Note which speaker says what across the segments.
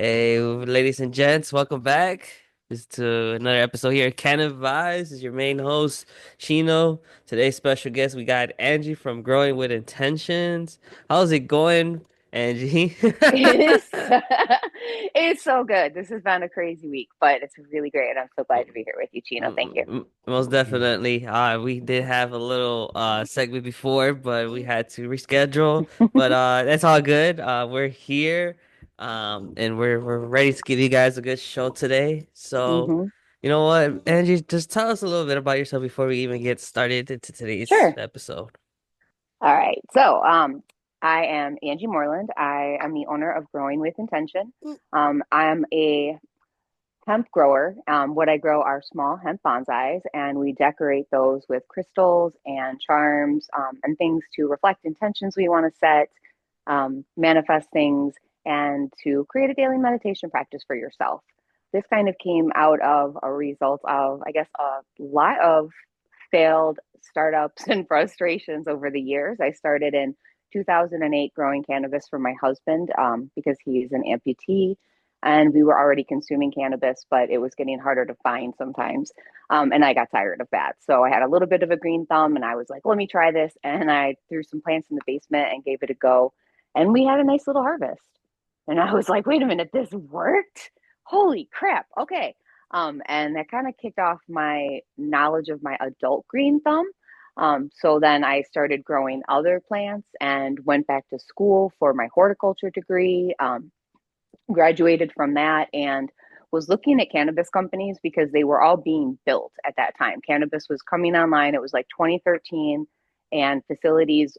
Speaker 1: Hey, ladies and gents, welcome back. This is to another episode here at Canna Bonsai. This is your main host, Chino. Today's special guest, we got Angie from Growing with Intentions. How's it going, Angie?
Speaker 2: It is it's so good. This has been a crazy week, but it's really great. I'm so glad to be here with you, Chino. Thank you.
Speaker 1: Most definitely. We did have a little segment before, but we had to reschedule. But that's all good. We're here, and we're ready to give you guys a good show today. So,
Speaker 2: Hmm.
Speaker 1: you know what, Angie, just tell us a little bit about yourself before we even get started into today's
Speaker 2: Sure.
Speaker 1: episode.
Speaker 2: All right. I am Angie Moreland. I am the owner of Growing with Intention. I'm a hemp grower. What I grow are small hemp bonsais, and we decorate those with crystals and charms and things to reflect intentions we want to set, manifest things, and to create a daily meditation practice for yourself. This kind of came out of a result of, I guess, a lot of failed startups and frustrations over the years. I started in 2008 growing cannabis for my husband because he's an amputee and we were already consuming cannabis, but it was getting harder to find sometimes. And I got tired of that. So I had a little bit of a green thumb and I was like, let me try this. And I threw some plants in the basement and gave it a go. And we had a nice little harvest. And I was like, wait a minute, this worked? Holy crap. Okay. And that kind of kicked off my knowledge of my adult green thumb. So then I started growing other plants and went back to school for my horticulture degree, graduated from that, and was looking at cannabis companies because they were all being built at that time. Cannabis was coming online. It was like 2013, and facilities,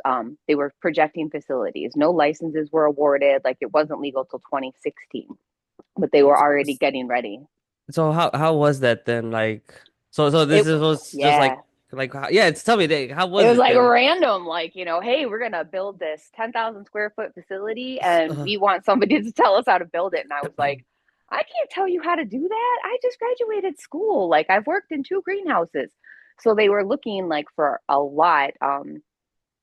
Speaker 2: they were projecting facilities. No licenses were awarded. Like it wasn't legal till 2016, but they were already getting ready.
Speaker 1: So how was that then? Like,
Speaker 2: It,
Speaker 1: was just
Speaker 2: yeah,
Speaker 1: yeah. It's tell me, how
Speaker 2: it
Speaker 1: was
Speaker 2: was
Speaker 1: it
Speaker 2: like
Speaker 1: then?
Speaker 2: random, like, hey, we're going to build this 10,000 square foot facility and we want somebody to tell us how to build it. And I was like, I can't tell you how to do that. I just graduated school. Like, I've worked in two greenhouses. So they were looking like for a lot.
Speaker 1: And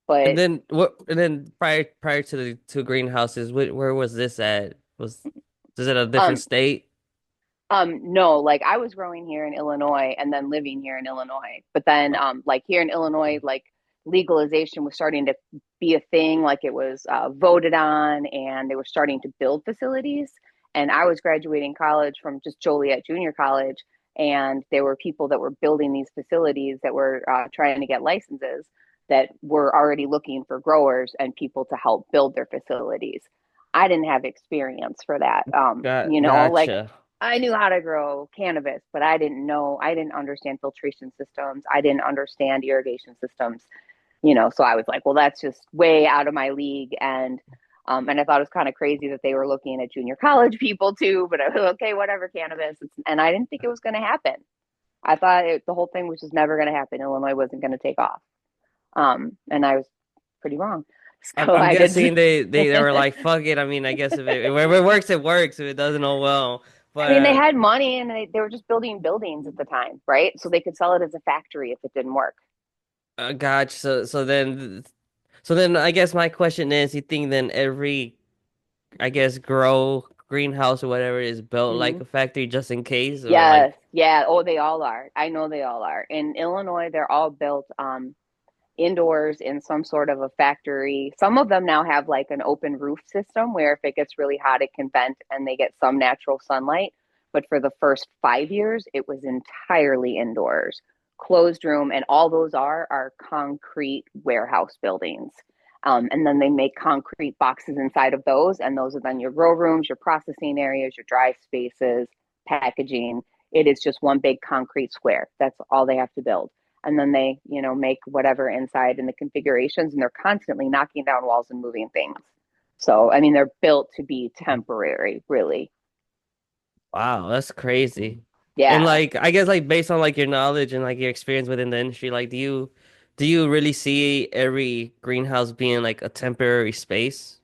Speaker 2: But
Speaker 1: then what? And then prior to the two greenhouses, where was this at? Was it a different
Speaker 2: um,
Speaker 1: state?
Speaker 2: no, like I was growing here in Illinois and then living here in Illinois. But then, like here in Illinois, like legalization was starting to be a thing. Like it was voted on, and they were starting to build facilities. And I was graduating college from just Joliet Junior College, and there were people that were building these facilities that were trying to get licenses that were already looking for growers and people to help build their facilities. I didn't have experience for that. Like
Speaker 1: Gotcha.
Speaker 2: I knew how to grow cannabis, but I didn't understand filtration systems. I didn't understand irrigation systems, so I was like, well, that's just way out of my league. And I thought it was kind of crazy that they were looking at junior college people too, but I was okay, whatever, cannabis. And I didn't think it was going to happen. I thought the whole thing was just never going to happen. Illinois wasn't going to take off. And I was pretty wrong.
Speaker 1: I'm
Speaker 2: So
Speaker 1: I'm
Speaker 2: I did.
Speaker 1: guessing they were like, fuck it. I mean, I guess if it works, it works. If it doesn't, oh well.
Speaker 2: I mean, they
Speaker 1: But
Speaker 2: had money and they were just building buildings at the time, right? So they could sell it as a factory if it didn't work.
Speaker 1: gotcha. So then I guess my question is, you think then every I guess grow greenhouse or whatever is built like
Speaker 2: Hmm.
Speaker 1: a factory just in case, or
Speaker 2: Yes,
Speaker 1: like
Speaker 2: yeah. Oh, they all are. I know they all are. In Illinois, they're all built indoors in some sort of a factory. Some of them now have like an open roof system where if it gets really hot, it can vent and they get some natural sunlight. But for the first 5 years, it was entirely indoors, closed room, and all those are concrete warehouse buildings. And then they make concrete boxes inside of those, and those are then your grow rooms, your processing areas, your dry spaces, packaging. It is just one big concrete square. That's all they have to build, and then they make whatever inside in the configurations, and they're constantly knocking down walls and moving things. So I mean, they're built to be temporary, really.
Speaker 1: wow, that's crazy. And
Speaker 2: Yeah.
Speaker 1: like I guess like based on like your knowledge and like your experience within the industry, like do you really see every greenhouse being like a temporary space?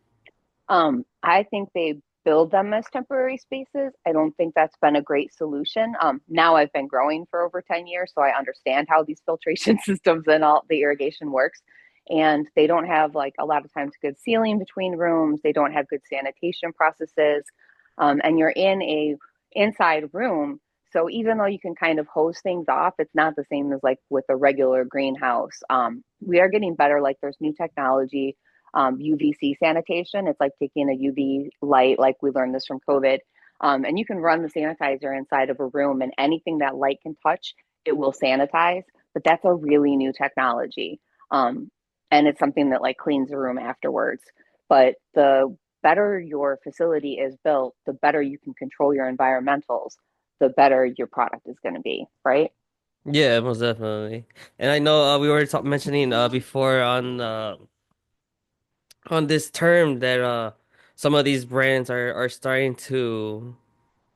Speaker 2: I think they build them as temporary spaces. I don't think that's been a great solution. Now I've been growing for over 10 years, so I understand how these filtration systems and all the irrigation works. And they don't have like a lot of times good sealing between rooms. They don't have good sanitation processes. And you're in a inside room. So even though you can kind of hose things off, it's not the same as like with a regular greenhouse. We are getting better. Like there's new technology, UVC sanitation. It's like taking a UV light, like we learned this from COVID. And you can run the sanitizer inside of a room, and anything that light can touch, it will sanitize. But that's a really new technology. Um, and it's something that like cleans the room afterwards. But the better your facility is built, the better you can control your environmentals, the better your product is going to be, right?
Speaker 1: Yeah, most definitely. And I know we were mentioning before on this term that some of these brands are starting to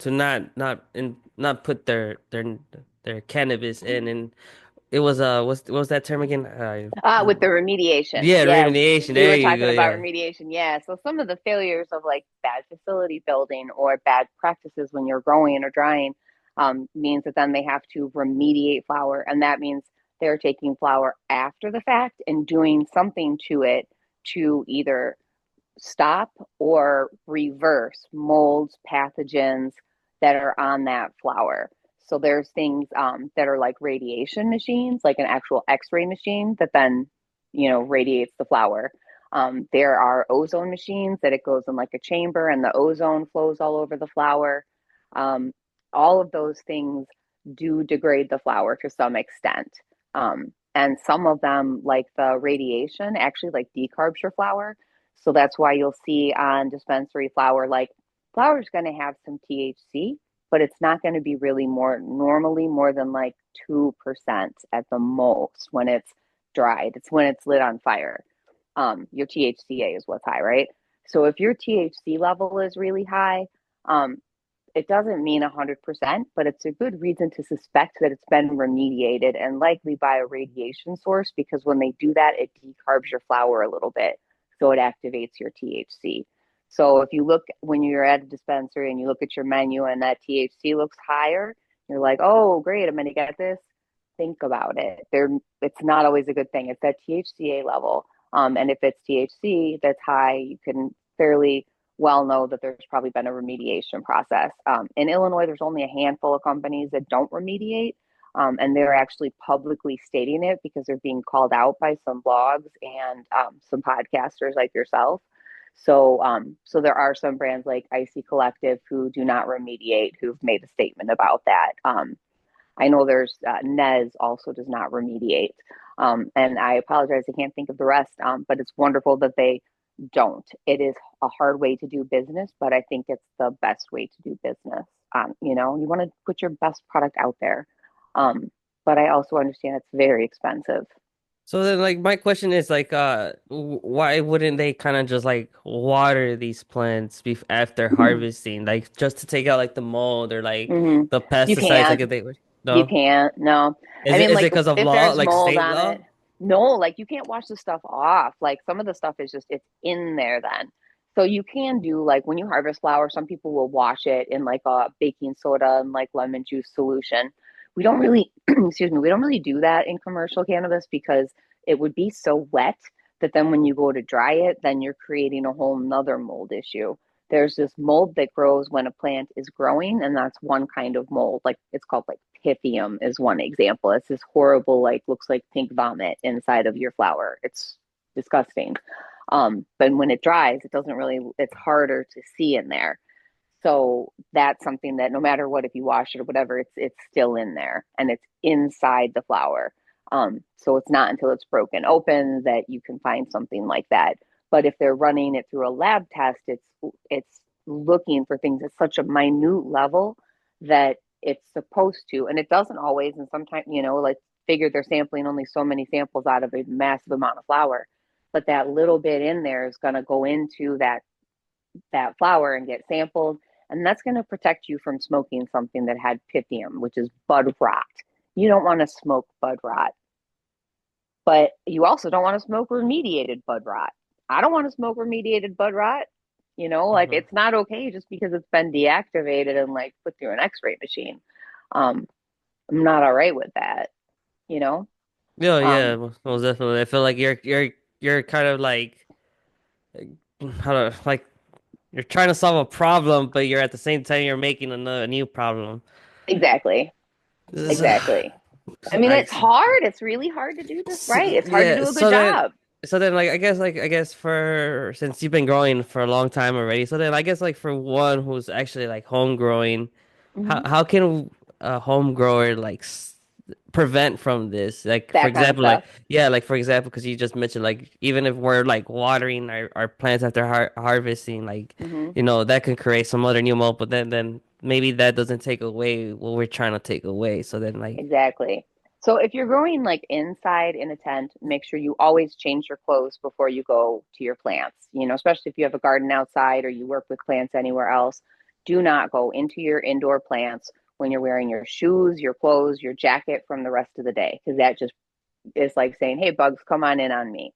Speaker 1: not put their cannabis in, and it was what was that term again?
Speaker 2: With the remediation.
Speaker 1: Yeah,
Speaker 2: Yeah,
Speaker 1: remediation.
Speaker 2: we
Speaker 1: There
Speaker 2: were
Speaker 1: you
Speaker 2: talking
Speaker 1: go.
Speaker 2: about
Speaker 1: Yeah.
Speaker 2: remediation. Yeah. So some of the failures of like bad facility building or bad practices when you're growing or drying means that then they have to remediate flour. And that means they're taking flour after the fact and doing something to it to either stop or reverse molds, pathogens that are on that flour. So there's things that are like radiation machines, like an actual X-ray machine that then, radiates the flour. There are ozone machines that it goes in like a chamber and the ozone flows all over the flour. Um, all of those things do degrade the flour to some extent. And some of them, like the radiation, actually like decarbs your flour. So that's why you'll see on dispensary flour, like flour is going to have some THC, but it's not going to be really normally more than like 2% at the most when it's dried. It's when it's lit on fire. Your THCA is what's high, right? So if your THC level is really high, um, it doesn't mean 100%, but it's a good reason to suspect that it's been remediated and likely by a radiation source because when they do that, it decarbs your flour a little bit. So it activates your THC. So if you look when you're at a dispensary and you look at your menu and that THC looks higher, you're like, oh, great, I'm going to get this. Think about it. It's not always a good thing. It's that THCA level. And if it's THC that's high, you can fairly well know that there's probably been a remediation process. In Illinois, there's only a handful of companies that don't remediate, and they're actually publicly stating it because they're being called out by some blogs and some podcasters like yourself. So there are some brands like Icy Collective who do not remediate, who've made a statement about that. I know there's Nez also does not remediate. And I apologize, I can't think of the rest, but it's wonderful that they don't. It is a hard way to do business, but I think it's the best way to do business. You want to put your best product out there. Um, but I also understand it's very expensive.
Speaker 1: So then, like, my question is like, why wouldn't they kind of just like water these plants bef after harvesting, like just to take out like the mold or like
Speaker 2: Hmm.
Speaker 1: the
Speaker 2: You
Speaker 1: pesticides, like
Speaker 2: can't.
Speaker 1: if they would?
Speaker 2: You
Speaker 1: No,
Speaker 2: can't. No. I mean,
Speaker 1: is it
Speaker 2: like
Speaker 1: because of
Speaker 2: if
Speaker 1: law,
Speaker 2: there's
Speaker 1: like
Speaker 2: mold
Speaker 1: state
Speaker 2: on
Speaker 1: law?
Speaker 2: it, no, like you can't wash the stuff off. Like some of the stuff is just it's in there then. So you can do like when you harvest flour, some people will wash it in like a baking soda and like lemon juice solution. We don't really, excuse me, we don't really do that in commercial cannabis because it would be so wet that then when you go to dry it, then you're creating a whole nother mold issue. There's this mold that grows when a plant is growing, and that's one kind of mold. Like it's called like pythium is one example. It's this horrible, like looks like pink vomit inside of your flour. It's disgusting. But when it dries, it doesn't really. It's harder to see in there. So that's something that no matter what, if you wash it or whatever, it's still in there and it's inside the flour. So it's not until it's broken open that you can find something like that. But if they're running it through a lab test, it's looking for things at such a minute level that it's supposed to, and it doesn't always. And sometimes, like figure they're sampling only so many samples out of a massive amount of flour, but that little bit in there is going to go into that flour and get sampled. And that's going to protect you from smoking something that had pythium, which is bud rot. You don't want to smoke bud rot, but you also don't want to smoke remediated bud rot. I don't want to smoke remediated bud rot. Like
Speaker 1: Hmm.
Speaker 2: it's not okay just because it's been deactivated and like put through an x-ray machine. Um, I'm not all right with that, you know?
Speaker 1: Yeah,
Speaker 2: Um,
Speaker 1: yeah, most definitely. I feel like you're kind of like how to like. you're trying to solve a problem, but you're at the same time you're making a new problem.
Speaker 2: Exactly.
Speaker 1: This is,
Speaker 2: Exactly. I mean, it's
Speaker 1: like,
Speaker 2: hard. It's really hard to do this
Speaker 1: so,
Speaker 2: right. It's hard to
Speaker 1: yeah.
Speaker 2: do a good job.
Speaker 1: So then, I guess for since you've been growing for a long time already, so then I guess like for one who's actually like home growing,
Speaker 2: Hmm.
Speaker 1: how can a home grower like prevent from this? Like for
Speaker 2: That kind of
Speaker 1: example, like
Speaker 2: stuff.
Speaker 1: yeah, like for example, because you just mentioned like even if we're like watering our plants after harvesting, like
Speaker 2: Hmm.
Speaker 1: that can create some other new mold, but then maybe that doesn't take away what we're trying to take away. So then like
Speaker 2: Exactly. So if you're growing like inside in a tent, make sure you always change your clothes before you go to your plants. Especially if you have a garden outside or you work with plants anywhere else. Do not go into your indoor plants when you're wearing your shoes, your clothes, your jacket from the rest of the day, because that just is like saying, "Hey, bugs, come on in on me."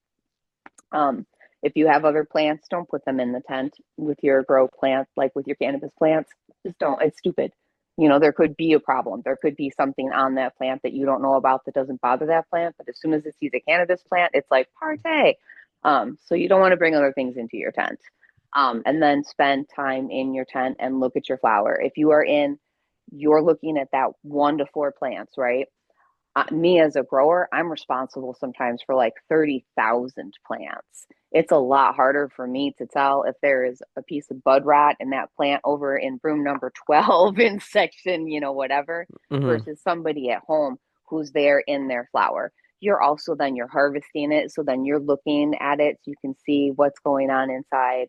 Speaker 2: Um, if you have other plants, don't put them in the tent with your grow plants, like with your cannabis plants. Just don't. It's stupid. There could be a problem. There could be something on that plant that you don't know about that doesn't bother that plant. But as soon as it sees a cannabis plant, it's like partay. So you don't want to bring other things into your tent. And then spend time in your tent and look at your flower. If you're looking at that 1 to 4 plants, right? Me as a grower, I'm responsible sometimes for like 30,000 plants. It's a lot harder for me to tell if there is a piece of bud rot in that plant over in room number 12 in section, whatever,
Speaker 1: hmm
Speaker 2: versus somebody at home who's there in their flower. You're harvesting it. So then you're looking at it so you can see what's going on inside.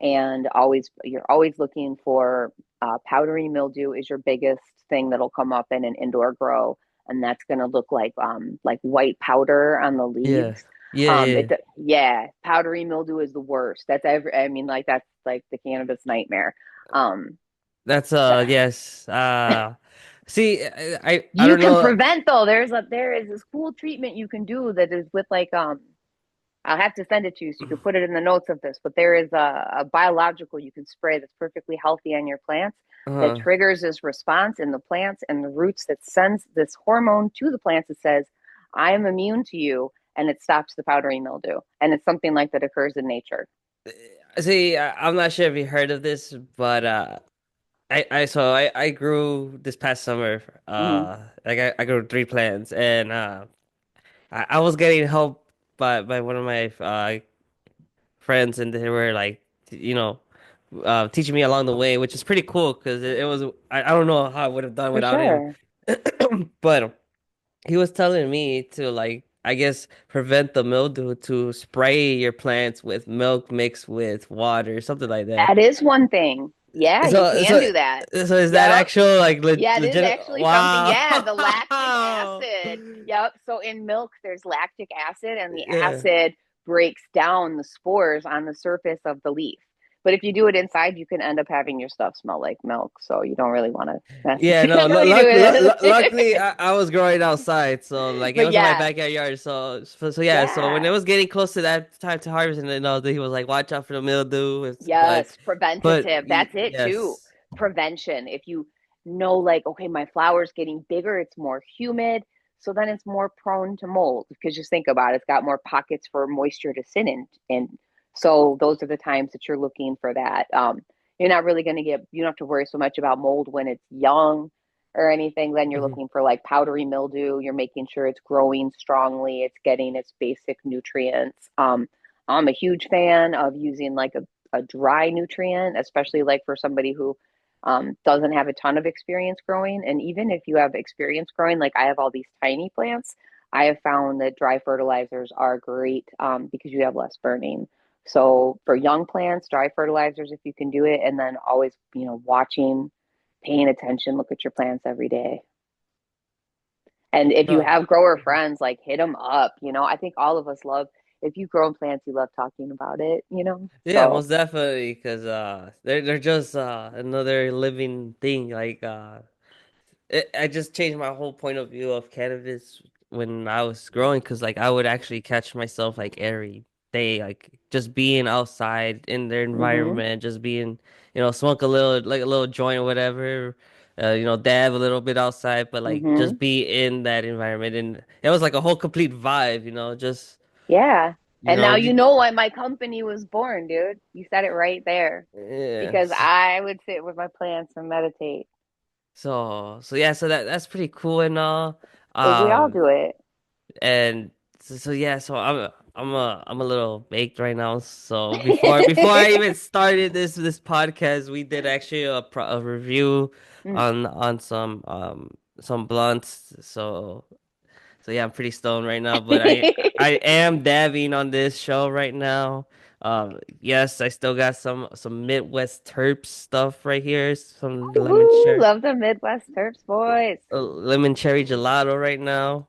Speaker 2: And you're always looking for powdery mildew is your biggest thing that'll come up in an indoor grow, and that's going to look like white powder on the
Speaker 1: yeah,
Speaker 2: leaves.
Speaker 1: yeah, yeah.
Speaker 2: Yeah, powdery mildew is the worst. I mean, like that's like the cannabis nightmare. um
Speaker 1: That's yes. See, I
Speaker 2: you
Speaker 1: don't
Speaker 2: can
Speaker 1: know.
Speaker 2: prevent though. There is this cool treatment you can do that is with like I'll have to send it to you so you can put it in the notes of this. But there is a biological you can spray that's perfectly healthy on your plants that
Speaker 1: Uh,
Speaker 2: triggers this response in the plants and the roots that sends this hormone to the plants that says, I am immune to you. And it stops the powdery mildew. And it's something like that occurs in nature.
Speaker 1: see, I'm not sure if you heard of this, but I grew this past summer.
Speaker 2: Mm-hmm.
Speaker 1: I grew 3 plants, and I was getting help by one of my friends, and they were like, you know, teaching me along the way, which is pretty cool because it was I don't know how I would have done
Speaker 2: For
Speaker 1: without him,
Speaker 2: sure.
Speaker 1: but he was telling me to like I guess prevent the mildew to spray your plants with milk mixed with water, something like that.
Speaker 2: That is one thing. Yeah, you
Speaker 1: So
Speaker 2: can
Speaker 1: so
Speaker 2: do that.
Speaker 1: so is that
Speaker 2: Yep.
Speaker 1: actual like
Speaker 2: Yeah, it is
Speaker 1: legit?
Speaker 2: actually something.
Speaker 1: Wow.
Speaker 2: Yeah, the lactic acid. Yep. So in milk, there's lactic acid, and the
Speaker 1: Yeah.
Speaker 2: acid breaks down the spores on the surface of the leaf. But if you do it inside, you can end up having your stuff smell like milk. So you don't really want to
Speaker 1: Yeah, no,
Speaker 2: necessarily do
Speaker 1: luckily
Speaker 2: it.
Speaker 1: I was growing outside, so like it
Speaker 2: But
Speaker 1: was in my
Speaker 2: yeah,
Speaker 1: backyard yard. So yeah, so when
Speaker 2: yeah.
Speaker 1: it was getting close to that time to harvest, and he was like, "Watch out for the mildew."
Speaker 2: Yes, preventative. That's it too.
Speaker 1: Yes,
Speaker 2: Prevention. If you know, like, okay, my flower's getting bigger, it's more humid, so then it's more prone to mold. Because just think about it, it's got more pockets for moisture to sit in. And so those are the times that you're looking for that. You're not really going to you don't have to worry so much about mold when it's young or anything. Then you're
Speaker 1: hmm
Speaker 2: looking for like powdery mildew. You're making sure it's growing strongly, it's getting its basic nutrients. I'm a huge fan of using like a dry nutrient, especially like for somebody who doesn't have a ton of experience growing. And even if you have experience growing, like I have all these tiny plants, I have found that dry fertilizers are great because you have less burning. So for young plants, dry fertilizers if you can do it, and then always watching, paying attention, look at your plants every day. And if you
Speaker 1: no,
Speaker 2: have grower friends, like hit them up. I think all of us love if you grow plants, you love talking about it.
Speaker 1: yeah,
Speaker 2: So
Speaker 1: most definitely, because they're just another living thing. I just changed my whole point of view of cannabis when I was growing because like I would actually catch myself like every day like just being outside in their
Speaker 2: mhm,
Speaker 1: environment, just being smoke a little like a little joint or whatever, dab a little bit outside, but like just
Speaker 2: mhm.
Speaker 1: be in that environment and it was like a whole complete vibe, just
Speaker 2: Yeah.
Speaker 1: You
Speaker 2: And
Speaker 1: know,
Speaker 2: now you know why my company was born, dude. You said it right there. Because
Speaker 1: yes.
Speaker 2: I would sit with my plants and meditate.
Speaker 1: So yeah, so that's pretty cool and all.
Speaker 2: We all
Speaker 1: Um,
Speaker 2: do it.
Speaker 1: and so yeah, so I'm a little baked right now. So before I even started this podcast, we did actually a review
Speaker 2: Mm.
Speaker 1: on some blunts. So yeah, I'm pretty stoned right now, but I am dabbing on this show right now. Yes, I still got some Midwest terp stuff right here. Some
Speaker 2: Woohoo! Love the Midwest Terps boys.
Speaker 1: lemon cherry gelato right now.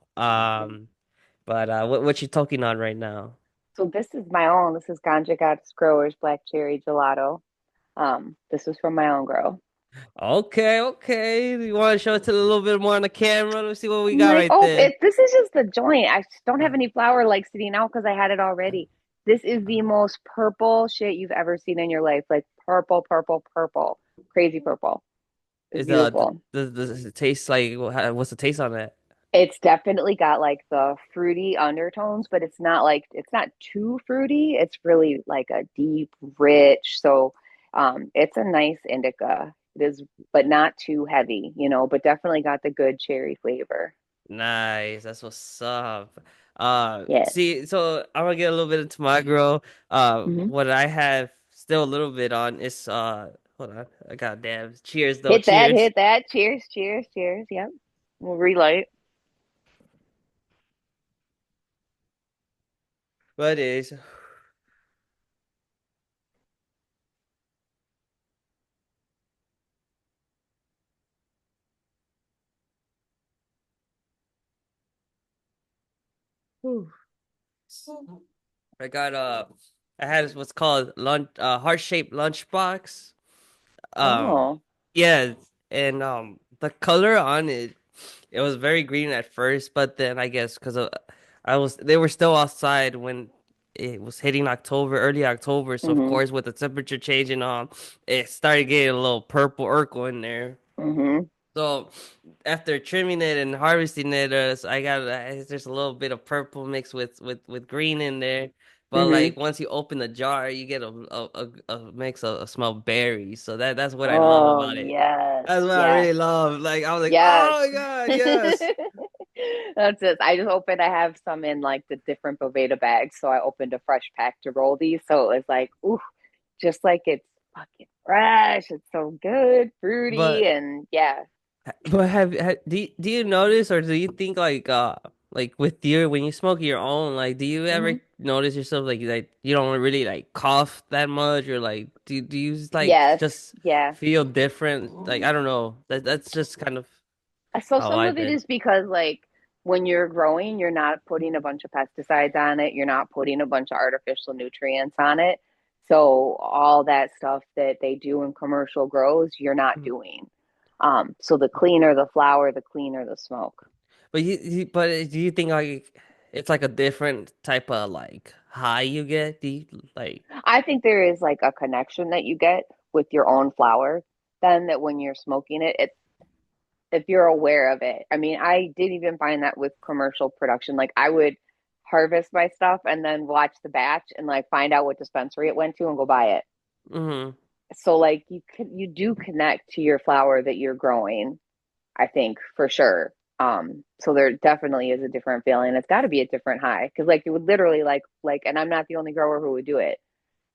Speaker 1: But what you talking on right now?
Speaker 2: So this is my own. This is Ganja Goddess Growers Black Cherry Gelato. This is from my own grow.
Speaker 1: Okay, okay. You want to show it to a little bit more on the camera? Let me see what we
Speaker 2: I'm
Speaker 1: got
Speaker 2: like,
Speaker 1: right
Speaker 2: oh,
Speaker 1: there.
Speaker 2: this is just the joint. I just don't have any flour like sitting out because I had it already. This is the most purple shit you've ever seen in your life. Like purple, purple, purple. Crazy purple. It's
Speaker 1: Is
Speaker 2: beautiful.
Speaker 1: does it taste like what's the taste on that?
Speaker 2: It's definitely got like the fruity undertones, but it's not too fruity. It's really like a deep, rich. So it's a nice indica. It is, but not too heavy, but definitely got the good cherry flavor.
Speaker 1: Nice. That's what's up.
Speaker 2: Yes.
Speaker 1: See, so I'm gonna get a little bit into my grow.
Speaker 2: Hmm.
Speaker 1: What I have still a little bit on is hold on. I got damn. Cheers though.
Speaker 2: Hit that,
Speaker 1: Cheers.
Speaker 2: hit that. Cheers, cheers, cheers. Yep. We'll relight.
Speaker 1: What is? Whew. I got I had what's called lunch heart-shaped lunchbox. Um
Speaker 2: Oh.
Speaker 1: yeah, and the color on it, it was very green at first, but then I guess because they were still outside when it was hitting October, early October, so of
Speaker 2: Mm-hmm.
Speaker 1: course with the temperature changing it started getting a little purple Urkel in there.
Speaker 2: Mm-hmm.
Speaker 1: So after trimming it and harvesting it, I got there's a little bit of purple mixed with green in there. But
Speaker 2: Mm-hmm.
Speaker 1: like once you open the jar, you get a mix of smell berries. So that's what I love
Speaker 2: Oh,
Speaker 1: about it.
Speaker 2: yes.
Speaker 1: That's what I
Speaker 2: Yes.
Speaker 1: really love. Like I was like,
Speaker 2: Yes.
Speaker 1: oh my God, yes.
Speaker 2: That's it. I just opened, I have some in like the different Boveda bags. So I opened a fresh pack to roll these. So it was like, ooh, just like it's fucking fresh. It's so good, fruity,
Speaker 1: But
Speaker 2: and yeah.
Speaker 1: but do you notice or do you think like with your when you smoke your own like do you ever
Speaker 2: Hmm.
Speaker 1: notice yourself like you don't really like cough that much or like do you like
Speaker 2: Yes.
Speaker 1: just
Speaker 2: Yeah.
Speaker 1: feel different like I don't know that's just kind of
Speaker 2: So
Speaker 1: how
Speaker 2: some
Speaker 1: I've
Speaker 2: of it
Speaker 1: been.
Speaker 2: is because like when you're growing, you're not putting a bunch of pesticides on it. You're not putting a bunch of artificial nutrients on it. So all that stuff that they do in commercial grows, you're not
Speaker 1: Mhm.
Speaker 2: doing. So the cleaner the flower, the cleaner the smoke.
Speaker 1: But but do you think like it's like a different type of like high you get do you like
Speaker 2: I think there is like a connection that you get with your own flower, then that when you're smoking it, if you're aware of it. I mean, I did even find that with commercial production. Like I would harvest my stuff and then watch the batch and like find out what dispensary it went to and go buy it.
Speaker 1: mm-hmm.
Speaker 2: So like you do connect to your flower that you're growing, I think for sure. So there definitely is a different feeling. It's got to be a different high because like you would literally and I'm not the only grower who would do it,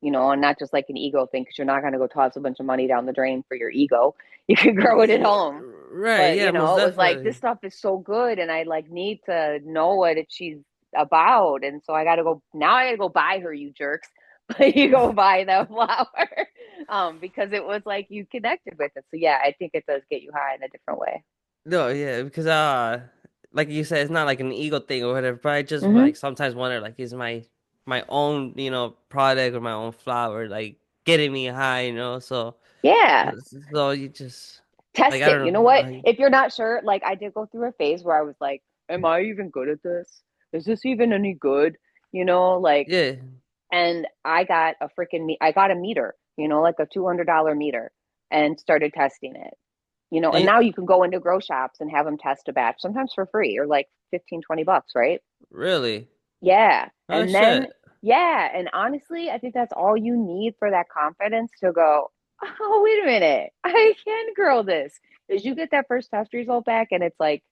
Speaker 2: and not just like an ego thing because you're not going to go toss a bunch of money down the drain for your ego. You could grow it at home.
Speaker 1: Right,
Speaker 2: But
Speaker 1: yeah, most
Speaker 2: it was like this
Speaker 1: definitely.
Speaker 2: stuff is so good and I like need to know what she's about. And so I gotta go buy her, you jerks. But you go buy the flower. Because it was like you connected with it. So yeah, I think it does get you high in a different way.
Speaker 1: No, yeah, because like you said, it's not like an ego thing or whatever, but I just
Speaker 2: Hmm.
Speaker 1: like sometimes wonder like is my own, product or my own flower like getting me high,
Speaker 2: Yeah.
Speaker 1: so you just like
Speaker 2: Test
Speaker 1: I
Speaker 2: it.
Speaker 1: don't
Speaker 2: You know
Speaker 1: know.
Speaker 2: what? If you're not sure, like I did go through a phase where I was like, am I even good at this? Is this even any good? Like
Speaker 1: Yeah,
Speaker 2: and I got a meter, like a $200 meter and started testing it. And
Speaker 1: and,
Speaker 2: now you can go into grow shops and have them test a batch sometimes for free or like 15, $20, right?
Speaker 1: really.
Speaker 2: Yeah.
Speaker 1: Oh
Speaker 2: And then
Speaker 1: shit.
Speaker 2: Yeah, and honestly, I think that's all you need for that confidence to go, oh, wait a minute, I can grow this. Is you get that first test result back and it's like,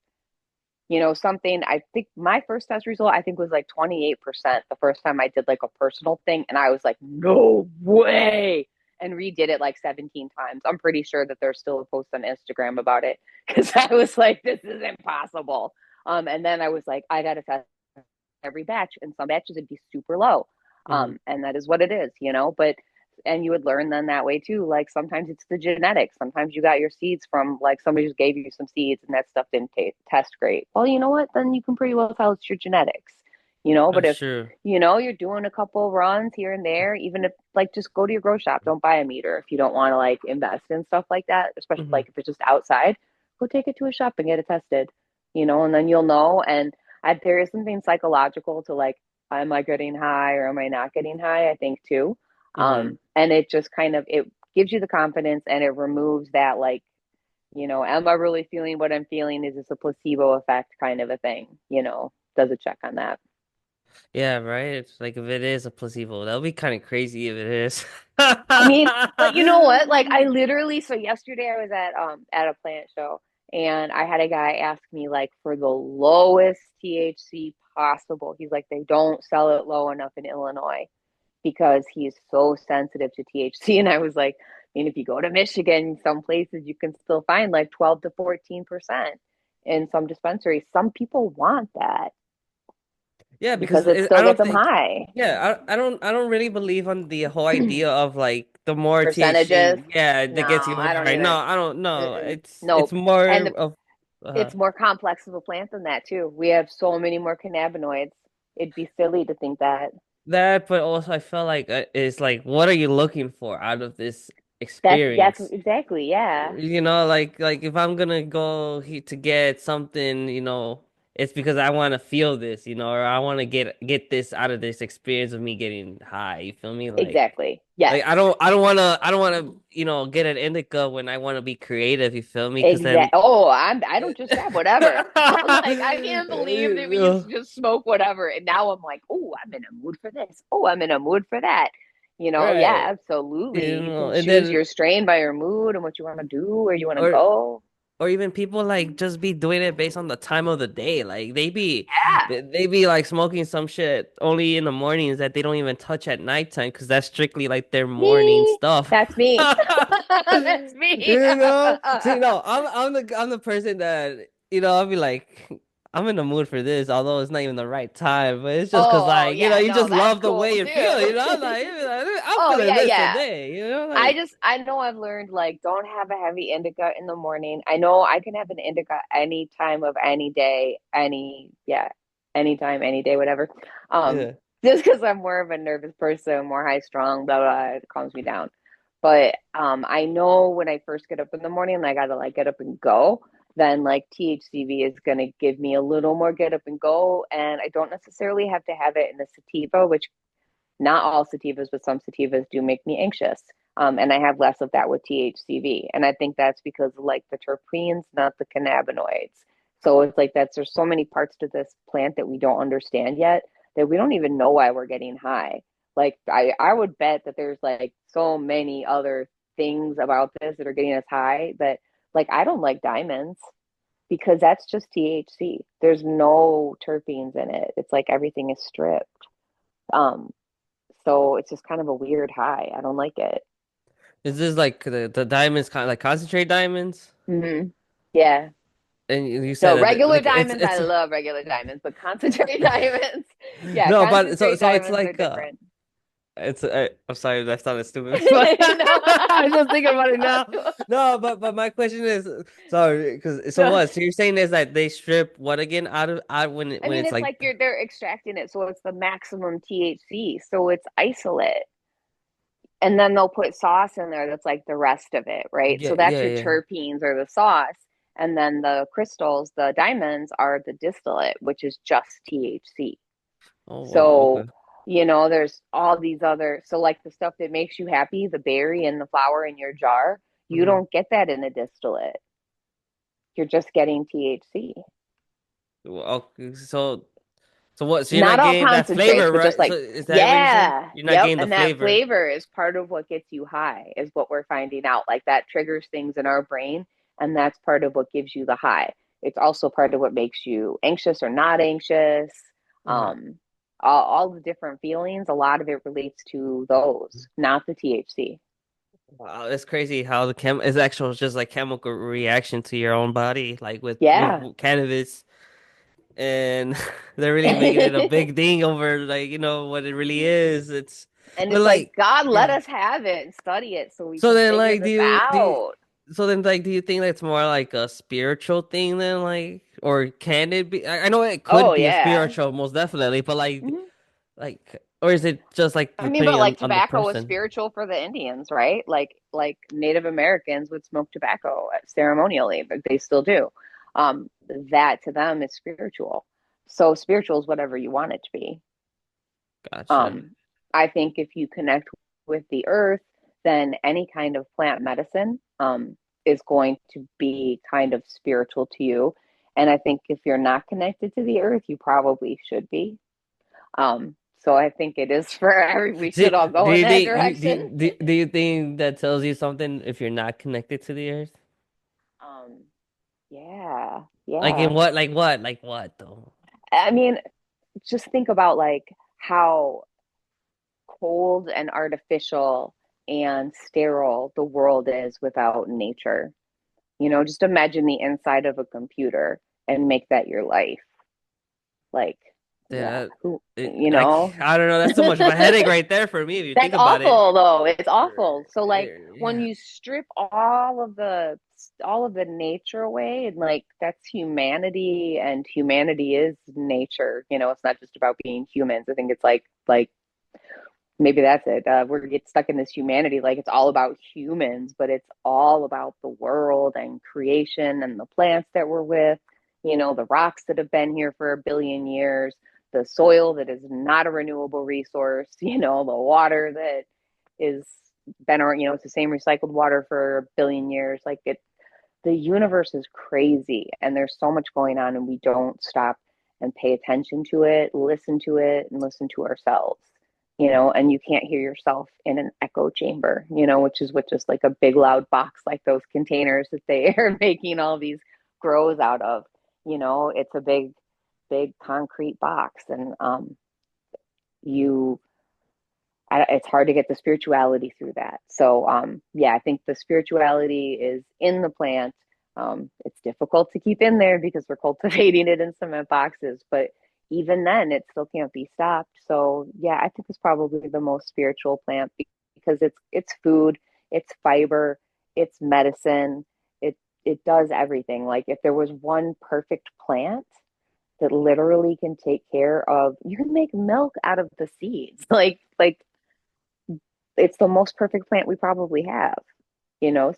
Speaker 2: something I think my first test result I think was like 28% the first time I did like a personal thing and I was like, no way. And redid it like 17 times. I'm pretty sure that there's still a post on Instagram about it because I was like, this is impossible. And then I was like, I gotta test every batch, and some batches would be super low.
Speaker 1: Hmm.
Speaker 2: And that is what it is. But and you would learn then that way too. Like sometimes it's the genetics. Sometimes you got your seeds from like somebody just gave you some seeds and that stuff didn't test great. Well, you know what? Then you can pretty well tell it's your genetics. But
Speaker 1: That's
Speaker 2: if
Speaker 1: true.
Speaker 2: you're doing a couple runs here and there, even if like just go to your grow shop, don't buy a meter if you don't want to like invest in stuff like that, especially
Speaker 1: Hmm.
Speaker 2: like if it's just outside, go take it to a shop and get it tested, and then you'll know. And there is something psychological to like, am I getting high or am I not getting high? I think too.
Speaker 1: Hmm.
Speaker 2: And it just kind of it gives you the confidence and it removes that like, am I really feeling what I'm feeling? Is this a placebo effect kind of a thing? Does a check on that.
Speaker 1: Yeah, right. It's like if it is a placebo, that would be kind of crazy if it is.
Speaker 2: I mean, but you know what? Like I literally so yesterday I was at a plant show and I had a guy ask me like for the lowest THC possible. He's like, they don't sell it low enough in Illinois because he's so sensitive to THC. And I was like, I mean, if you go to Michigan, some places you can still find like 12 to 14% in some dispensaries. Some people want that
Speaker 1: Yeah, because
Speaker 2: because it
Speaker 1: I
Speaker 2: still gets
Speaker 1: don't
Speaker 2: them
Speaker 1: think.
Speaker 2: high.
Speaker 1: Yeah, I don't really believe on the whole idea of like the more
Speaker 2: Percentages.
Speaker 1: THC, yeah,
Speaker 2: No,
Speaker 1: that gets you
Speaker 2: I don't
Speaker 1: high. No,
Speaker 2: either.
Speaker 1: I don't know.
Speaker 2: Mm-mm.
Speaker 1: It's
Speaker 2: Nope.
Speaker 1: more
Speaker 2: And
Speaker 1: of
Speaker 2: it's more complex of a plant than that too. We have so many more cannabinoids. It'd be silly to think that.
Speaker 1: that, but also I felt like it's like, what are you looking for out of this
Speaker 2: That's
Speaker 1: experience?
Speaker 2: exactly, yeah.
Speaker 1: Like if I'm gonna go to get something, it's because I want to feel this, or I want to get this out of this experience of me getting high. You feel me?
Speaker 2: Exactly. Yes.
Speaker 1: I don't wanna, get an indica when I want to be creative. You feel me? Because
Speaker 2: Exact.
Speaker 1: then.
Speaker 2: Oh, I don't just grab whatever. I'm like, I can't believe that we used to just smoke whatever, and now I'm like, oh, I'm in a mood for this. Oh, I'm in a mood for that. Yeah,
Speaker 1: Right.
Speaker 2: absolutely. You can
Speaker 1: And
Speaker 2: choose
Speaker 1: then
Speaker 2: your strain by your mood and what you want to do, where you want to
Speaker 1: or
Speaker 2: go.
Speaker 1: or even people like just be doing it based on the time of the day. Like
Speaker 2: Yeah,
Speaker 1: they be like smoking some shit only in the mornings that they don't even touch at nighttime because that's strictly like their morning
Speaker 2: me.
Speaker 1: stuff.
Speaker 2: That's me. That's me.
Speaker 1: See, no, I'm the person that I'll be like I'm in the mood for this, although it's not even the right time, but it's just because
Speaker 2: Oh,
Speaker 1: like
Speaker 2: yeah,
Speaker 1: you
Speaker 2: no,
Speaker 1: just
Speaker 2: that's
Speaker 1: love the
Speaker 2: cool
Speaker 1: way you feel,
Speaker 2: too.
Speaker 1: like, you be like, I'm
Speaker 2: Oh,
Speaker 1: feeling
Speaker 2: yeah,
Speaker 1: this
Speaker 2: yeah.
Speaker 1: today,
Speaker 2: I
Speaker 1: like
Speaker 2: just I know I've learned like don't have a heavy indica in the morning. I know I can have an indica any time of any day, anytime, any day, whatever. Um,
Speaker 1: yeah.
Speaker 2: just because I'm more of a nervous person, more high strung, blah blah, it calms me down. But I know when I first get up in the morning, and I gotta like get up and go. Then like THCV is gonna give me a little more get up and go, and I don't necessarily have to have it in a sativa, which not all sativas, but some sativas do make me anxious. And I have less of that with THCV. And I think that's because of like the terpenes, not the cannabinoids. So it's like there's so many parts to this plant that we don't understand yet that we don't even know why we're getting high. Like I would bet that there's like so many other things about this that are getting us high that like I don't like diamonds because that's just THC. There's no terpenes in it. It's like everything is stripped. Um, so it's just kind of a weird high. I don't like it.
Speaker 1: Is this like the diamonds kind of like concentrate diamonds?
Speaker 2: Yeah.
Speaker 1: And you said
Speaker 2: No,
Speaker 1: that
Speaker 2: regular
Speaker 1: like
Speaker 2: diamonds, I love regular diamonds, but concentrate diamonds, yeah,
Speaker 1: no, but
Speaker 2: concentrate
Speaker 1: so it's
Speaker 2: diamonds are
Speaker 1: like
Speaker 2: different.
Speaker 1: I'm sorry that sounded stupid, but
Speaker 2: No.
Speaker 1: I'm just thinking about it now. No, but my question is sorry because so
Speaker 2: No.
Speaker 1: what? So you're saying is that they strip what again out
Speaker 2: I
Speaker 1: when
Speaker 2: mean,
Speaker 1: it's
Speaker 2: it's
Speaker 1: like
Speaker 2: like they're extracting it, so it's the maximum THC, so it's isolate. And then they'll put sauce in there that's like the rest of it, right?
Speaker 1: yeah
Speaker 2: So that's
Speaker 1: yeah
Speaker 2: your
Speaker 1: yeah.
Speaker 2: terpenes or the sauce. And then the crystals, the diamonds are the distillate, which is just THC.
Speaker 1: Oh wow,
Speaker 2: So,
Speaker 1: okay.
Speaker 2: there's all these other, so like the stuff that makes you happy, the berry and the flower in your jar, you
Speaker 1: Hmm.
Speaker 2: don't get that in a distillate. You're just getting THC.
Speaker 1: Well, okay, so. So what? So you're
Speaker 2: Not
Speaker 1: not
Speaker 2: all
Speaker 1: getting that
Speaker 2: concentrates,
Speaker 1: flavor,
Speaker 2: but just
Speaker 1: right? So
Speaker 2: like,
Speaker 1: is that what you're saying?
Speaker 2: yeah,
Speaker 1: You're not
Speaker 2: yep.
Speaker 1: getting the
Speaker 2: And that
Speaker 1: flavor.
Speaker 2: flavor is part of what gets you high, is what we're finding out. Like that triggers things in our brain, and that's part of what gives you the high. It's also part of what makes you anxious or not anxious.
Speaker 1: Uh-huh.
Speaker 2: Um, all the different feelings, a lot of it relates to those, not the THC.
Speaker 1: Wow, it's crazy how the chem is actual just like chemical reaction to your own body, like
Speaker 2: Yeah.
Speaker 1: with cannabis, and they're really making it a big thing over like what it really is. It's
Speaker 2: And
Speaker 1: but
Speaker 2: it's like,
Speaker 1: like
Speaker 2: God, let
Speaker 1: yeah.
Speaker 2: us have it and study it so we
Speaker 1: So
Speaker 2: can
Speaker 1: then
Speaker 2: figure
Speaker 1: like
Speaker 2: this out.
Speaker 1: so then like do you think that's more like a spiritual thing then like or can it be? I know it
Speaker 2: Oh,
Speaker 1: could be a
Speaker 2: yeah.
Speaker 1: spiritual most definitely, but
Speaker 2: Mhm.
Speaker 1: or is it just like
Speaker 2: I mean,
Speaker 1: depending
Speaker 2: but like
Speaker 1: on the
Speaker 2: tobacco was
Speaker 1: person?
Speaker 2: spiritual for the Indians, right? Like Native Americans would smoke tobacco ceremonially, but they still do. That to them is spiritual. So spiritual is whatever you want it to be.
Speaker 1: Gotcha.
Speaker 2: Um, I think if you connect with the earth, then any kind of plant medicine is going to be kind of spiritual to you. And I think if you're not connected to the earth, you probably should be. So I think it is for we
Speaker 1: Do,
Speaker 2: should all
Speaker 1: do
Speaker 2: go in
Speaker 1: you
Speaker 2: that
Speaker 1: think
Speaker 2: direction.
Speaker 1: do you think that tells you something if you're not connected to the earth?
Speaker 2: Um, yeah,
Speaker 1: Like in
Speaker 2: yeah.
Speaker 1: what? Like what though?
Speaker 2: I mean, just think about like how cold and artificial and sterile the world is without nature. Just imagine the inside of a computer and make that your life. Like, yeah,
Speaker 1: Yeah,
Speaker 2: who,
Speaker 1: I don't know. That's too much of a headache right there for me if you think
Speaker 2: That's
Speaker 1: about it.
Speaker 2: awful though. It's awful. So like when
Speaker 1: Yeah,
Speaker 2: you strip all of the nature away and like that's humanity and humanity is nature. It's not just about being humans. I think it's like maybe that's it. We're get stuck in this humanity like it's all about humans, but it's all about the world and creation and the plants that we're with, the rocks that have been here for a billion years, the soil that is not a renewable resource, the water that is been around, it's the same recycled water for a billion years. Like the universe is crazy and there's so much going on and we don't stop and pay attention to it and listen to ourselves, and you can't hear yourself in an echo chamber, which is what just like a big loud box like those containers that they are making all these grows out of. It's a big concrete box, and you it's hard to get the spirituality through that. So yeah, I think the spirituality is in the plant. It's difficult to keep in there because we're cultivating it in cement boxes, but even then, it still can't be stopped. So yeah, I think it's probably the most spiritual plant because it's food, it's fiber, it's medicine. It does everything. Like if there was one perfect plant that literally can take care of, you can make milk out of the seeds. Like it's the most perfect plant we probably have.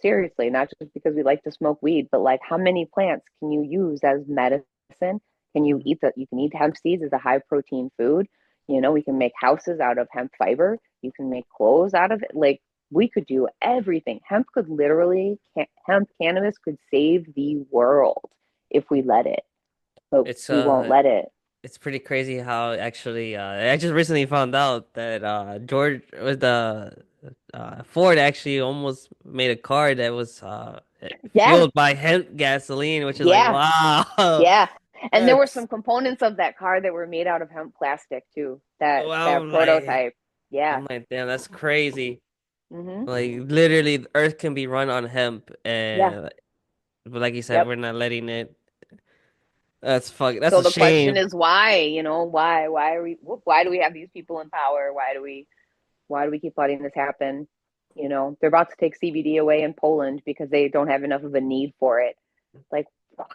Speaker 2: Seriously, not just because we like to smoke weed, but like how many plants can you use as medicine? Can you eat that? You can eat hemp seeds as a high protein food. We can make houses out of hemp fiber. You can make clothes out of it. Like we could do everything. Hemp cannabis could save the world if we let it, but
Speaker 1: it's
Speaker 2: we won't let it.
Speaker 1: it's pretty crazy how actually I just recently found out that George with the Ford actually almost made a car that was
Speaker 2: Yeah,
Speaker 1: fueled by hemp gasoline, which is like
Speaker 2: yeah,
Speaker 1: wow,
Speaker 2: yeah. And there were
Speaker 1: that's
Speaker 2: some components of that car that were made out of hemp plastic too. That
Speaker 1: well,
Speaker 2: prototype. Yeah.
Speaker 1: I'm like damn, that's crazy.
Speaker 2: Hmm.
Speaker 1: Like literally, the Earth can be run on hemp,
Speaker 2: Yeah.
Speaker 1: and but like you said,
Speaker 2: Yep.
Speaker 1: we're not letting it. That's fuck. That's
Speaker 2: So
Speaker 1: a
Speaker 2: the question
Speaker 1: shame.
Speaker 2: is why, why do we have these people in power? Why do we keep letting this happen? They're about to take CBD away in Poland because they don't have enough of a need for it. Like what?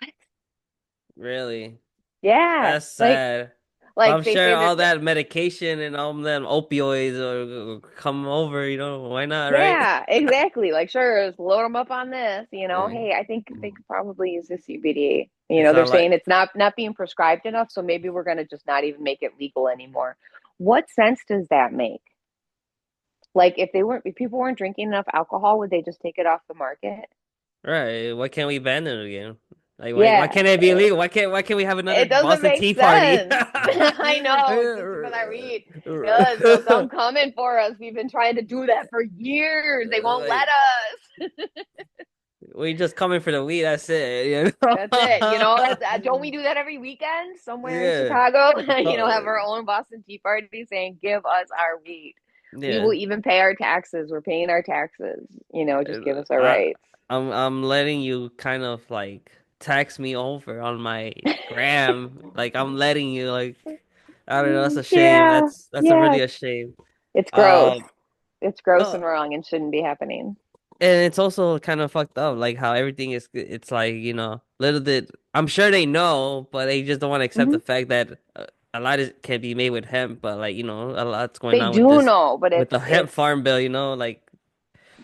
Speaker 1: Really,
Speaker 2: Yeah.
Speaker 1: that's
Speaker 2: Like
Speaker 1: sad. But
Speaker 2: like
Speaker 1: I'm
Speaker 2: they
Speaker 1: sure
Speaker 2: say
Speaker 1: all
Speaker 2: that
Speaker 1: that medication and all them opioids are come over. Why not, right?
Speaker 2: yeah, exactly. Like, sure, just load them up on this.
Speaker 1: Yeah.
Speaker 2: Hey, I think they could probably use this CBD.
Speaker 1: It's
Speaker 2: They're
Speaker 1: not like
Speaker 2: saying it's not being prescribed enough, so maybe we're gonna just not even make it legal anymore. What sense does that make? Like, if people weren't drinking enough alcohol, would they just take it off the market?
Speaker 1: right. Why can't we ban it again? Like why
Speaker 2: Yeah,
Speaker 1: can't it be illegal? Why can't we have another
Speaker 2: it doesn't
Speaker 1: Boston
Speaker 2: make
Speaker 1: Tea Party?
Speaker 2: sense. I know, just for that weed. Yeah, so come coming for us. We've been trying to do that for years. They won't let
Speaker 1: Like
Speaker 2: us.
Speaker 1: we just coming for the weed. That's it.
Speaker 2: That's it. You know, that's don't we do that every weekend somewhere in
Speaker 1: Yeah.
Speaker 2: Chicago? You know, have
Speaker 1: Uh,
Speaker 2: our own Boston Tea Party saying, "Give us our weed. We
Speaker 1: yeah.
Speaker 2: will even pay our taxes. We're paying our taxes. You know, just give us our
Speaker 1: I
Speaker 2: rights."
Speaker 1: I'm letting you kind of like tax me over on my gram. Like I'm letting you like I don't know. That's a shame.
Speaker 2: Yeah,
Speaker 1: That's a
Speaker 2: yeah.
Speaker 1: really a shame.
Speaker 2: It's gross.
Speaker 1: Um.
Speaker 2: It's gross
Speaker 1: No,
Speaker 2: and wrong and shouldn't be happening.
Speaker 1: and it's also kind of fucked up, like how everything is. It's like little bit. I'm sure they know, but they just don't want to accept
Speaker 2: Hmm.
Speaker 1: the fact that a lot can be made with hemp. But like a lot's going
Speaker 2: They
Speaker 1: on with
Speaker 2: do
Speaker 1: this,
Speaker 2: know, but
Speaker 1: with the hemp
Speaker 2: it's
Speaker 1: farm bill. Like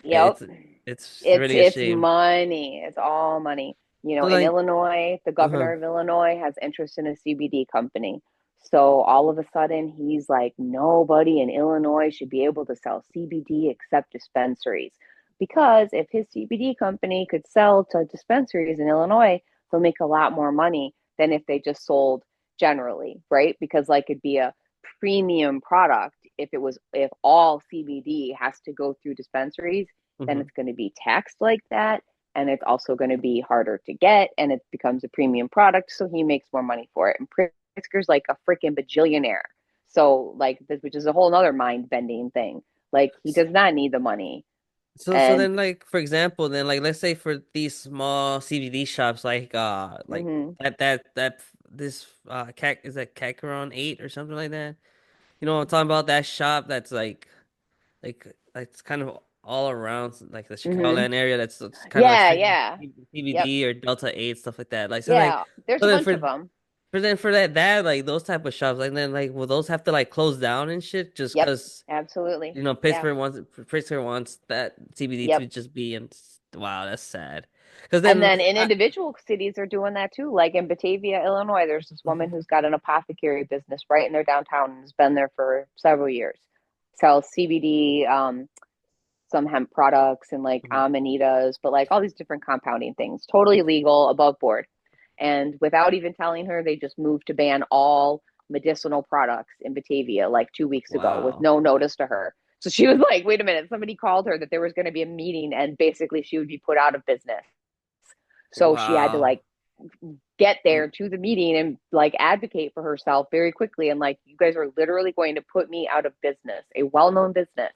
Speaker 2: yep.
Speaker 1: it's
Speaker 2: It's
Speaker 1: really a
Speaker 2: it's
Speaker 1: shame.
Speaker 2: money. It's all money. You know,
Speaker 1: So
Speaker 2: in
Speaker 1: like,
Speaker 2: Illinois, the
Speaker 1: uh-huh.
Speaker 2: governor of Illinois has interest in a CBD company. So all of a sudden, he's like, nobody in Illinois should be able to sell CBD except dispensaries. Because if his CBD company could sell to dispensaries in Illinois, they'll make a lot more money than if they just sold generally, right? Because like it'd be a premium product if all CBD has to go through dispensaries, then
Speaker 1: Hmm.
Speaker 2: it's going to be taxed like that, and it's also going to be harder to get, and it becomes a premium product, so he makes more money for it. And Pritzker's like a freaking bajillionaire, so like this, which is a whole other mind bending thing. Like he does not need the money,
Speaker 1: So
Speaker 2: and
Speaker 1: then like for example then like let's say for these small CBD shops like
Speaker 2: mm-hmm,
Speaker 1: that this cat is that Cacaron 8 or something like that. You know what I'm talking about? That shop that's like it's kind of all around like the
Speaker 2: mm-hmm,
Speaker 1: Chicagoland area that's kind of like
Speaker 2: yeah,
Speaker 1: strictly
Speaker 2: yeah, yep,
Speaker 1: CBD or Delta 8 stuff like that. Like so like
Speaker 2: yeah. There's
Speaker 1: so
Speaker 2: a
Speaker 1: then
Speaker 2: bunch of them.
Speaker 1: for that like those type of shops like then like will those have to like close down and shit just
Speaker 2: Yep,
Speaker 1: 'cause
Speaker 2: absolutely. Yeah,
Speaker 1: Pittsburgh wants that CBD to
Speaker 2: yep.
Speaker 1: just be in. Wow, that's sad. Because
Speaker 2: And
Speaker 1: then,
Speaker 2: then in individual cities are doing that too. Like in Batavia, Illinois, there's this woman who's got an apothecary business right in their downtown and has been there for several years. Sells CBD, some hemp products and like amanitas, but like all these different compounding things. Totally legal, above board. And without even telling her, they just moved to ban all medicinal products in Batavia like 2 weeks ago with
Speaker 1: wow,
Speaker 2: no notice to her. So she was like, wait a minute, somebody called her that there was going to be a meeting and basically she would be put out of business. So she had to
Speaker 1: wow.
Speaker 2: like get there to the meeting and like advocate for herself very quickly. And like, you guys are literally going to put me out of business, a well known business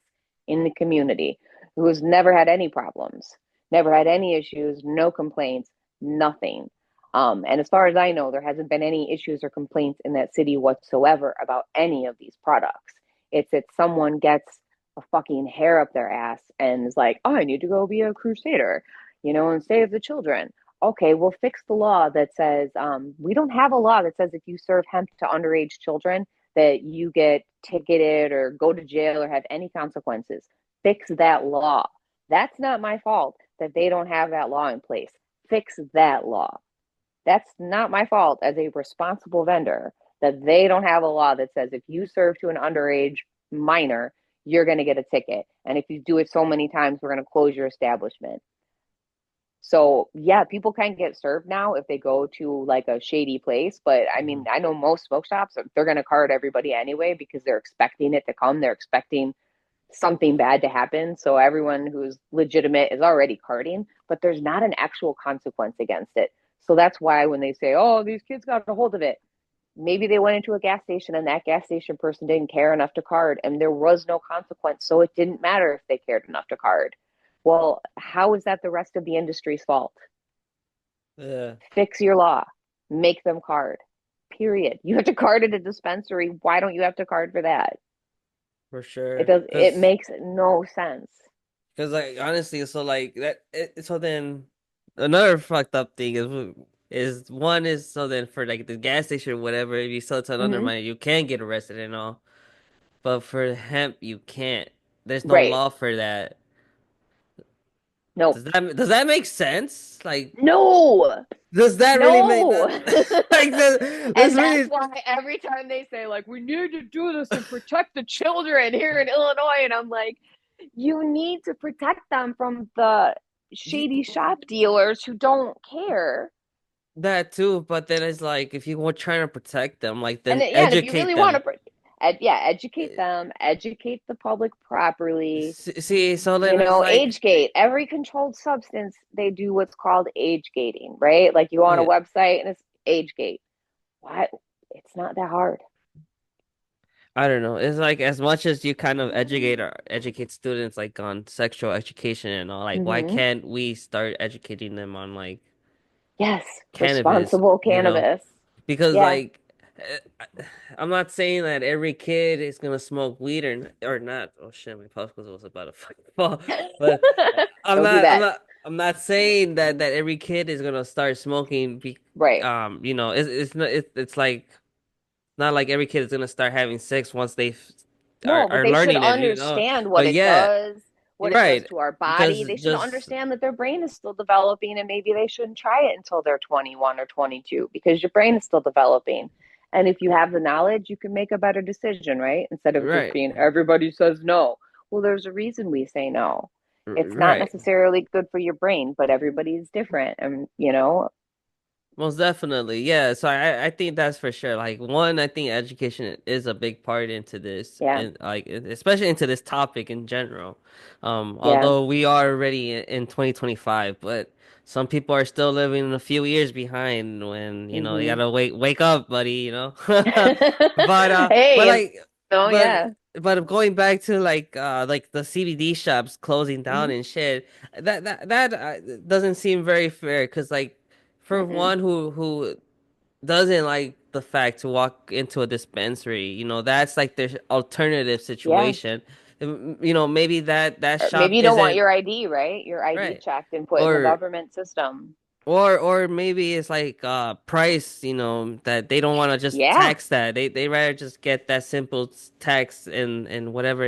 Speaker 2: in the community who has never had any problems, never had any issues, no complaints, nothing. And as far as I know, there hasn't been any issues or complaints in that city whatsoever about any of these products. It's that someone gets a fucking hair up their ass and is like, oh, I need to go be a crusader, you know, and save the children. Okay, we'll fix the law that says we don't have a law that says if you serve hemp to underage children that you get ticketed or go to jail or have any consequences. Fix that law. That's not my fault that they don't have that law in place. Fix that law. That's not my fault as a responsible vendor that they don't have a law that says if you serve to an underage minor, you're going to get a ticket. And if you do it so many times, we're going to close your establishment. So yeah, people can get served now if they go to like a shady place. But I mean, I know most smoke shops, they're going to card everybody anyway because they're expecting it to come. They're expecting something bad to happen. So everyone who's legitimate is already carding, but there's not an actual consequence against it. So that's why when they say, oh, these kids got a hold of it, maybe they went into a gas station and that gas station person didn't care enough to card and there was no consequence. So it didn't matter if they cared enough to card. Well, how is that the rest of the industry's fault?
Speaker 1: Yeah,
Speaker 2: Fix your law, make them card. Period. You have to card at a dispensary. Why don't you have to card for that?
Speaker 1: for
Speaker 2: It
Speaker 1: sure.
Speaker 2: does. It makes no sense.
Speaker 1: Cause like honestly, so like so then another fucked up thing is one is so then for like the gas station or whatever, if you sell it to an
Speaker 2: Hmm.
Speaker 1: underminer, you can get arrested and all. But for hemp, you can't. There's no
Speaker 2: Right.
Speaker 1: law for that.
Speaker 2: Nope.
Speaker 1: Does that make sense? Like,
Speaker 2: No.
Speaker 1: does that really make
Speaker 2: No.
Speaker 1: that like this
Speaker 2: And that's
Speaker 1: really?
Speaker 2: why every time they say, like, we need to do this and protect the children here in Illinois, and I'm like, you need to protect them from the
Speaker 1: You,
Speaker 2: shady shop dealers who don't care.
Speaker 1: that too, but then it's like if you were trying to protect them, like
Speaker 2: And
Speaker 1: then
Speaker 2: yeah, and if you
Speaker 1: educate
Speaker 2: really want
Speaker 1: them.
Speaker 2: to, yeah, educate them, educate the public properly.
Speaker 1: See, so then it's like,
Speaker 2: Age gate. Every controlled substance, they do what's called age gating, right? Like you go on a
Speaker 1: yeah,
Speaker 2: website and it's age gate. What? It's not that hard.
Speaker 1: I don't know. It's like as much as you kind of educate students like on sexual education and all, like why
Speaker 2: Mm-hmm.
Speaker 1: can't we start educating them on like
Speaker 2: Yes,
Speaker 1: cannabis,
Speaker 2: responsible
Speaker 1: you know?
Speaker 2: because
Speaker 1: Because
Speaker 2: yeah.
Speaker 1: like I'm not saying that every kid is gonna smoke weed or not. Oh shit, my popsicle was about to fucking fall. But
Speaker 2: Don't do that.
Speaker 1: I'm not saying that every kid is gonna start smoking.
Speaker 2: Right.
Speaker 1: It's not it's like not like every kid is gonna start having sex once they
Speaker 2: No, but
Speaker 1: are
Speaker 2: they should
Speaker 1: learning it, you know.
Speaker 2: understand
Speaker 1: But yeah,
Speaker 2: what it does
Speaker 1: right.
Speaker 2: to our body.
Speaker 1: Just
Speaker 2: They should
Speaker 1: just
Speaker 2: understand that their brain is still developing and maybe they shouldn't try it until they're 21 or 22 because your brain is still developing. And if you have the knowledge, you can make a better decision, right? Instead of just
Speaker 1: right,
Speaker 2: being everybody says no. Well, there's a reason we say no. It's not
Speaker 1: right.
Speaker 2: necessarily good for your brain, but everybody's different. And
Speaker 1: Most definitely, yeah. So I think that's for sure. Like one, I think education is a big part into this,
Speaker 2: yeah,
Speaker 1: and like especially into this topic in general.
Speaker 2: yeah.
Speaker 1: Although we are already in 2025, but some people are still living a few years behind. When you know you
Speaker 2: Hmm.
Speaker 1: gotta wake up, buddy. You know. But
Speaker 2: Hey,
Speaker 1: like,
Speaker 2: no,
Speaker 1: but
Speaker 2: yeah.
Speaker 1: going back to like the CBD shops closing down
Speaker 2: Hmm.
Speaker 1: and shit, that doesn't seem very fair. Cause like for
Speaker 2: Mm-mm.
Speaker 1: one who doesn't like the fact to walk into a dispensary, that's like their alternative
Speaker 2: Yeah.
Speaker 1: situation. Maybe that
Speaker 2: Or
Speaker 1: shop
Speaker 2: maybe you don't want
Speaker 1: isn't
Speaker 2: your ID, right? Your ID
Speaker 1: right,
Speaker 2: checked and put in the
Speaker 1: or
Speaker 2: government system.
Speaker 1: or maybe it's like price, that they don't want to just
Speaker 2: Yeah.
Speaker 1: tax that. They rather just get that simple tax and whatever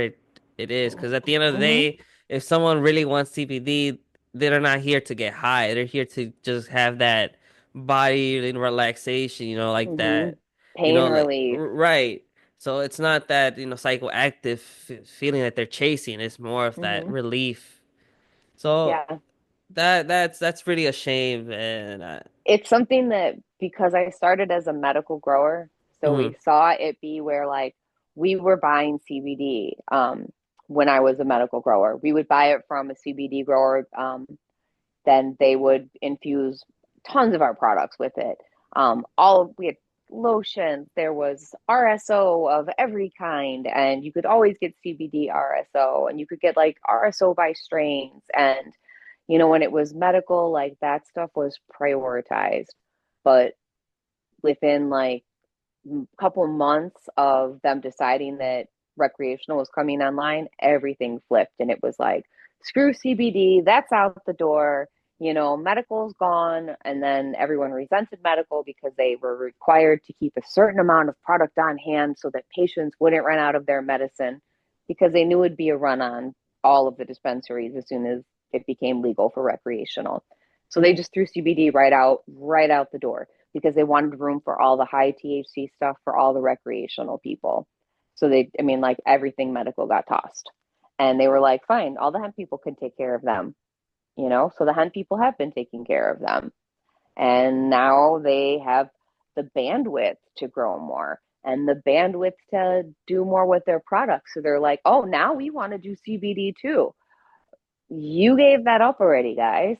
Speaker 1: it is. Because at the end of the
Speaker 2: Hmm.
Speaker 1: day, if someone really wants CBD, they're not here to get high. They're here to just have that body and relaxation, like
Speaker 2: Hmm.
Speaker 1: that,
Speaker 2: Pain
Speaker 1: like
Speaker 2: relief.
Speaker 1: right. So it's not that, psychoactive feeling that they're chasing. It's more of that
Speaker 2: Hmm.
Speaker 1: relief. So
Speaker 2: Yeah.
Speaker 1: that's really a shame, and
Speaker 2: It's something that because I started as a medical grower, so we
Speaker 1: mhm.
Speaker 2: saw it be where like we were buying CBD when I was a medical grower. We would buy it from a CBD grower. Then they would infuse tons of our products with it. We had lotions, there was RSO of every kind, and you could always get CBD RSO, and you could get like RSO by strains. And when it was medical, like that stuff was prioritized. But within like a couple months of them deciding that recreational was coming online, everything flipped and it was like, screw CBD, that's out the door. Medical's gone. And then everyone resented medical because they were required to keep a certain amount of product on hand so that patients wouldn't run out of their medicine because they knew it'd be a run on all of the dispensaries as soon as it became legal for recreational. So they just threw CBD right out the door because they wanted room for all the high THC stuff for all the recreational people. So I mean, like everything medical got tossed. And they were like, fine, all the hemp people can take care of them. So the hemp people have been taking care of them. And now they have the bandwidth to grow more and the bandwidth to do more with their products. So they're like, oh, now we want to do CBD too. You gave that up already, guys.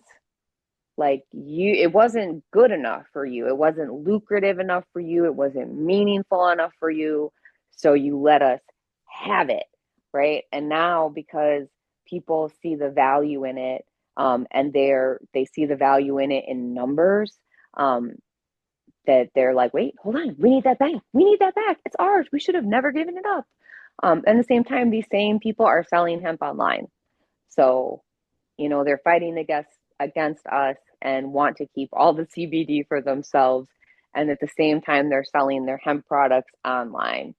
Speaker 2: Like it wasn't good enough for you. It wasn't lucrative enough for you. It wasn't meaningful enough for you. So you let us have it, right? And now because people see the value in it, and they see the value in it in numbers, um, that they're like, wait, hold on, we need that back. We need that back. It's ours. We should have never given it up. And at the same time, these same people are selling hemp online. So they're fighting against us and want to keep all the CBD for themselves. And at the same time, they're selling their hemp products online.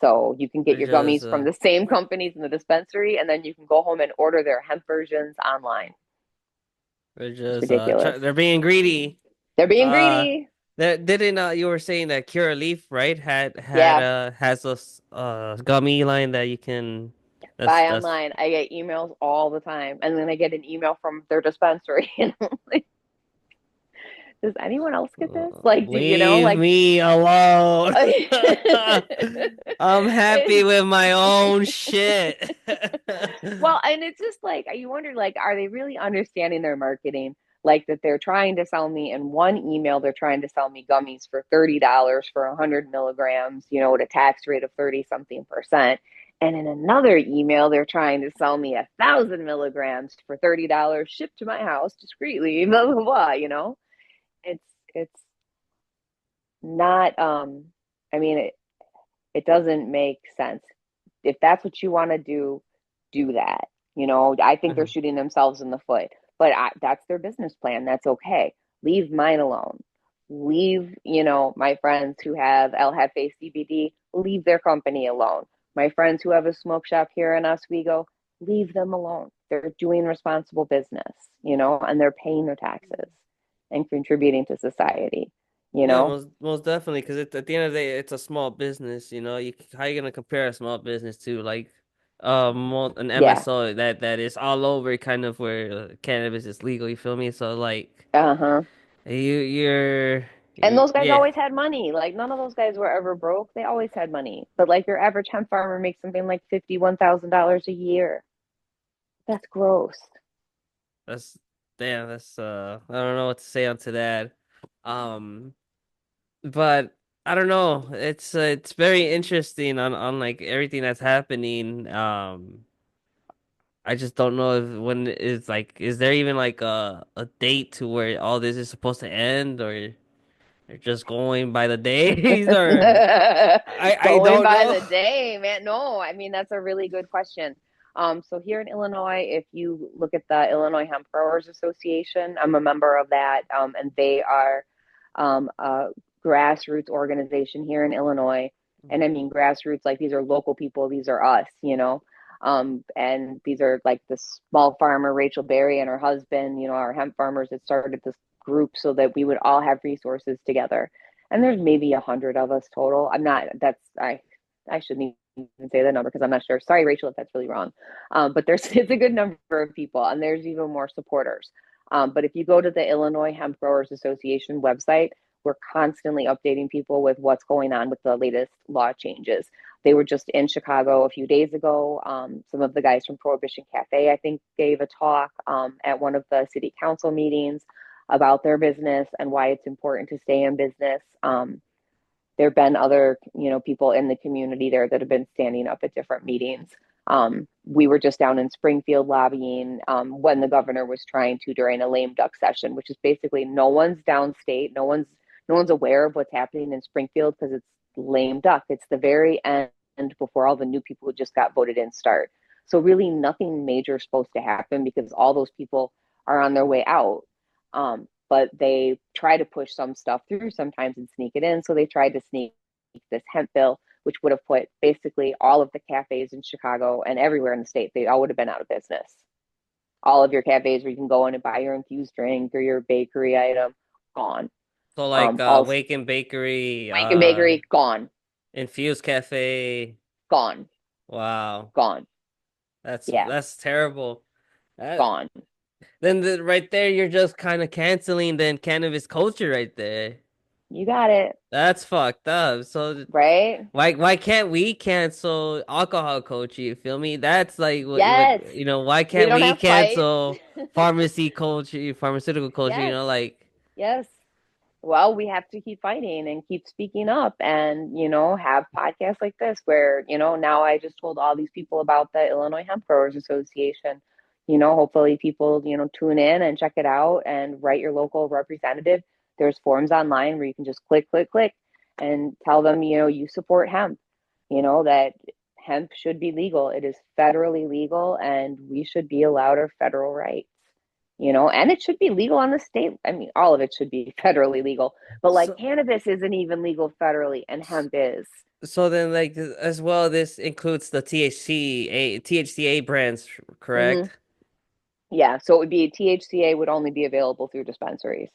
Speaker 2: So you can get
Speaker 1: they're
Speaker 2: your
Speaker 1: just
Speaker 2: gummies from the same companies in the dispensary, and then you can go home and order their hemp versions online.
Speaker 1: they're
Speaker 2: It's
Speaker 1: just
Speaker 2: ridiculous.
Speaker 1: they're being greedy.
Speaker 2: They're being
Speaker 1: Uh,
Speaker 2: greedy.
Speaker 1: that didn't you were saying that Cure Leaf, right,
Speaker 2: Yeah,
Speaker 1: has a gummy line that you can
Speaker 2: buy
Speaker 1: that's
Speaker 2: online. I get emails all the time, and then I get an email from their dispensary, and I'm like, Does anyone else get this? Like, do you know,
Speaker 1: Leave
Speaker 2: like,
Speaker 1: me alone. I'm happy
Speaker 2: it,
Speaker 1: with my own shit.
Speaker 2: well, and it's just like you wonder, like, are they really understanding their marketing? Like that they're trying to sell me in one email, they're trying to sell me gummies for $30 for 100 milligrams, you know, at a tax rate of 30 something percent. And in another email, they're trying to sell me 1,000 milligrams for $30 shipped to my house discreetly, blah, blah, blah, you know? It's not, I mean, it doesn't make sense. If that's what you want to do that. You know, I think they're shooting themselves in the foot, but that's their business plan. That's okay. Leave mine alone. Leave, you know, my friends who have El Jefe CBD, leave their company alone. My friends who have a smoke shop here in Oswego, leave them alone. They're doing responsible business, you know, and they're paying their taxes and contributing to society, you
Speaker 1: Yeah,
Speaker 2: know?
Speaker 1: most definitely, because at the end of the day, it's a small business. You know, how you gonna compare a small business to like an
Speaker 2: Yeah.
Speaker 1: MSO that is all over kind of where cannabis is legal. You feel me? So like
Speaker 2: Uh-huh. And those guys
Speaker 1: yeah.
Speaker 2: always had money. Like none of those guys were ever broke. They always had money. But like your average hemp farmer makes something like $51,000 a year. That's gross.
Speaker 1: That's damn. That's I don't know what to say onto that. Um, but I don't know. It's very interesting on like everything that's happening. I just don't know if when is like is there even like a date to where all this is supposed to end or they're just going by the days or I
Speaker 2: Going
Speaker 1: don't
Speaker 2: by
Speaker 1: know.
Speaker 2: the day, man. No, I mean that's a really good question. So here in Illinois, if you look at the Illinois Hemp Growers Association, I'm a member of that, and they are a grassroots organization here in Illinois. And I mean grassroots, like these are local people, these are us, you know. And these are like the small farmer Rachel Berry and her husband, you know, our hemp farmers that started this group so that we would all have resources together. And there's maybe 100 of us total. I'm not. That's I shouldn't even say that number because I'm not sure. Sorry, Rachel, if that's really wrong. But there's it's a good number of people, and there's even more supporters. But if you go to the Illinois Hemp Growers Association website, we're constantly updating people with what's going on with the latest law changes. They were just in Chicago a few days ago. Some of the guys from Prohibition Cafe, I think, gave a talk at one of the city council meetings about their business and why it's important to stay in business. There have been other, you know, people in the community there that have been standing up at different meetings. We were just down in Springfield lobbying when the governor was trying to during a lame duck session, which is basically no one's downstate, no one's aware of what's happening in Springfield because it's lame duck. It's the very end before all the new people who just got voted in start. So really, nothing major is supposed to happen because all those people are on their way out. But they try to push some stuff through sometimes and sneak it in. So they tried to sneak this hemp bill, which would have put basically all of the cafes in Chicago and everywhere in the state, they all would have been out of business. All of your cafes where you can go in and buy your infused drink or your bakery item, gone.
Speaker 1: So like
Speaker 2: Also,
Speaker 1: Wake and Bakery,
Speaker 2: Wake and Bakery, gone,
Speaker 1: Infused Cafe.
Speaker 2: gone,
Speaker 1: Wow.
Speaker 2: gone. Yeah,
Speaker 1: That's terrible. That
Speaker 2: gone.
Speaker 1: right there you're just kind of canceling then cannabis culture right there.
Speaker 2: You got it,
Speaker 1: That's fucked up. So
Speaker 2: right?
Speaker 1: why can't we cancel alcohol culture? You feel me? That's like
Speaker 2: Yes.
Speaker 1: what you know. Why
Speaker 2: We
Speaker 1: can't
Speaker 2: don't
Speaker 1: we
Speaker 2: have fights.
Speaker 1: cancel pharmacy culture, pharmaceutical culture? You
Speaker 2: Yes,
Speaker 1: know, like
Speaker 2: yes. Well, we have to keep fighting and keep speaking up and, you know, have podcasts like this where, you know, now I just told all these people about the Illinois Hemp Growers Association. You know, hopefully people, you know, tune in and check it out and write your local representative. There's forms online where you can just click, click, click and tell them, you know, you support hemp, you know, that hemp should be legal. It is federally legal and we should be allowed our federal rights, you know, and it should be legal on the state. I mean, all of it should be federally legal, but like
Speaker 1: so.
Speaker 2: cannabis isn't even legal federally, and hemp is.
Speaker 1: So then, like as well, this includes the THCA brands,
Speaker 2: Hmm.
Speaker 1: correct?
Speaker 2: Yeah, so it would be THCA would only be available through dispensaries.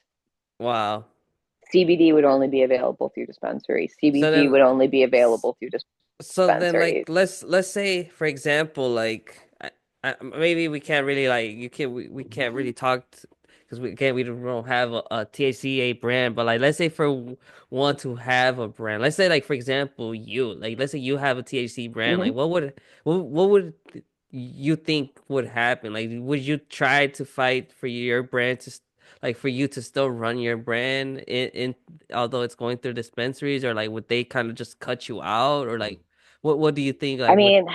Speaker 1: Wow.
Speaker 2: CBD would only be available through dispensaries.
Speaker 1: So
Speaker 2: CBG
Speaker 1: then,
Speaker 2: would only be available through
Speaker 1: like
Speaker 2: dispensaries.
Speaker 1: let's say for example, like maybe we can't really like you can't we can't really talk. because we don't have a THCA brand, but like let's say for one to have a brand, let's say like for example you like let's say you have a THC brand,
Speaker 2: Hmm.
Speaker 1: like what would you think would happen? Like would you try to fight for your brand to like for you to still run your brand in although it's going through dispensaries, or like would they kind of just cut you out, or like what do you think
Speaker 2: I
Speaker 1: like would?
Speaker 2: mean,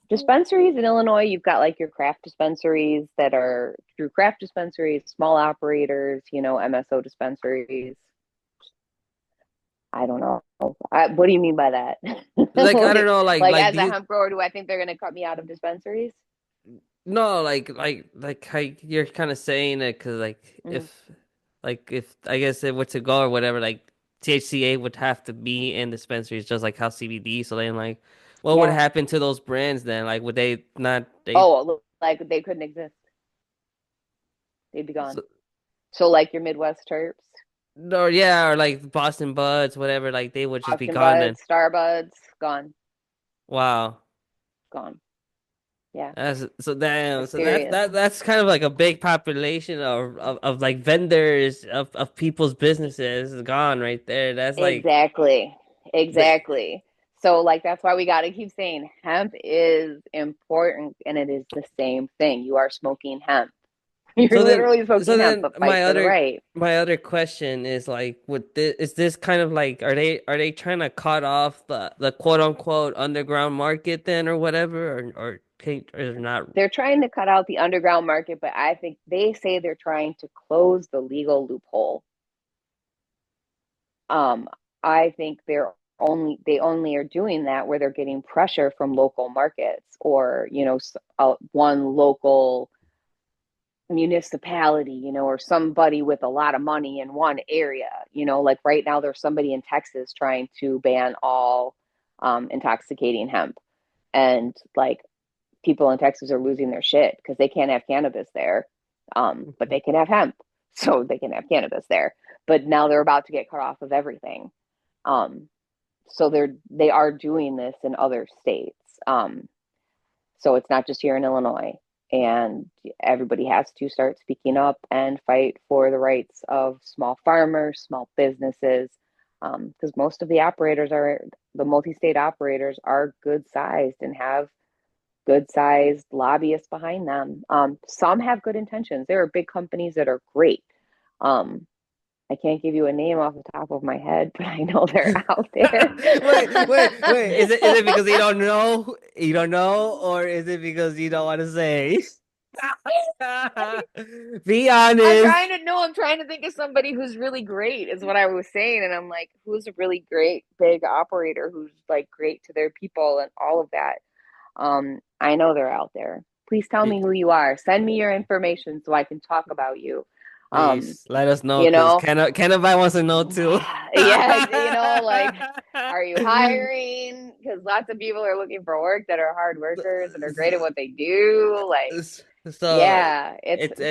Speaker 2: dispensaries in Illinois, you've got like your craft dispensaries that are through craft dispensaries, small operators, MSO dispensaries. I don't know. What do you mean by that?
Speaker 1: Like I don't know,
Speaker 2: like
Speaker 1: like
Speaker 2: as
Speaker 1: do
Speaker 2: a
Speaker 1: you
Speaker 2: hemp grower, do I think they're going to cut me out of dispensaries?
Speaker 1: no like how you're kind of saying it because
Speaker 2: Hmm.
Speaker 1: like if I guess it were to go or whatever, like THCA would have to be in dispensaries just like how CBD. So then like what would
Speaker 2: Yeah.
Speaker 1: happen to those brands then? Like would they not they
Speaker 2: Oh, like they couldn't exist. They'd be gone.
Speaker 1: so,
Speaker 2: So like your Midwest terps,
Speaker 1: or yeah, or like Boston Buds, whatever, like they would just be
Speaker 2: Boston
Speaker 1: gone then.
Speaker 2: buds, Star buds, gone,
Speaker 1: Wow.
Speaker 2: gone. Yeah,
Speaker 1: That's so damn.
Speaker 2: that's
Speaker 1: So
Speaker 2: serious.
Speaker 1: that's kind of like a big population of like vendors of people's businesses gone right there. That's
Speaker 2: Exactly.
Speaker 1: like
Speaker 2: Exactly. So like that's why we got to keep saying hemp is important and it is the same thing. You are smoking hemp. You're literally
Speaker 1: so
Speaker 2: smoking hemp,
Speaker 1: then
Speaker 2: but fight for the right.
Speaker 1: my other question is like would this is this kind of like are they trying to cut off the quote unquote underground market then or whatever, or can or not?
Speaker 2: They're trying to cut out the underground market, but I think they say they're trying to close the legal loophole. Um, I think they only are doing that where they're getting pressure from local markets or one local municipality, or somebody with a lot of money in one area. Like right now there's somebody in Texas trying to ban all intoxicating hemp, and like people in Texas are losing their shit because they can't have cannabis there, but they can have hemp, so they can have cannabis there. But now they're about to get cut off of everything. Um, so they are doing this in other states. So it's not just here in Illinois. And everybody has to start speaking up and fight for the rights of small farmers, small businesses, because most of the multi-state operators are good sized and have good sized lobbyists behind them. Some have good intentions. There are big companies that are great. Um, I can't give you a name off the top of my head, but I know they're out there.
Speaker 1: Wait. Is it because you don't know? You don't know, or is it because you don't want to say? Be
Speaker 2: I'm
Speaker 1: honest.
Speaker 2: trying to know. I'm trying to think of somebody who's really great, is what I was saying. And I'm like, who's a really great big operator who's like great to their people and all of that? I know they're out there. Please tell me who you are. Send me your information so I can talk about you. Um,
Speaker 1: Please let us know
Speaker 2: you
Speaker 1: because
Speaker 2: know,
Speaker 1: Canna wants to know too.
Speaker 2: yeah, like, are you hiring? Because lots of people are looking for work that are hard workers and are great at what they do. Like,
Speaker 1: So
Speaker 2: yeah, but it's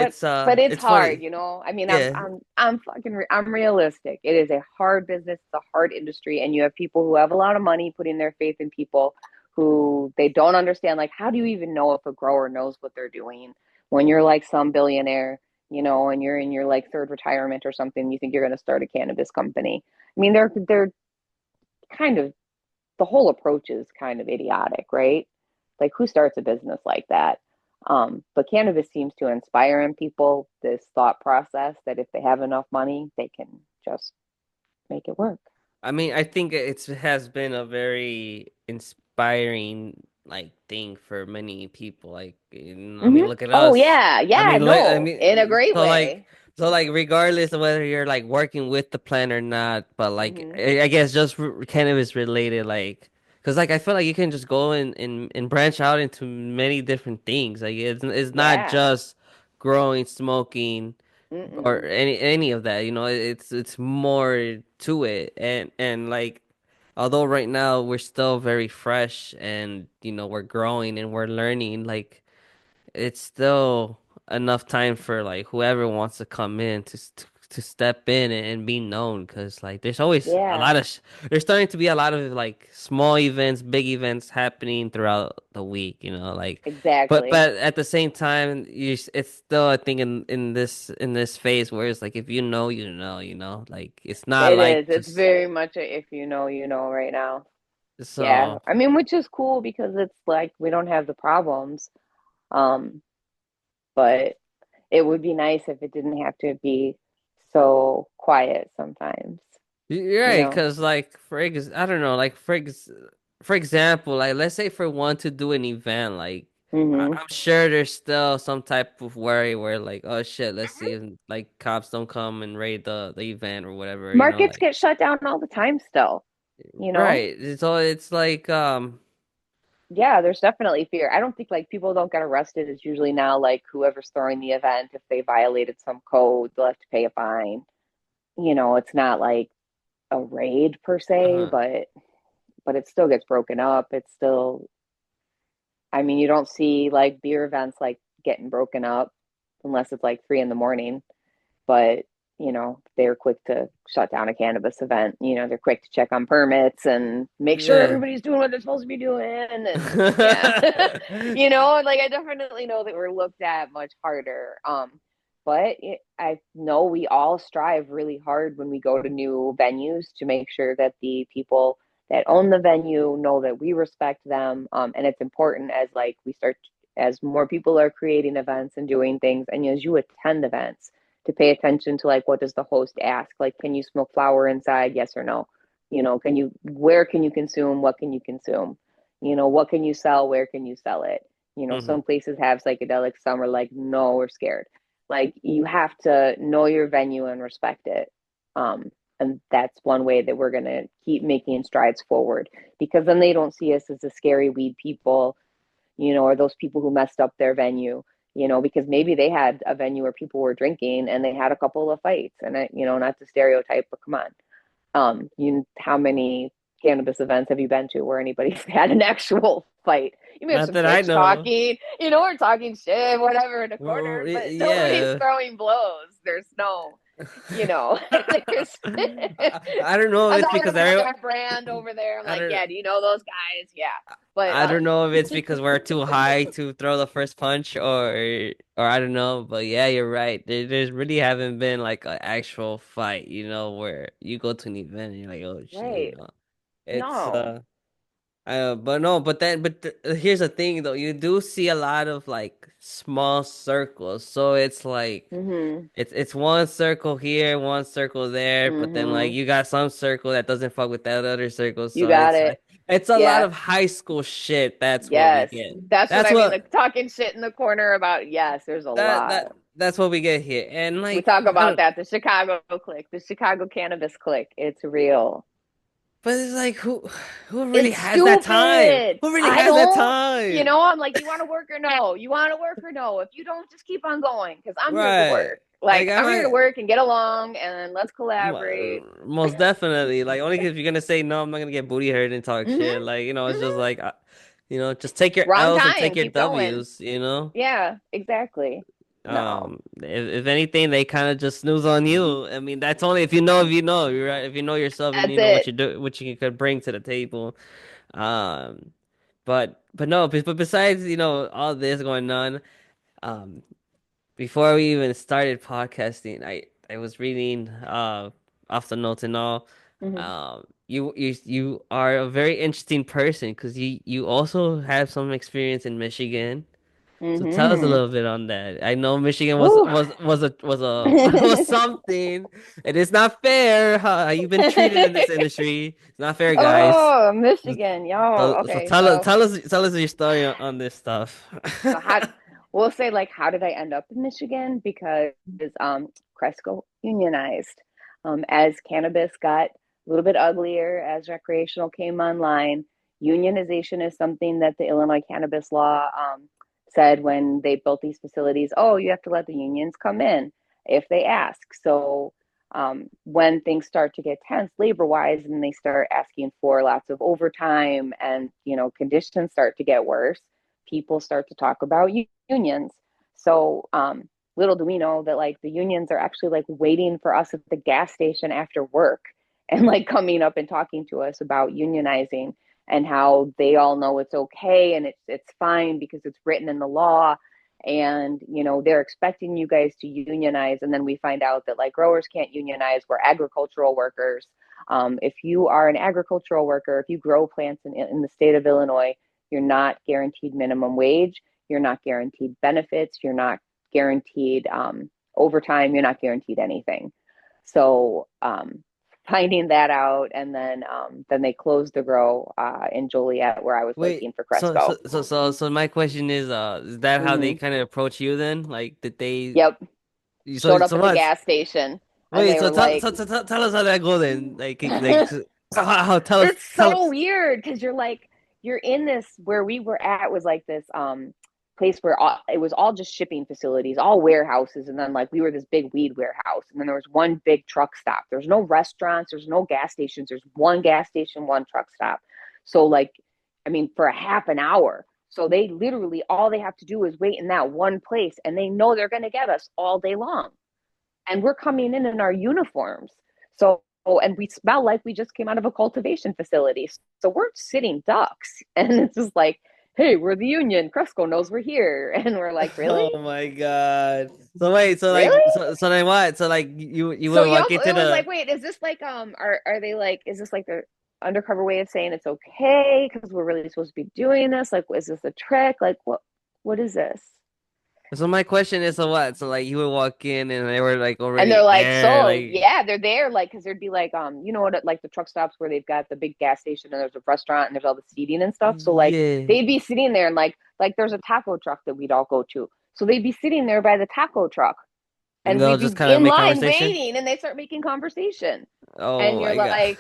Speaker 1: it's
Speaker 2: hard,
Speaker 1: funny.
Speaker 2: you know. I mean,
Speaker 1: Yeah.
Speaker 2: I'm realistic. It is a hard business, it's a hard industry, and you have people who have a lot of money putting their faith in people who they don't understand. Like, how do you even know if a grower knows what they're doing when you're like some billionaire, and you're in your like third retirement or something, you think you're going to start a cannabis company. I mean, they're kind of the whole approach is kind of idiotic, right? Like, who starts a business like that? But cannabis seems to inspire in people this thought process that if they have enough money, they can just make it work.
Speaker 1: I mean, I think it has been a very inspiring like thing for many people. Like, I
Speaker 2: Hmm.
Speaker 1: mean, look at
Speaker 2: Oh
Speaker 1: us.
Speaker 2: yeah, yeah,
Speaker 1: I
Speaker 2: no, in a
Speaker 1: mean,
Speaker 2: great way.
Speaker 1: so like, regardless of whether you're like working with the plant or not, but like,
Speaker 2: Hmm.
Speaker 1: I guess just cannabis related, like, because like I feel like you can just go and branch out into many different things. Like, it's not
Speaker 2: Yeah.
Speaker 1: just growing, smoking or
Speaker 2: Mm-mm.
Speaker 1: any of that, it's more to it, and like although right now we're still very fresh and we're growing and we're learning, like it's still enough time for like whoever wants to come in to step in and be known because like there's always a lot
Speaker 2: Yeah,
Speaker 1: of there's starting to be a lot of like small events, big events happening throughout the week, like
Speaker 2: exactly.
Speaker 1: but at the same time it's still I think in this phase where it's like if you know, like it's not
Speaker 2: It
Speaker 1: like
Speaker 2: is. It's
Speaker 1: just
Speaker 2: very much a if you know, you know right now. Yeah.
Speaker 1: so
Speaker 2: I mean, which is cool because it's like we don't have the problems. Um, but it would be nice if it didn't have to be so quiet sometimes,
Speaker 1: you're
Speaker 2: you
Speaker 1: right,
Speaker 2: know.
Speaker 1: because like I don't know, like for example, like let's say for one to do an event, like
Speaker 2: Hmm.
Speaker 1: I'm sure there's still some type of worry where like, oh shit, let's see if like cops don't come and raid the event or whatever,
Speaker 2: Markets
Speaker 1: like
Speaker 2: get shut down all the time still, you know?
Speaker 1: right. It's like
Speaker 2: Yeah, there's definitely fear. I don't think like people don't get arrested. It's usually now like whoever's throwing the event, if they violated some code, they'll have to pay a fine. You know, it's not like a raid per se,
Speaker 1: uh,
Speaker 2: but it still gets broken up. It's still, I mean, you don't see like beer events like getting broken up unless it's like 3 in the morning. But they're quick to shut down a cannabis event. They're quick to check on permits and make sure
Speaker 1: yeah.
Speaker 2: everybody's doing what they're supposed to be doing. And yeah, like I definitely know that we're looked at much harder. But I know we all strive really hard when we go to new venues to make sure that the people that own the venue know that we respect them. And it's important as like we start as more people are creating events and doing things, and as you attend events to pay attention to like what does the host ask, like can you smoke flower inside, yes or no, can you, where can you consume, what can you consume, what can you sell, where can you sell it.
Speaker 1: hmm
Speaker 2: Some places have psychedelics, some are like no, we're scared. Like you have to know your venue and respect it. And that's one way that we're going to keep making strides forward, because then they don't see us as the scary weed people, or those people who messed up their venue, because maybe they had a venue where people were drinking and they had a couple of fights. And not to stereotype, but come on. How many cannabis events have you been to where anybody's had an actual fight? You may have
Speaker 1: Not
Speaker 2: some
Speaker 1: that I
Speaker 2: bitch
Speaker 1: know.
Speaker 2: talking, or talking shit, whatever in the corner, but nobody's
Speaker 1: Yeah.
Speaker 2: throwing blows. There's no, there's
Speaker 1: I don't know if
Speaker 2: I'm
Speaker 1: it's
Speaker 2: talking
Speaker 1: because
Speaker 2: about that brand over there. I'm
Speaker 1: I
Speaker 2: like,
Speaker 1: don't
Speaker 2: yeah, do you know those guys? Yeah. But
Speaker 1: I don't know if it's because we're too high to throw the first punch or I don't know, but yeah, you're right. There's really haven't been like an actual fight, where you go to an event and you're like, oh shit,
Speaker 2: right.
Speaker 1: It's
Speaker 2: No.
Speaker 1: but no, here's the thing though. You do see a lot of like small circles. So it's like
Speaker 2: Mhm.
Speaker 1: it's one circle here, one circle there, but then like
Speaker 2: Mhm.
Speaker 1: you got some circle that doesn't fuck with that other circle.
Speaker 2: You
Speaker 1: So
Speaker 2: got
Speaker 1: it's like
Speaker 2: it.
Speaker 1: it's a lot
Speaker 2: Yeah.
Speaker 1: of high school shit. That's what we
Speaker 2: Yes.
Speaker 1: get.
Speaker 2: That's what
Speaker 1: That's
Speaker 2: I mean. The
Speaker 1: what
Speaker 2: talking shit in the corner about, yes, there's a
Speaker 1: that
Speaker 2: lot.
Speaker 1: that that's what we get here. And
Speaker 2: We
Speaker 1: like
Speaker 2: talk
Speaker 1: I
Speaker 2: about
Speaker 1: don't
Speaker 2: that. The Chicago clique, the Chicago cannabis clique. It's real.
Speaker 1: but it's like who really
Speaker 2: It's
Speaker 1: has that time?
Speaker 2: stupid.
Speaker 1: Who really
Speaker 2: I
Speaker 1: has that
Speaker 2: don't,
Speaker 1: time?
Speaker 2: I'm like, you want to work or no? You want to work or no? If you don't, just keep on going because I'm here to
Speaker 1: Right.
Speaker 2: work.
Speaker 1: Like
Speaker 2: Like,
Speaker 1: I'm
Speaker 2: I'm here to
Speaker 1: like
Speaker 2: work and get along and let's collaborate.
Speaker 1: most definitely. Like only if you're gonna say no, I'm not gonna get booty hurt and talk shit.
Speaker 2: Hmm.
Speaker 1: Like, it's just
Speaker 2: Hmm.
Speaker 1: like just take your
Speaker 2: Wrong
Speaker 1: L's and take
Speaker 2: time.
Speaker 1: your
Speaker 2: Keep going.
Speaker 1: W's.
Speaker 2: Yeah, exactly. No.
Speaker 1: If anything, they kind of just snooze on you. I mean, that's only if you know, you're right. If you know yourself and
Speaker 2: That's
Speaker 1: you know what
Speaker 2: it.
Speaker 1: you do, what you could bring to the table. Um, but no, but besides, all this going on, um, before we even started podcasting, I was reading off the notes and all.
Speaker 2: Hmm.
Speaker 1: You are a very interesting person because you also have some experience in Michigan. So tell us a
Speaker 2: Hmm.
Speaker 1: little bit on that. I know Michigan was
Speaker 2: Woo.
Speaker 1: was was a was a was something. It is not fair how you've been treated in this industry. It's not fair, guys.
Speaker 2: Oh,
Speaker 1: So,
Speaker 2: Michigan, yo.
Speaker 1: so
Speaker 2: Okay,
Speaker 1: tell us your story on this stuff.
Speaker 2: so how we'll say like how did I end up in Michigan? Because Cresco unionized. As cannabis got a little bit uglier, as recreational came online, unionization is something that the Illinois cannabis law said when they built these facilities. Oh, you have to let the unions come in if they ask. So when things start to get tense labor wise and they start asking for lots of overtime and conditions start to get worse, people start to talk about unions. So little do we know that like the unions are actually like waiting for us at the gas station after work and like coming up and talking to us about unionizing and how they all know it's okay and it's fine because it's written in the law, and they're expecting you guys to unionize, and then we find out that like growers can't unionize, we're agricultural workers. If you are an agricultural worker, if you grow plants in the state of Illinois, you're not guaranteed minimum wage, you're not guaranteed benefits, you're not guaranteed overtime, you're not guaranteed anything. So finding that out, and then they closed the grow in Joliet where I was
Speaker 1: Wait,
Speaker 2: working for Cresco.
Speaker 1: so my question is that how they
Speaker 2: Mm-hmm.
Speaker 1: kind of approach you then? Like, did they,
Speaker 2: Yep.
Speaker 1: so,
Speaker 2: Showed up
Speaker 1: so
Speaker 2: at the
Speaker 1: what?
Speaker 2: gas station and
Speaker 1: Wait,
Speaker 2: they
Speaker 1: so
Speaker 2: were like,
Speaker 1: tell us how that go then. So how, tell us,
Speaker 2: it's
Speaker 1: tell
Speaker 2: so
Speaker 1: us.
Speaker 2: weird because you're in this, where we were at was like this place where it was all just shipping facilities, all warehouses, and then like we were this big weed warehouse, and then there was one big truck stop. There's no restaurants, there's no gas stations, there's one gas station, one truck stop. So like, I mean, for a half an hour. So they literally, all they have to do is wait in that one place, and they know they're going to get us all day long, and we're coming in our uniforms. So, and we smell like we just came out of a cultivation facility. So we're sitting ducks. And it's just like, hey, we're the union. Cresco knows we're here. And we're like, really?
Speaker 1: Oh my God. So wait,
Speaker 2: Really?
Speaker 1: so then what? So like you
Speaker 2: So
Speaker 1: would
Speaker 2: you
Speaker 1: walk
Speaker 2: also,
Speaker 1: into
Speaker 2: it was
Speaker 1: the
Speaker 2: like, wait, is this like, are they like, is this like the undercover way of saying it's okay because we're really supposed to be doing this? Like, is this a trick? Like, what is this?
Speaker 1: so my question is, so what? So like you would walk in and they were like
Speaker 2: And they're
Speaker 1: already
Speaker 2: like,
Speaker 1: there,
Speaker 2: so
Speaker 1: like
Speaker 2: yeah, they're there, like, because there'd be like, like the truck stops where they've got the big gas station and there's a restaurant and there's all the seating and stuff. So like,
Speaker 1: yeah.
Speaker 2: they'd be sitting there and like there's a taco truck that we'd all go to. So they'd be sitting there by the taco truck,
Speaker 1: And
Speaker 2: and
Speaker 1: they'll
Speaker 2: we'd
Speaker 1: just
Speaker 2: be
Speaker 1: kind of
Speaker 2: in
Speaker 1: make
Speaker 2: line
Speaker 1: conversation.
Speaker 2: waiting, and they start making conversation, and
Speaker 1: Oh
Speaker 2: you're
Speaker 1: my God.
Speaker 2: like,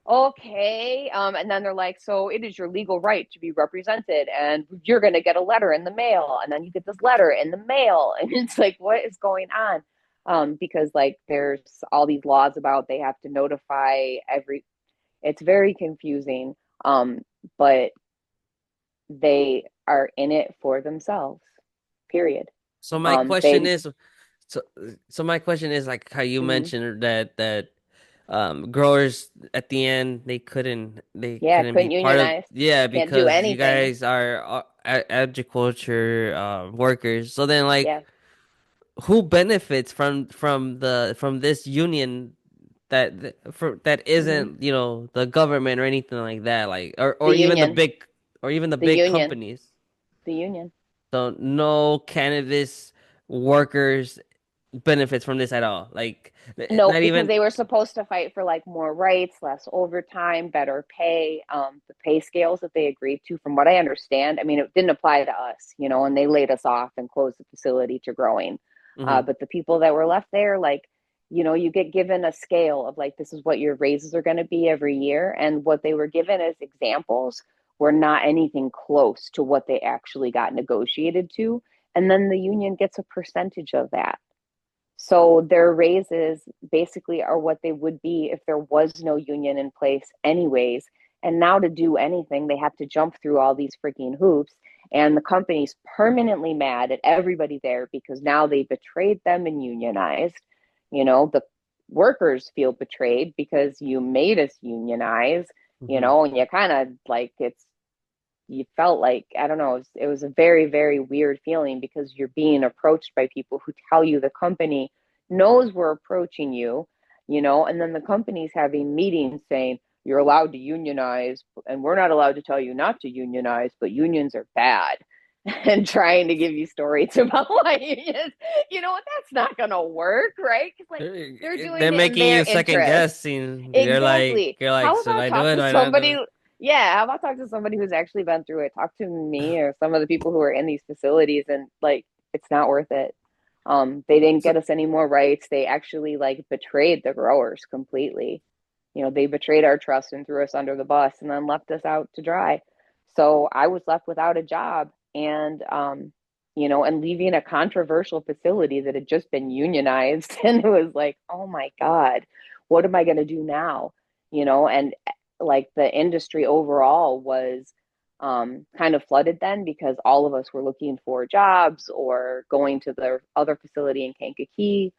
Speaker 2: okay. And then they're like, so it is your legal right to be represented, and you're going to get a letter in the mail, and then you get this letter in the mail. And it's like, what is going on? Because like there's all these laws about they have to notify it's very confusing. But they are in it for themselves, period.
Speaker 1: So my question
Speaker 2: They
Speaker 1: is, so so my question is like how you
Speaker 2: mm,
Speaker 1: mentioned that growers at the end they
Speaker 2: yeah,
Speaker 1: couldn't be
Speaker 2: couldn't
Speaker 1: part of,
Speaker 2: unionize,
Speaker 1: yeah,
Speaker 2: can't do
Speaker 1: because you
Speaker 2: anything.
Speaker 1: guys are agriculture workers. So then like
Speaker 2: Yeah,
Speaker 1: who benefits from this union that
Speaker 2: hmm
Speaker 1: isn't, the government or anything like that, like
Speaker 2: the union,
Speaker 1: or even the
Speaker 2: the
Speaker 1: big
Speaker 2: union,
Speaker 1: companies.
Speaker 2: the union.
Speaker 1: So no cannabis workers benefits from this at all. Like
Speaker 2: Nope,
Speaker 1: not
Speaker 2: because
Speaker 1: even.
Speaker 2: they were supposed to fight for like more rights, less overtime, better pay. The pay scales that they agreed to, from what I understand, I mean, it didn't apply to us, and they laid us off and closed the facility to growing.
Speaker 1: Mhm.
Speaker 2: But the people that were left there, like, you get given a scale of like, this is what your raises are going to be every year. And what they were given as examples were not anything close to what they actually got negotiated to. And then the union gets a percentage of that. So their raises basically are what they would be if there was no union in place, anyways. And now to do anything, they have to jump through all these freaking hoops. And the company's permanently mad at everybody there because now they betrayed them and unionized. The workers feel betrayed because you made us unionize,
Speaker 1: Mhm.
Speaker 2: and you kind of like you felt like, I don't know, it was a very, very weird feeling because you're being approached by people who tell you the company knows we're approaching you, and then the company's having meetings saying you're allowed to unionize and we're not allowed to tell you not to unionize, but unions are bad. And trying to give you stories about why unions, that's not going to work, right? Because like they're
Speaker 1: They're
Speaker 2: doing it in
Speaker 1: making
Speaker 2: their
Speaker 1: you second
Speaker 2: interest.
Speaker 1: guessing.
Speaker 2: Exactly.
Speaker 1: You're like,
Speaker 2: How
Speaker 1: should
Speaker 2: about
Speaker 1: I do
Speaker 2: talk
Speaker 1: it?
Speaker 2: to
Speaker 1: Do I not do
Speaker 2: somebody?
Speaker 1: it?
Speaker 2: Yeah, how about talk to somebody who's actually been through it? Talk to me or some of the people who are in these facilities, and like, it's not worth it. They didn't
Speaker 1: So,
Speaker 2: get us any more rights. They actually like betrayed the growers completely. They betrayed our trust and threw us under the bus and then left us out to dry. So I was left without a job, and leaving a controversial facility that had just been unionized. And it was like, oh my God, what am I going to do now? And like the industry overall was kind of flooded then because all of us were looking for jobs or going to the other facility in Kankakee.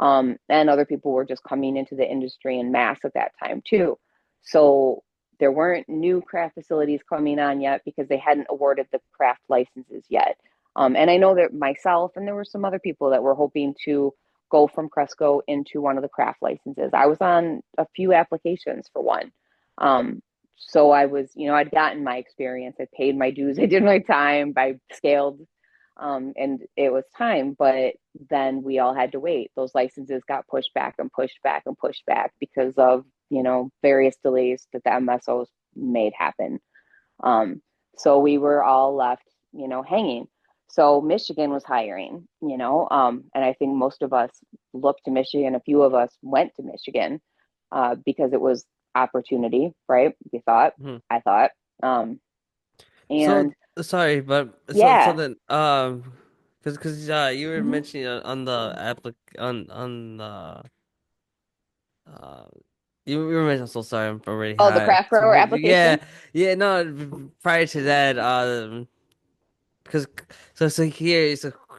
Speaker 2: And other people were just coming into the industry in mass at that time too. So there weren't new craft facilities coming on yet because they hadn't awarded the craft licenses yet. And I know that myself and there were some other people that were hoping to go from Cresco into one of the craft licenses. I was on a few applications for one. So I was, I'd gotten my experience. I paid my dues. I did my time. I scaled, and it was time. But then we all had to wait. Those licenses got pushed back and pushed back and pushed back because of, various delays that the MSOs made happen. Um, so we were all left, hanging. So Michigan was hiring, and I think most of us looked to Michigan. A few of us went to Michigan because it was opportunity, right? We thought,
Speaker 1: Mhm.
Speaker 2: I thought. Um, and
Speaker 1: So sorry, but so
Speaker 2: yeah,
Speaker 1: then because you were
Speaker 2: mm-hmm,
Speaker 1: mentioning on the applic on the uh you were mentioning. I'm so sorry, I'm already
Speaker 2: oh, the
Speaker 1: high.
Speaker 2: craft grower
Speaker 1: Yeah,
Speaker 2: application.
Speaker 1: yeah. No, prior to that, because so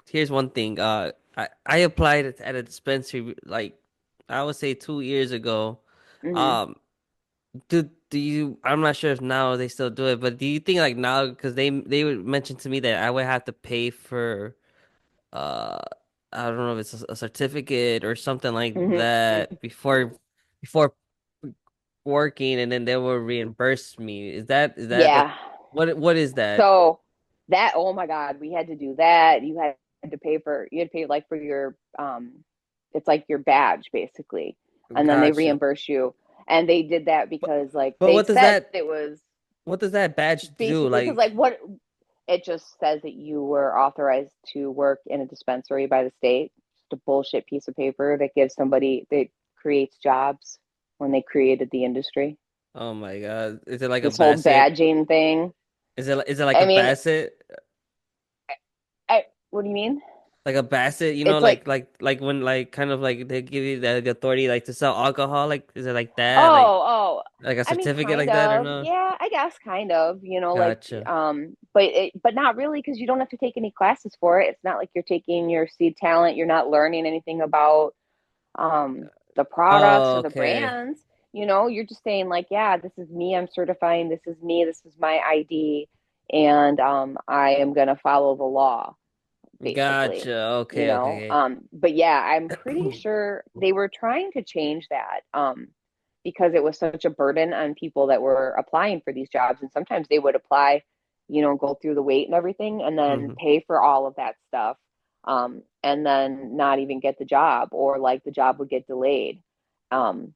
Speaker 1: here's one thing. I applied at a dispensary like I would say 2 years ago.
Speaker 2: Mm-hmm,
Speaker 1: Um, do you? I'm not sure if now they still do it, but do you think like now because they would mention to me that I would have to pay for uh I don't know if it's a certificate or something like
Speaker 2: mm-hmm.
Speaker 1: that before working, and then they will reimburse me. Is that the
Speaker 2: Yeah.
Speaker 1: what is that?
Speaker 2: So that, oh my God, we had to do that. You had to pay like for your, it's like your badge basically. And then they
Speaker 1: Gotcha.
Speaker 2: reimburse you. And they did that
Speaker 1: But
Speaker 2: because like
Speaker 1: but
Speaker 2: they said it was
Speaker 1: what does that badge do?
Speaker 2: basically because
Speaker 1: Like,
Speaker 2: like what it just says that you were authorized to work in a dispensary by the state. Just a bullshit piece of paper that gives somebody that creates jobs when they created the industry.
Speaker 1: oh my God, is it like a
Speaker 2: This whole
Speaker 1: Bassett?
Speaker 2: badging thing.
Speaker 1: Is it like
Speaker 2: I
Speaker 1: a
Speaker 2: mean,
Speaker 1: Bassett?
Speaker 2: what do you mean?
Speaker 1: Like a Bassett,
Speaker 2: It's like,
Speaker 1: like when like kind of like they give you the authority like to sell alcohol, like is it like that?
Speaker 2: oh.
Speaker 1: Like a
Speaker 2: I mean,
Speaker 1: certificate
Speaker 2: kind
Speaker 1: like that or
Speaker 2: of.
Speaker 1: no?
Speaker 2: Yeah, I guess kind of, like
Speaker 1: Gotcha.
Speaker 2: but not really because you don't have to take any classes for it. It's not like you're taking your seed talent, you're not learning anything about the products
Speaker 1: Oh,
Speaker 2: or the
Speaker 1: okay.
Speaker 2: brands. You're just saying like, yeah, this is me, I'm certifying, this is me, this is my ID, and I am going to follow the law basically.
Speaker 1: Gotcha. Okay.
Speaker 2: But yeah, I'm pretty sure they were trying to change that because it was such a burden on people that were applying for these jobs, and sometimes they would apply, go through the wait and everything and then
Speaker 1: Hmm.
Speaker 2: pay for all of that stuff, and then not even get the job, or like the job would get delayed, um,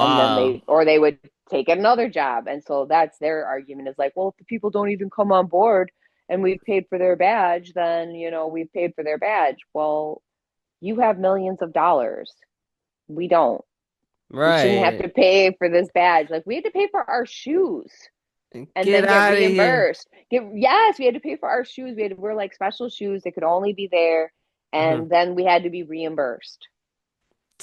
Speaker 2: and then
Speaker 1: Wow.
Speaker 2: they would take another job. And so that's their argument, is like, well, if the people don't even come on board and we've paid for their badge, then we've paid for their badge. Well, you have millions of dollars. We don't. We shouldn't have
Speaker 1: Right.
Speaker 2: to pay for this badge. Like, we had to pay for our shoes and
Speaker 1: Get
Speaker 2: then get
Speaker 1: out of here.
Speaker 2: reimbursed. Yes, we had to pay for our shoes. We had to wear like special shoes. They could only be there,
Speaker 1: Hmm.
Speaker 2: and then we had to be reimbursed.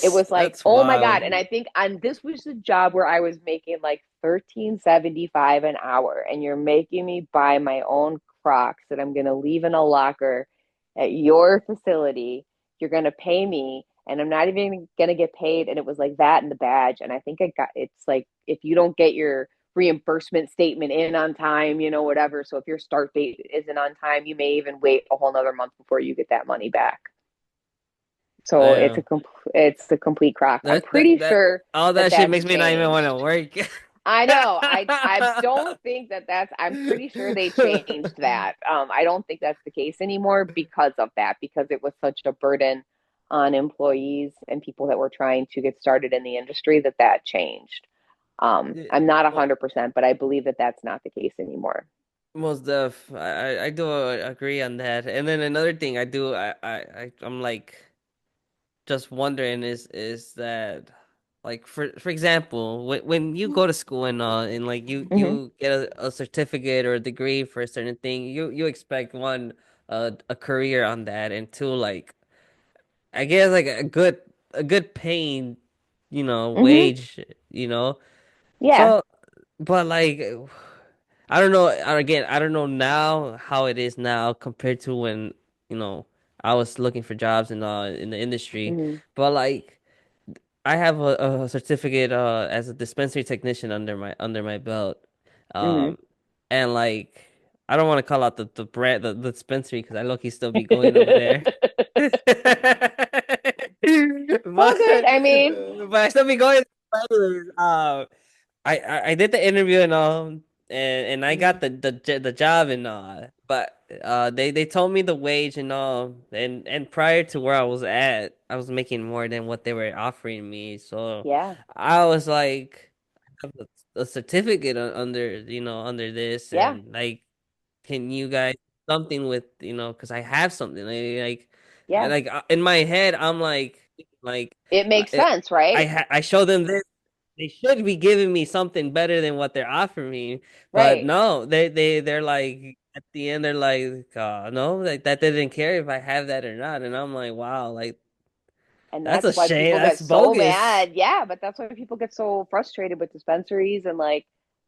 Speaker 2: It was like,
Speaker 1: That's
Speaker 2: oh my God. And
Speaker 1: wild.
Speaker 2: I think on this was a job where I was making like 13.75 an hour, and you're making me buy my own Crocs that I'm gonna leave in a locker at your facility. You're gonna pay me, and I'm not even gonna get paid. And it was like that and the badge. And I think it's like, if you don't get your reimbursement statement in on time, whatever. So if your start date isn't on time, you may even wait a whole nother month before you get that money back. So
Speaker 1: Damn.
Speaker 2: it's a complete crock. I'm pretty
Speaker 1: That
Speaker 2: sure
Speaker 1: all
Speaker 2: that
Speaker 1: that shit
Speaker 2: that's
Speaker 1: makes me not even want to
Speaker 2: changed.
Speaker 1: work.
Speaker 2: I know. I don't think that that's. I'm pretty sure they changed that. I don't think that's the case anymore because of that, because it was such a burden on employees and people that were trying to get started in the industry, that changed.
Speaker 1: Yeah,
Speaker 2: I'm not
Speaker 1: well,
Speaker 2: 100%, but I believe that that's not the case anymore.
Speaker 1: most def. I do agree on that. And then another thing I do I'm like just wondering is that like for example when you go to school and like
Speaker 2: Hmm.
Speaker 1: you get a certificate or a degree for a certain thing you expect one a career on that and two like I guess like a good paying
Speaker 2: Hmm.
Speaker 1: wage.
Speaker 2: Yeah.
Speaker 1: So but like I don't know. Again, I don't know now how it is now compared to when, you know, I was looking for jobs in the industry.
Speaker 2: Hmm.
Speaker 1: But like I have a certificate as a dispensary technician under my belt.
Speaker 2: Hmm.
Speaker 1: Um and like I don't want to call out the brand the dispensary because I low key still be going over there.
Speaker 2: All
Speaker 1: But
Speaker 2: good. I mean,
Speaker 1: but I still be going. Anyways, I did the interview and I got
Speaker 2: mhm,
Speaker 1: the job and but they told me the wage and all and prior to where I was at I was making more than what they were offering me, so
Speaker 2: yeah,
Speaker 1: I was like I have a certificate under under this,
Speaker 2: yeah,
Speaker 1: and like can you guys something with because I have something
Speaker 2: yeah.
Speaker 1: in my head I'm like
Speaker 2: It makes
Speaker 1: uh,
Speaker 2: sense, right?
Speaker 1: I show them this, they should be giving me something better than what they're offering me, but
Speaker 2: Right.
Speaker 1: no, they're like at the end they're like, no, like that they didn't care if I have that or not, and I'm like, wow, like
Speaker 2: And
Speaker 1: that's a
Speaker 2: that's why
Speaker 1: shame,
Speaker 2: people
Speaker 1: that's
Speaker 2: get so
Speaker 1: bogus.
Speaker 2: mad. Yeah, but that's why people get so frustrated with dispensaries and like,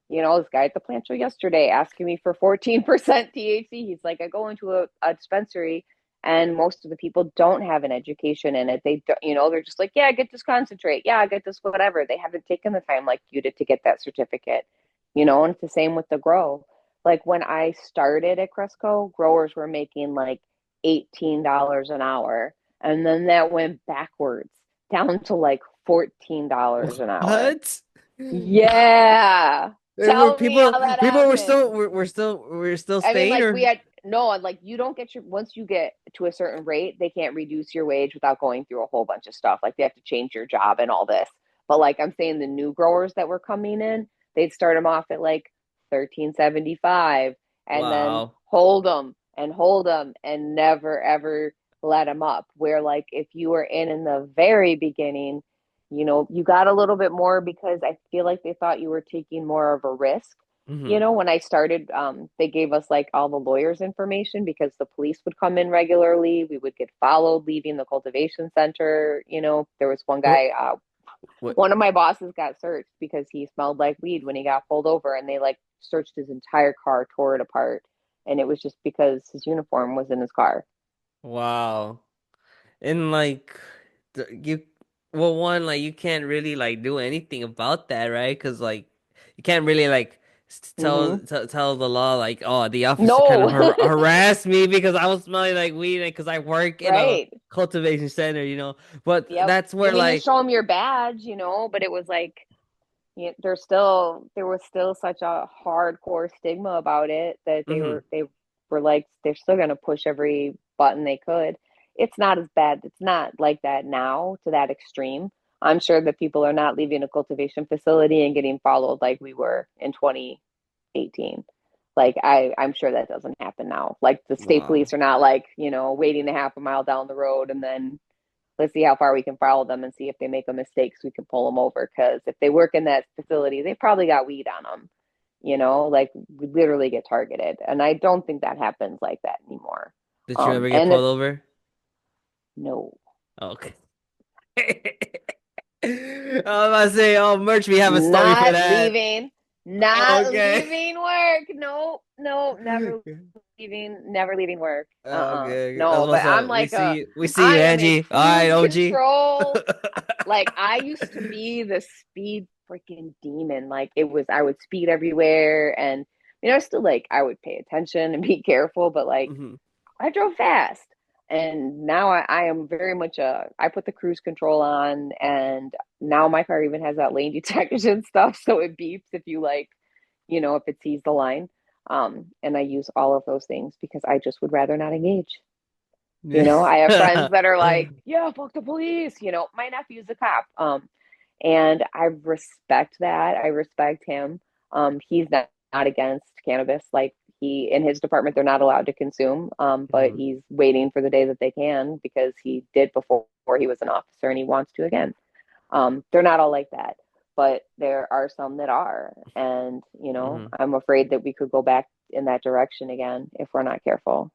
Speaker 2: this guy at the plant show yesterday asking me for 14% THC. He's like, I go into a dispensary and most of the people don't have an education in it. They don't, they're just like, yeah, get this concentrate. Yeah, get this whatever. They haven't taken the time like you did to get that certificate. And it's the same with the grow. Like when I started at Cresco, growers were making like $18 an hour, and then that went backwards down to like $14 an hour.
Speaker 1: What?
Speaker 2: Yeah.
Speaker 1: They were
Speaker 2: Tell me
Speaker 1: people
Speaker 2: how that
Speaker 1: people were
Speaker 2: happened.
Speaker 1: we're still
Speaker 2: I mean,
Speaker 1: staying
Speaker 2: like we
Speaker 1: or
Speaker 2: had no, like you don't get once you get to a certain rate, they can't reduce your wage without going through a whole bunch of stuff. Like they have to change your job and all this. But like I'm saying, the new growers that were coming in, they'd start them off at like 13.75, and then
Speaker 1: wow.
Speaker 2: hold them and never ever let them up. Where like if you were in the very beginning, you got a little bit more because I feel like they thought you were taking more of a risk.
Speaker 1: Hmm.
Speaker 2: When I started, they gave us like all the lawyers' information because the police would come in regularly. We would get followed leaving the cultivation center. There was one
Speaker 1: What
Speaker 2: guy,
Speaker 1: what
Speaker 2: one of my bosses got searched because he smelled like weed when he got pulled over, and they like searched his entire car, tore it apart. And it was just because his uniform was in his car.
Speaker 1: wow. And like you well one like you can't really like do anything about that, right? Because like you can't really like
Speaker 2: Mm-hmm.
Speaker 1: tell the law like, oh, the officer kind
Speaker 2: No,
Speaker 1: of harassed me because I was smelling like weed and because I work in a
Speaker 2: right.
Speaker 1: cultivation center, you know. But
Speaker 2: Yep.
Speaker 1: that's
Speaker 2: I
Speaker 1: where
Speaker 2: mean, you
Speaker 1: like
Speaker 2: show them your badge, but it was like, there was still such a hardcore stigma about it that
Speaker 1: hmm
Speaker 2: they were like they're still going to push every button they could. It's not as bad. It's not like that now to that extreme. I'm sure that people are not leaving a cultivation facility and getting followed like we were in 2018. Like I'm sure that doesn't happen now. Like the state
Speaker 1: wow.
Speaker 2: police are not like, waiting a half a mile down the road and then let's see how far we can follow them and see if they make a mistake so we can pull them over. Because if they work in that facility, they probably got weed on them. Like we literally get targeted, and I don't think that happens like that anymore.
Speaker 1: Did you ever get
Speaker 2: And
Speaker 1: pulled
Speaker 2: it's
Speaker 1: over?
Speaker 2: no,
Speaker 1: Okay. I was about to say, oh, merch, we have a story for
Speaker 2: not
Speaker 1: that.
Speaker 2: leaving, not
Speaker 1: Okay.
Speaker 2: leaving work. No, no, never leaving work.
Speaker 1: Okay. I was
Speaker 2: No,
Speaker 1: about to
Speaker 2: but I'm
Speaker 1: say,
Speaker 2: like
Speaker 1: we see
Speaker 2: I
Speaker 1: you,
Speaker 2: am in
Speaker 1: Angie. All right,
Speaker 2: cruise
Speaker 1: OG.
Speaker 2: control. Like I used to be the speed freaking demon. Like I would speed everywhere, and I still like I would pay attention and be careful, but like
Speaker 1: hmm
Speaker 2: I drove fast. And now I am very much I put the cruise control on, and now my car even has that lane detection stuff, so it beeps if you like, if it sees the line. And I use all of those things because I just would rather not engage. I have friends that are like, yeah, fuck the police. My nephew's a cop. And I respect that. I respect him. He's not against cannabis. Like in his department, they're not allowed to consume. But
Speaker 1: hmm
Speaker 2: he's waiting for the day that they can because he did before he was an officer and he wants to again. They're not all like that, but there are some that are. And,
Speaker 1: hmm
Speaker 2: I'm afraid that we could go back in that direction again if we're not careful.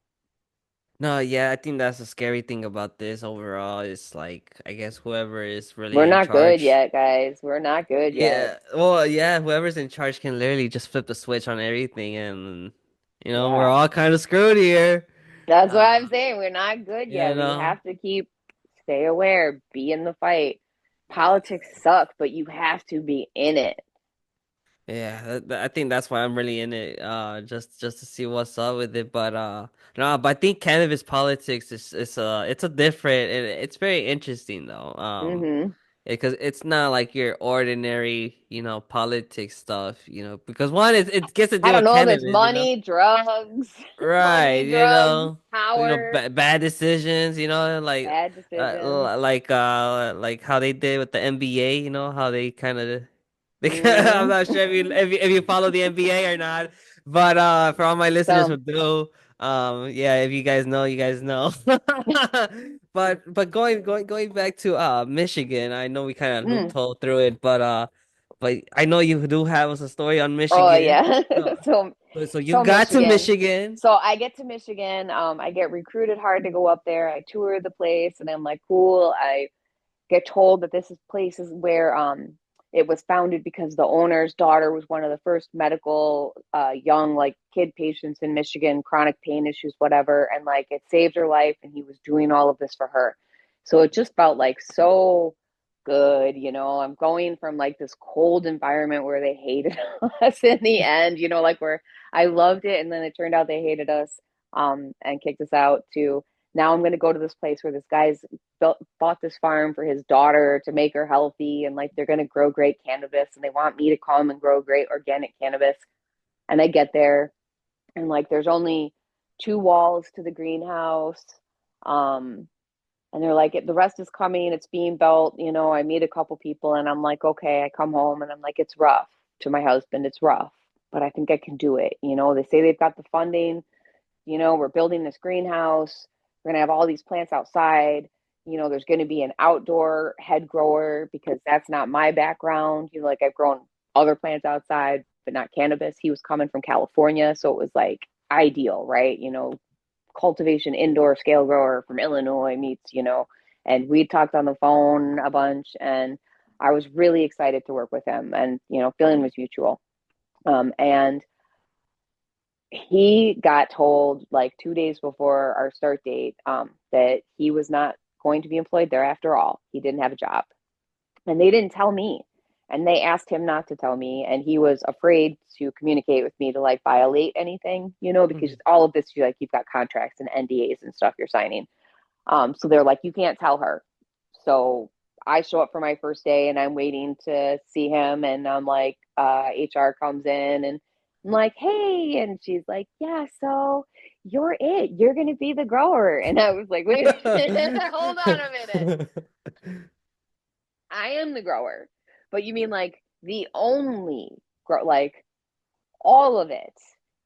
Speaker 1: No, yeah, I think that's the scary thing about this overall is like I guess whoever is
Speaker 2: We're
Speaker 1: really in
Speaker 2: not good
Speaker 1: charge.
Speaker 2: yet, guys. We're not good yet.
Speaker 1: Yeah, well, yeah, whoever's in charge can literally just flip the switch on everything, and we're
Speaker 2: Yeah.
Speaker 1: all kind of screwed here.
Speaker 2: That's what
Speaker 1: Uh,
Speaker 2: I'm saying. We're not good
Speaker 1: you
Speaker 2: yet. We
Speaker 1: know,
Speaker 2: have to stay aware, be in the fight. Politics suck, but you have to be in it.
Speaker 1: yeah, I think that's why I'm really in it, just to see what's up with it. But no, but I think cannabis politics is it's a different and it's very interesting though.
Speaker 2: Hmm.
Speaker 1: Because it's not like your ordinary, politics stuff, because one, it gets to
Speaker 2: I
Speaker 1: deal
Speaker 2: don't
Speaker 1: with
Speaker 2: know. There's
Speaker 1: cannabis.
Speaker 2: money, drugs,
Speaker 1: Right,
Speaker 2: money, drugs, power,
Speaker 1: bad decisions,
Speaker 2: bad decisions.
Speaker 1: like how they did with the NBA, how they kind of, I'm
Speaker 2: Hmm.
Speaker 1: not sure if you follow the NBA or not, but for all my listeners who
Speaker 2: So,
Speaker 1: do, yeah, if you guys know, you guys know. But going back to Michigan, I know we kind of
Speaker 2: mm,
Speaker 1: looped through it, but I know you do have us a story on
Speaker 2: oh
Speaker 1: Michigan.
Speaker 2: yeah.
Speaker 1: So
Speaker 2: so
Speaker 1: so you
Speaker 2: so
Speaker 1: got to
Speaker 2: Michigan.
Speaker 1: Michigan.
Speaker 2: So I get to Michigan. I get recruited hard to go up there. I tour the place, and I'm like, cool. I get told that this is places where it was founded because the owner's daughter was one of the first medical young like kid patients in Michigan, chronic pain issues, whatever, and like it saved her life, and he was doing all of this for her. So it just felt like so good, you know. I'm going from like this cold environment where they hated us in the end, you know, like where I loved it, and then it turned out they hated us and kicked us out to now I'm going to go to this place where this guy's bought this farm for his daughter to make her healthy, and like they're going to grow great cannabis, and they want me to come and grow great organic cannabis. And I get there, and like there's only two walls to the greenhouse. um and they're like, the rest is coming, it's being built, you know. I meet a couple people, and I'm like, okay. I come home, and I'm like, it's rough. To my husband, it's rough, but I think I can do it, you know. They say they've got the funding, you know. We're building this greenhouse, we're going to have all these plants outside, you know. There's going to be an outdoor head grower because that's not my background, you know. Like I've grown other plants outside but not cannabis. He was coming from California, so it was like ideal, right? You know, cultivation indoor scale grower from Illinois meets, you know. And we talked on the phone a bunch, and I was really excited to work with him, and you know, feeling was mutual. And he got told like 2 days before our start date that he was not going to be employed there after all. He didn't have a job. And they didn't tell me. And they asked him not to tell me. And he was afraid to communicate with me to like violate anything, you know, because
Speaker 1: Mhm.
Speaker 2: all of this, you like, you've got contracts and NDAs and stuff you're signing. So they're like, you can't tell her. So I show up for my first day, and I'm waiting to see him, and I'm like, HR comes in, and I'm like, hey, and she's like, yeah, so you're it. You're gonna be the grower. And I was like, wait a minute, hold on a minute. I am the grower. But you mean like the only grow, like all of it,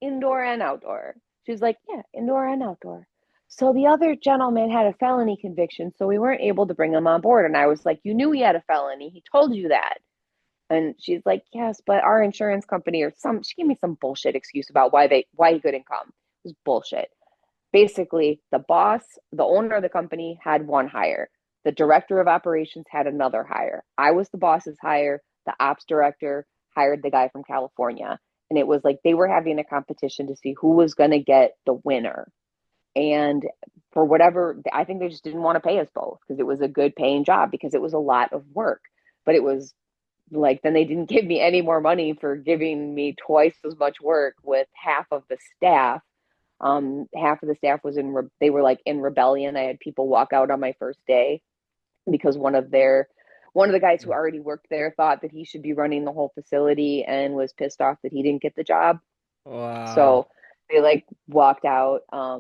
Speaker 2: indoor and outdoor? She was like, yeah, indoor and outdoor. So the other gentleman had a felony conviction, so we weren't able to bring him on board. And I was like, you knew he had a felony. He told you that. And she's like, yes, but our insurance company or some, she gave me some bullshit excuse about why he couldn't come. It was bullshit. Basically, the boss, the owner of the company had one hire. The director of operations had another hire. I was the boss's hire. The ops director hired the guy from California. And it was like they were having a competition to see who was going to get the winner. And for whatever, I think they just didn't want to pay us both because it was a good paying job because it was a lot of work. But it was like, then they didn't give me any more money for giving me twice as much work with half of the staff. Half of the staff was they were like in rebellion. I had people walk out on my first day because one of the guys who already worked there thought that he should be running the whole facility and was pissed off that he didn't get the job.
Speaker 1: Wow.
Speaker 2: So they like walked out. I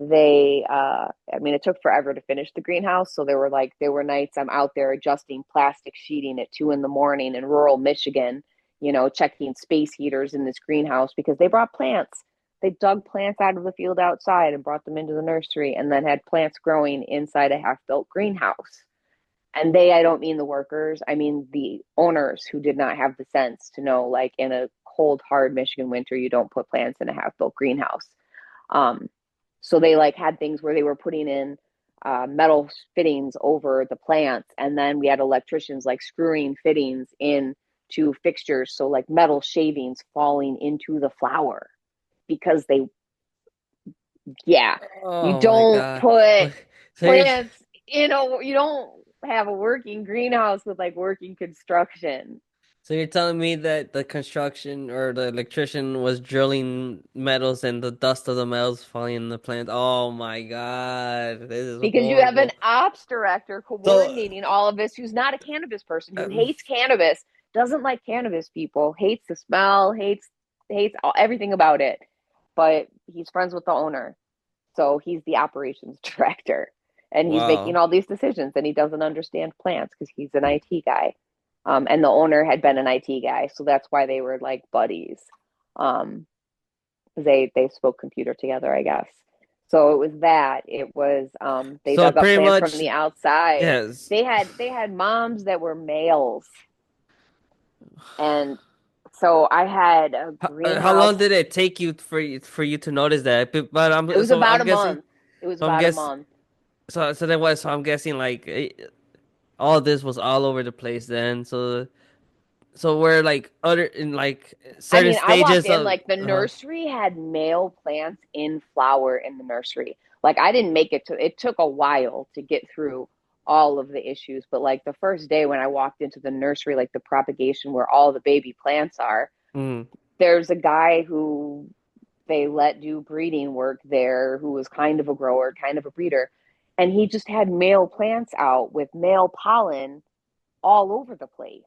Speaker 2: mean, it took forever to finish the greenhouse. So there were nights I'm out there adjusting plastic sheeting at 2 a.m. in rural Michigan, you know, checking space heaters in this greenhouse because they brought plants. They dug plants out of the field outside and brought them into the nursery, and then had plants growing inside a half built greenhouse. And I don't mean the workers, I mean the owners who did not have the sense to know, like, in a cold, hard Michigan winter, you don't put plants in a half built greenhouse. Um, So they like had things where they were putting in metal fittings over the plants, and then we had electricians like screwing fittings in to fixtures, so like metal shavings falling into the flower because they, yeah, you
Speaker 1: Oh my
Speaker 2: don't
Speaker 1: God.
Speaker 2: put
Speaker 1: Okay. So you're
Speaker 2: plants, you don't have a working greenhouse with like working construction.
Speaker 1: so you're telling me that the construction or the electrician was drilling metals and the dust of the metals falling in the plant. Oh my God. This is
Speaker 2: Because you have an
Speaker 1: horrible.
Speaker 2: ops director
Speaker 1: So
Speaker 2: coordinating all of this who's not a cannabis person, who
Speaker 1: um,
Speaker 2: hates cannabis, doesn't like cannabis people, hates the smell, hates everything about it. But he's friends with the owner. So he's the operations director and he's making
Speaker 1: wow.
Speaker 2: all these decisions and he doesn't understand plants because he's an IT guy. And the owner had been an IT guy, so that's why they were like buddies. Um, they spoke computer together, I guess. So it was that. It was they
Speaker 1: So
Speaker 2: dug up
Speaker 1: pretty
Speaker 2: plants from
Speaker 1: much
Speaker 2: the outside.
Speaker 1: yes.
Speaker 2: They had moms that were males, and so I had a
Speaker 1: How long
Speaker 2: greenhouse.
Speaker 1: did it take you for you to notice that? But
Speaker 2: It
Speaker 1: I'm
Speaker 2: was
Speaker 1: so
Speaker 2: about
Speaker 1: I'm
Speaker 2: a
Speaker 1: guessing
Speaker 2: month. It was
Speaker 1: so I'm
Speaker 2: about a
Speaker 1: guess
Speaker 2: month.
Speaker 1: so that was so I'm guessing like all this was all over the place then. So we're like other in like
Speaker 2: I
Speaker 1: certain
Speaker 2: mean, I walked
Speaker 1: stages
Speaker 2: in
Speaker 1: of
Speaker 2: like the nursery had male plants in flower in the nursery. Like I didn't make it to, it took a while to get through all of the issues, but like the first day when I walked into the nursery, like the propagation where all the baby plants are,
Speaker 1: mm,
Speaker 2: there's a guy who they let do breeding work there who was kind of a grower, kind of a breeder, and he just had male plants out with male pollen all over the place.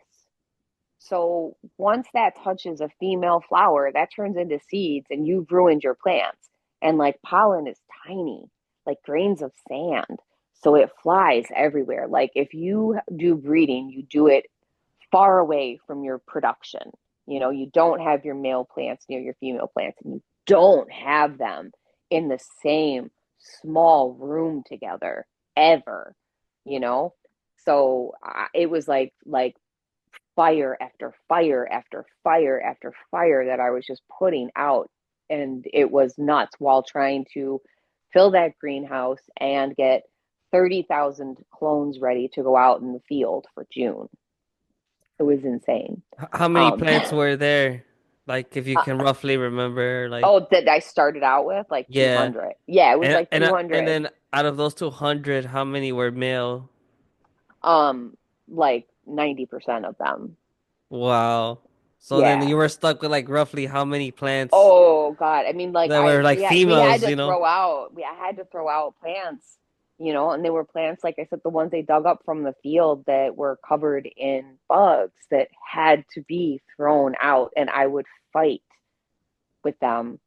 Speaker 2: So once that touches a female flower, that turns into seeds and you've ruined your plants. And like pollen is tiny, like grains of sand. So it flies everywhere. Like if you do breeding, you do it far away from your production. You don't have your male plants near your female plants, and you don't have them in the same small room together ever, you know? So it was like fire after fire after fire after fire that I was just putting out. And it was nuts while trying to fill that greenhouse and get 30,000 clones ready to go out in the field for June. It was insane.
Speaker 1: how many
Speaker 2: Um,
Speaker 1: plants were there? Like if you
Speaker 2: uh,
Speaker 1: can roughly remember, like
Speaker 2: oh, that I started out with like
Speaker 1: yeah,
Speaker 2: 200. Yeah, it was
Speaker 1: and
Speaker 2: like
Speaker 1: and and
Speaker 2: 200.
Speaker 1: then out of those 200, how many were male?
Speaker 2: Um, like 90% of them.
Speaker 1: Wow. So then
Speaker 2: Yeah.
Speaker 1: you were stuck with like roughly how many plants
Speaker 2: Oh God. I mean, like
Speaker 1: that were like
Speaker 2: we had
Speaker 1: females,
Speaker 2: to
Speaker 1: you know?
Speaker 2: throw out I had to throw out plants, and they were plants, like I said, the ones they dug up from the field that were covered in bugs that had to be thrown out. And I would fight with them,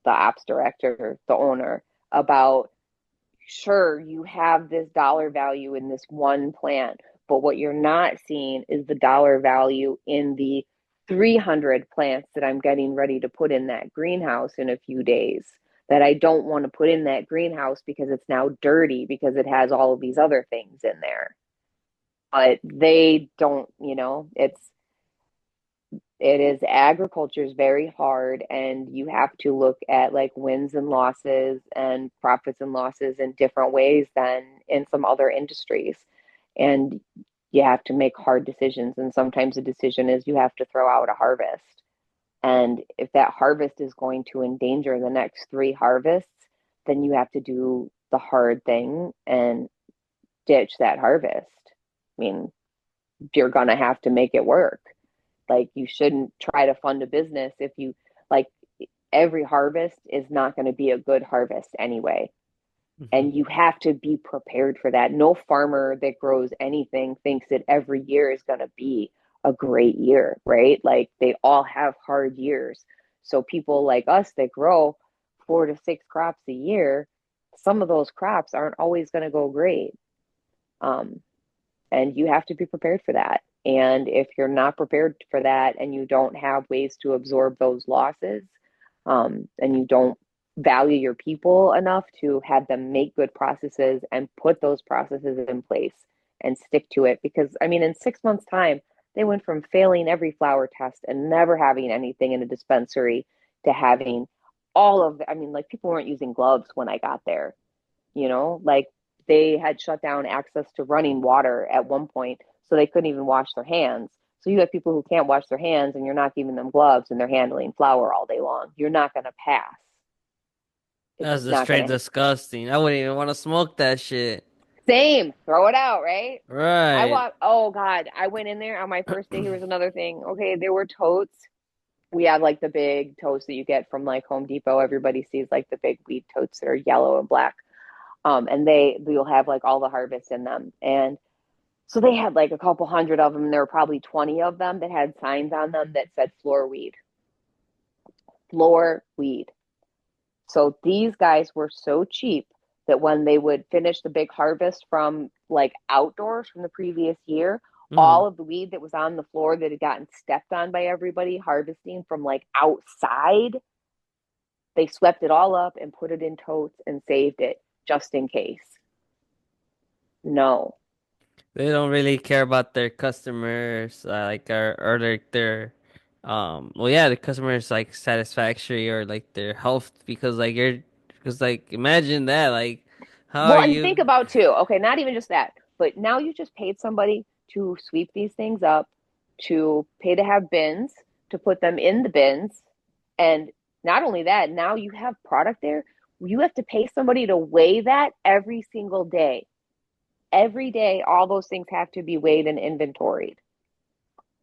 Speaker 2: the ops director, the owner, about sure, you have this dollar value in this one plant, but what you're not seeing is the dollar value in the 300 plants that I'm getting ready to put in that greenhouse in a few days that I don't want to put in that greenhouse because it's now dirty because it has all of these other things in there. But they don't, it is, agriculture is very hard, and you have to look at like wins and losses and profits and losses in different ways than in some other industries. And you have to make hard decisions, and sometimes the decision is you have to throw out a harvest. And if that harvest is going to endanger the next three harvests, then you have to do the hard thing and ditch that harvest. I mean, you're going to have to make it work. Like you shouldn't try to fund a business if you like, every harvest is not going to be a good harvest anyway.
Speaker 1: Mhm.
Speaker 2: And you have to be prepared for that. No farmer that grows anything thinks that every year is going to be a great year, right? Like they all have hard years. So people like us that grow 4 to 6 crops a year, some of those crops aren't always going to go great. Um, and you have to be prepared for that. And if you're not prepared for that and you don't have ways to absorb those losses, and you don't value your people enough to have them make good processes and put those processes in place and stick to it, because I mean, in 6 months' time, they went from failing every flower test and never having anything in a dispensary to having all of I mean, like people weren't using gloves when I got there, like they had shut down access to running water at one point, so they couldn't even wash their hands. So you have people who can't wash their hands and you're not giving them gloves and they're handling flour all day long. You're not going to pass. It's
Speaker 1: That's
Speaker 2: just
Speaker 1: just
Speaker 2: not
Speaker 1: straight
Speaker 2: going to.
Speaker 1: disgusting. I wouldn't even want to smoke that shit.
Speaker 2: Same. Throw it out, right? I
Speaker 1: Right.
Speaker 2: walked. Oh God, I went in there on my first day. Here was another thing. Okay, there were totes. We had like the big totes that you get from like Home Depot. Everybody sees like the big weed totes that are yellow and black. And they'll have like all the harvests in them. And so they had like a couple hundred of them. And there were probably 20 of them that had signs on them that said floor weed, floor weed. So these guys were so cheap that when they would finish the big harvest from like outdoors from the previous year,
Speaker 1: Hmm.
Speaker 2: all of the weed that was on the floor that had gotten stepped on by everybody harvesting from like outside, they swept it all up and put it in totes and saved it just in case. No.
Speaker 1: They don't really care about their customers, like or well, yeah, the customers like satisfactory or like their health because like because like imagine that like how are
Speaker 2: Well, and think
Speaker 1: you?
Speaker 2: about too, okay, not even just that, but now you just paid somebody to sweep these things up, to pay to have bins, to put them in the bins. And not only that, now you have product there. You have to pay somebody to weigh that every single day. Every day, all those things have to be weighed and inventoried.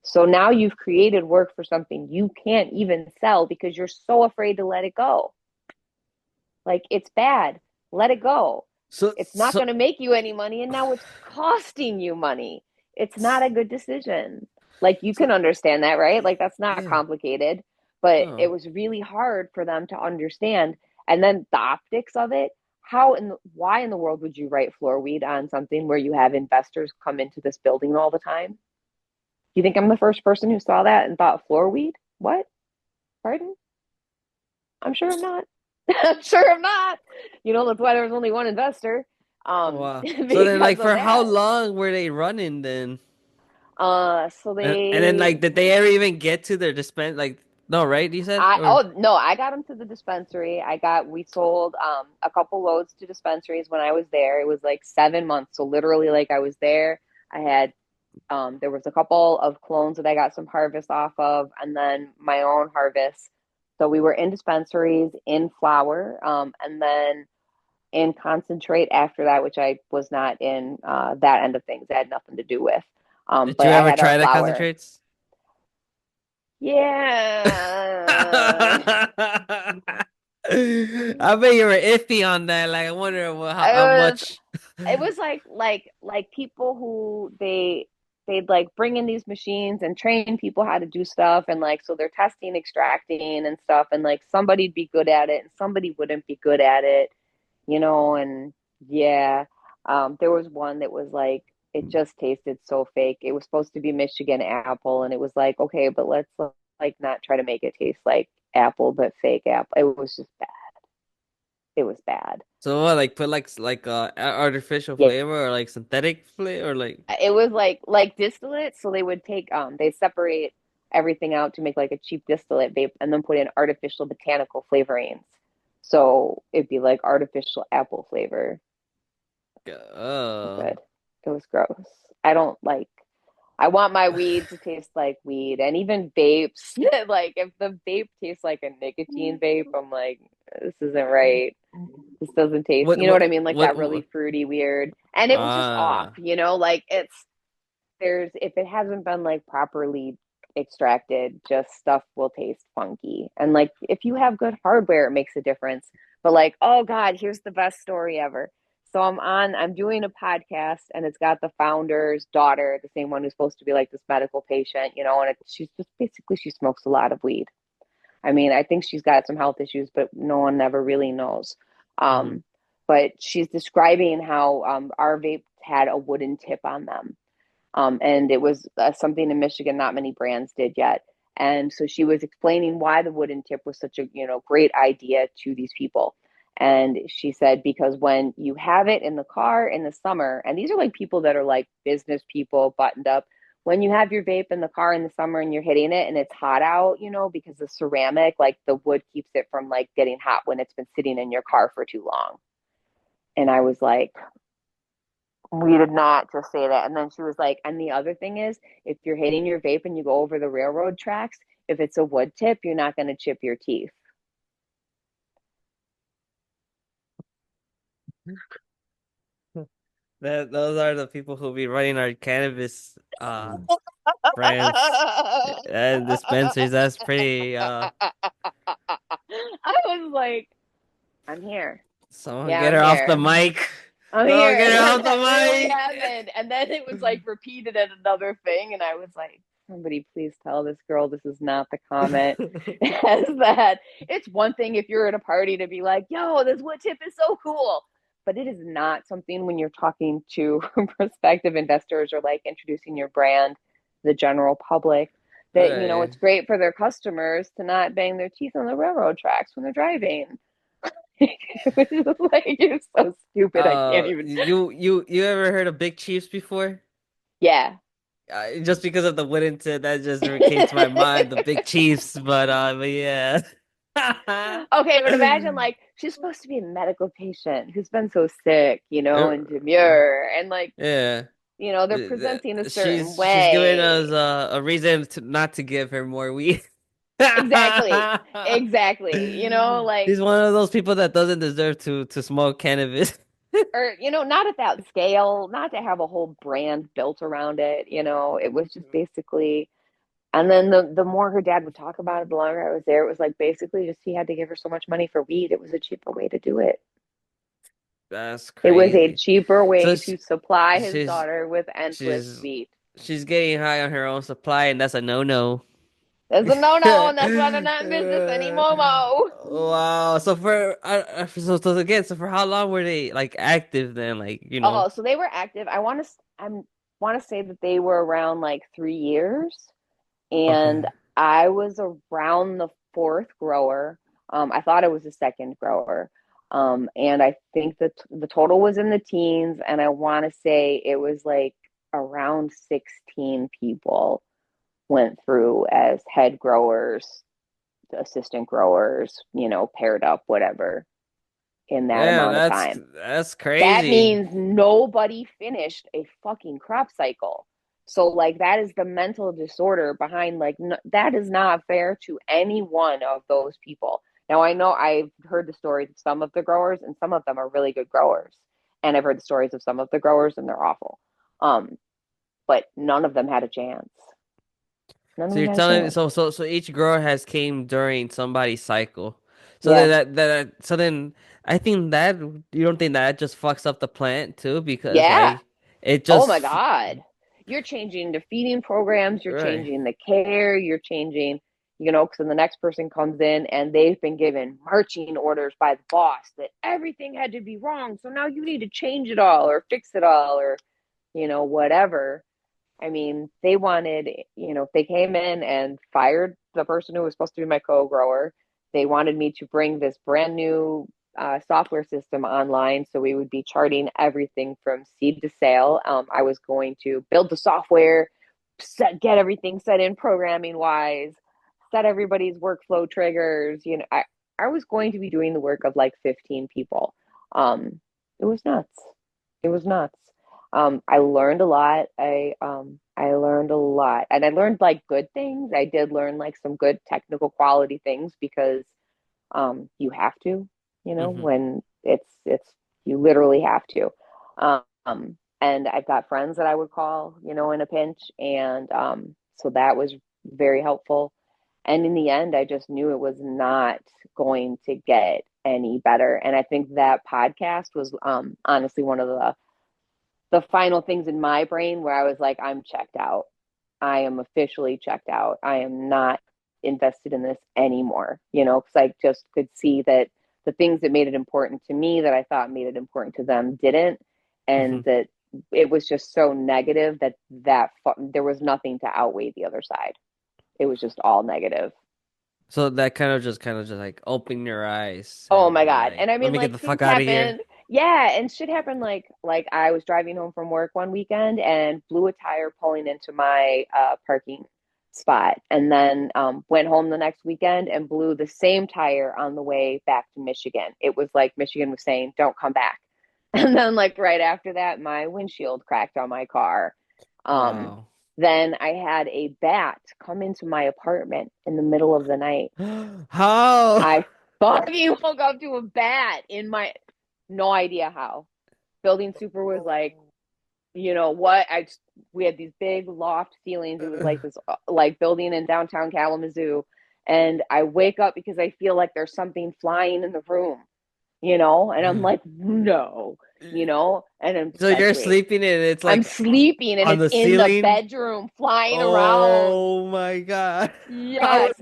Speaker 2: So now you've created work for something you can't even sell because you're so afraid to let it go. Like it's bad. Let it go.
Speaker 1: So
Speaker 2: It's not
Speaker 1: so
Speaker 2: going to make you any money, and now it's costing you money. It's not a good decision. Like you
Speaker 1: so
Speaker 2: can understand that, right? Like that's not
Speaker 1: yeah.
Speaker 2: complicated, but it
Speaker 1: No.
Speaker 2: was really hard for them to understand. And then the optics of it. How and why in the world would you write floor weed on something where you have investors come into this building all the time? You think I'm the first person who saw that and thought floor weed? What? Pardon? I'm sure I'm not. I'm sure I'm not. That's why there was only one investor,
Speaker 1: Oh, wow. So then
Speaker 2: because
Speaker 1: like
Speaker 2: of
Speaker 1: for how
Speaker 2: that.
Speaker 1: long were they running then?
Speaker 2: So
Speaker 1: And then
Speaker 2: they,
Speaker 1: like did they ever even get to their dispense like no, right? You said or
Speaker 2: oh no, I got them to the dispensary. We sold a couple loads to dispensaries when I was there. It was like 7 months, so literally like I was there. I had there was a couple of clones that I got some harvest off of, and then my own harvest. So we were in dispensaries, in flower, and then in concentrate after that, which I was not in that end of things. It had nothing to do with.
Speaker 1: did
Speaker 2: But
Speaker 1: you
Speaker 2: I
Speaker 1: ever
Speaker 2: had our
Speaker 1: try that
Speaker 2: flower.
Speaker 1: concentrates?
Speaker 2: Yeah.
Speaker 1: I bet you were iffy on that. Like, I wonder how
Speaker 2: It was
Speaker 1: much.
Speaker 2: it was like people who they'd like bring in these machines and train people how to do stuff, and like so they're testing extracting and stuff, and like somebody'd be good at it and somebody wouldn't be good at it, and yeah. There was one that was like it just tasted so fake. It was supposed to be Michigan apple, and it was like, okay, but let's like not try to make it taste like apple but fake apple. It was just bad. It was bad.
Speaker 1: So what, like put like artificial
Speaker 2: Yeah.
Speaker 1: flavor or like synthetic flavor or like
Speaker 2: It was like distillate, so they would take they separate everything out to make like a cheap distillate vape and then put in artificial botanical flavorings. So it'd be like artificial apple flavor.
Speaker 1: uh
Speaker 2: Good. It was gross. I don't like I want my weed to taste like weed, and even vapes. Like if the vape tastes like a nicotine vape, I'm like, this isn't right. This doesn't taste,
Speaker 1: what
Speaker 2: you know what I mean? Like that
Speaker 1: what
Speaker 2: really fruity weird. And it was just off,
Speaker 1: uh
Speaker 2: like there's if it hasn't been like properly extracted, just stuff will taste funky. And like if you have good hardware, it makes a difference. But like, oh God, here's the best story ever. So I'm doing a podcast, and it's got the founder's daughter, the same one who's supposed to be like this medical patient, and she's just basically she smokes a lot of weed. I mean, I think she's got some health issues, but no one ever really knows.
Speaker 1: mhm.
Speaker 2: Um, but she's describing how our vape had a wooden tip on them, and it was something in Michigan not many brands did yet. And so she was explaining why the wooden tip was such a great idea to these people. And she said because when you have it in the car in the summer, and these are like people that are like business people buttoned up, when you have your vape in the car in the summer and you're hitting it and it's hot out, because the ceramic, like the wood keeps it from like getting hot when it's been sitting in your car for too long. And I was like, we did not just say that. And then she was like, and the other thing is, if you're hitting your vape and you go over the railroad tracks, if it's a wood tip, you're not going to chip your teeth.
Speaker 1: That those are the people who be running our cannabis brands and dispensaries. That's pretty
Speaker 2: I was like, I'm here.
Speaker 1: someone
Speaker 2: Yeah,
Speaker 1: get
Speaker 2: I'm
Speaker 1: her off the
Speaker 2: here.
Speaker 1: mic.
Speaker 2: I'm
Speaker 1: Someone
Speaker 2: here.
Speaker 1: get
Speaker 2: And
Speaker 1: her
Speaker 2: then
Speaker 1: off
Speaker 2: that really
Speaker 1: the
Speaker 2: happened. And then it was like repeated at another thing. And I was like, somebody please tell this girl this is not the comment.
Speaker 1: mic.
Speaker 2: As that it's one thing if you're at a party to be like, yo, this wood tip is so cool. But it is not something when you're talking to prospective investors or like introducing your brand to the general public that,
Speaker 1: Right.
Speaker 2: it's great for their customers to not bang their teeth on the railroad tracks when they're driving. Like it's so stupid. I can't even.
Speaker 1: You ever heard of Big Chiefs before?
Speaker 2: Yeah.
Speaker 1: Just because of the wooden tip, that just came to my mind, the Big Chiefs. But yeah.
Speaker 2: Okay, but imagine like she's supposed to be a medical patient who's been so sick,
Speaker 1: Uh,
Speaker 2: and demure, and like,
Speaker 1: Yeah.
Speaker 2: they're presenting a certain
Speaker 1: She's giving us
Speaker 2: way.
Speaker 1: a reason to not to give her more weed.
Speaker 2: Exactly. Exactly. Like,
Speaker 1: She's one of those people that doesn't deserve to smoke cannabis.
Speaker 2: or, not at that scale, not to have a whole brand built around it. It was just basically, and then the more her dad would talk about it, the longer I was there, it was like basically just he had to give her so much money for weed. It was a cheaper way to do it.
Speaker 1: That's
Speaker 2: It was a
Speaker 1: crazy.
Speaker 2: cheaper
Speaker 1: So
Speaker 2: way to supply his
Speaker 1: she's
Speaker 2: daughter with endless
Speaker 1: she's
Speaker 2: weed.
Speaker 1: she's getting high on her own supply, and that's a no-no.
Speaker 2: That's a no-no, and that's why they're not in business anymore, Mo.
Speaker 1: Wow. So for how long were they like active then? Like,
Speaker 2: Oh, so they were active. I want to say that they were around like 3 years, and
Speaker 1: Okay.
Speaker 2: I was around the fourth grower. I thought it was the second grower, and I think that the total was in the teens, and I want to say it was like around 16 people went through as head growers, assistant growers, paired up, whatever, in that
Speaker 1: Yeah,
Speaker 2: amount of time.
Speaker 1: that's
Speaker 2: That
Speaker 1: crazy.
Speaker 2: means nobody finished a fucking crop cycle. So, like, that is the mental disorder behind, like, that is not fair to any one of those people. Now, I know I've heard the stories of some of the growers, and some of them are really good growers. And I've heard the stories of some of the growers, and they're awful. Um, but none of them had a chance. None of
Speaker 1: So
Speaker 2: them
Speaker 1: you're
Speaker 2: had a
Speaker 1: telling me
Speaker 2: chance.
Speaker 1: so each grower has came during somebody's cycle. So then
Speaker 2: Yeah.
Speaker 1: so then I think that you don't think that just fucks up the plant too because
Speaker 2: Yeah.
Speaker 1: like it
Speaker 2: Oh my
Speaker 1: just
Speaker 2: God. You're changing the feeding programs, you're
Speaker 1: right.
Speaker 2: changing the care, you're changing, because then the next person comes in and they've been given marching orders by the boss that everything had to be wrong. So now you need to change it all or fix it all or, whatever. I mean, they wanted, they came in and fired the person who was supposed to be my co-grower. They wanted me to bring this brand new software system online, so we would be charting everything from seed to sale. I was going to build the software, get everything set in programming wise, set everybody's workflow triggers. I was going to be doing the work of like 15 people. It was nuts. It was nuts. I learned a lot. I learned a lot, and I learned like good things. I did learn like some good technical quality things because you have to,
Speaker 1: Hmm.
Speaker 2: when it's you literally have to. And I've got friends that I would call, in a pinch, and so that was very helpful. And in the end, I just knew it was not going to get any better. And I think that podcast was honestly one of the final things in my brain where I was like, I'm checked out. I am officially checked out. I am not invested in this anymore, because I just could see that the things that made it important to me that I thought made it important to them didn't.
Speaker 1: Hmm.
Speaker 2: And that it was just so negative that there was nothing to outweigh the other side. It was just all negative.
Speaker 1: So that kind of just like open your eyes
Speaker 2: Oh
Speaker 1: and
Speaker 2: my
Speaker 1: be
Speaker 2: God.
Speaker 1: like,
Speaker 2: And I
Speaker 1: let
Speaker 2: mean,
Speaker 1: me get
Speaker 2: like
Speaker 1: the
Speaker 2: things
Speaker 1: fuck out of here.
Speaker 2: happen. Yeah, and shit happened like I was driving home from work one weekend and blew a tire pulling into my parking spot, and then went home the next weekend and blew the same tire on the way back to Michigan. It was like Michigan was saying, "Don't come back." And then like right after that, my windshield cracked on my car. Um,
Speaker 1: Wow.
Speaker 2: then I had a bat come into my apartment in the middle of the night.
Speaker 1: How?
Speaker 2: I fucking woke up to a bat in my, no idea how. Building super was like, you know what? We had these big loft ceilings. It was like this like building in downtown Kalamazoo, and I wake up because I feel like there's something flying in the room, and I'm like, no, and then
Speaker 1: So
Speaker 2: that's
Speaker 1: you're
Speaker 2: wait.
Speaker 1: sleeping and it's
Speaker 2: I'm
Speaker 1: like
Speaker 2: sleeping and
Speaker 1: on
Speaker 2: it's
Speaker 1: the
Speaker 2: in the
Speaker 1: ceiling?
Speaker 2: bedroom flying around.
Speaker 1: Oh my God. How
Speaker 2: Yes.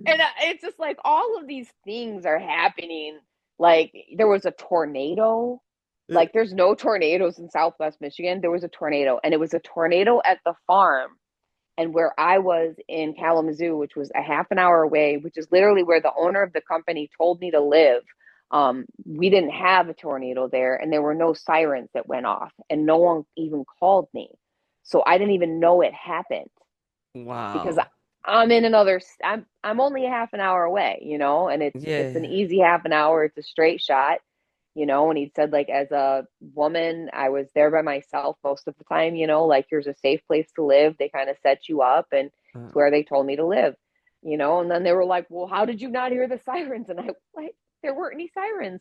Speaker 2: And it's just like all of these things are happening. Like there was a tornado. Like there's no tornadoes in Southwest Michigan. There was a tornado, and it was a tornado at the farm. And where I was in Kalamazoo, which was a half an hour away, which is literally where the owner of the company told me to live, we didn't have a tornado there, and there were no sirens that went off, and no one even called me. So I didn't even know it happened because
Speaker 1: Wow.
Speaker 2: I'm in another. I'm only a half an hour away, and it's an
Speaker 1: Yeah.
Speaker 2: easy half an hour. It's a straight shot, and he said like as a woman, I was there by myself most of the time, like here's a safe place to live. They kind of set you up, and
Speaker 1: Uh,
Speaker 2: it's where they told me to live, and then they were like, well, how did you not hear the sirens? And I like there weren't any sirens.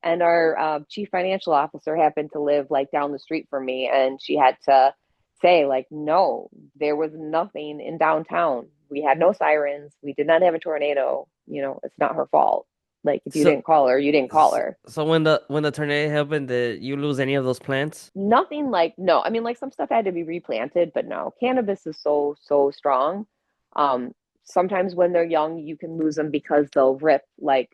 Speaker 2: And our chief financial officer happened to live like down the street from me, and she had to say like, no, there was nothing in downtown. We had no sirens. We did not have a tornado. It's not her fault. Like if you
Speaker 1: So
Speaker 2: didn't call her, you didn't call
Speaker 1: so,
Speaker 2: her.
Speaker 1: so when the tornado happened, did you lose any of those plants?
Speaker 2: Nothing like, no. I mean, like some stuff had to be replanted, but no. Cannabis is so strong. Um, Sometimes when they're young, you can lose them because they'll rip like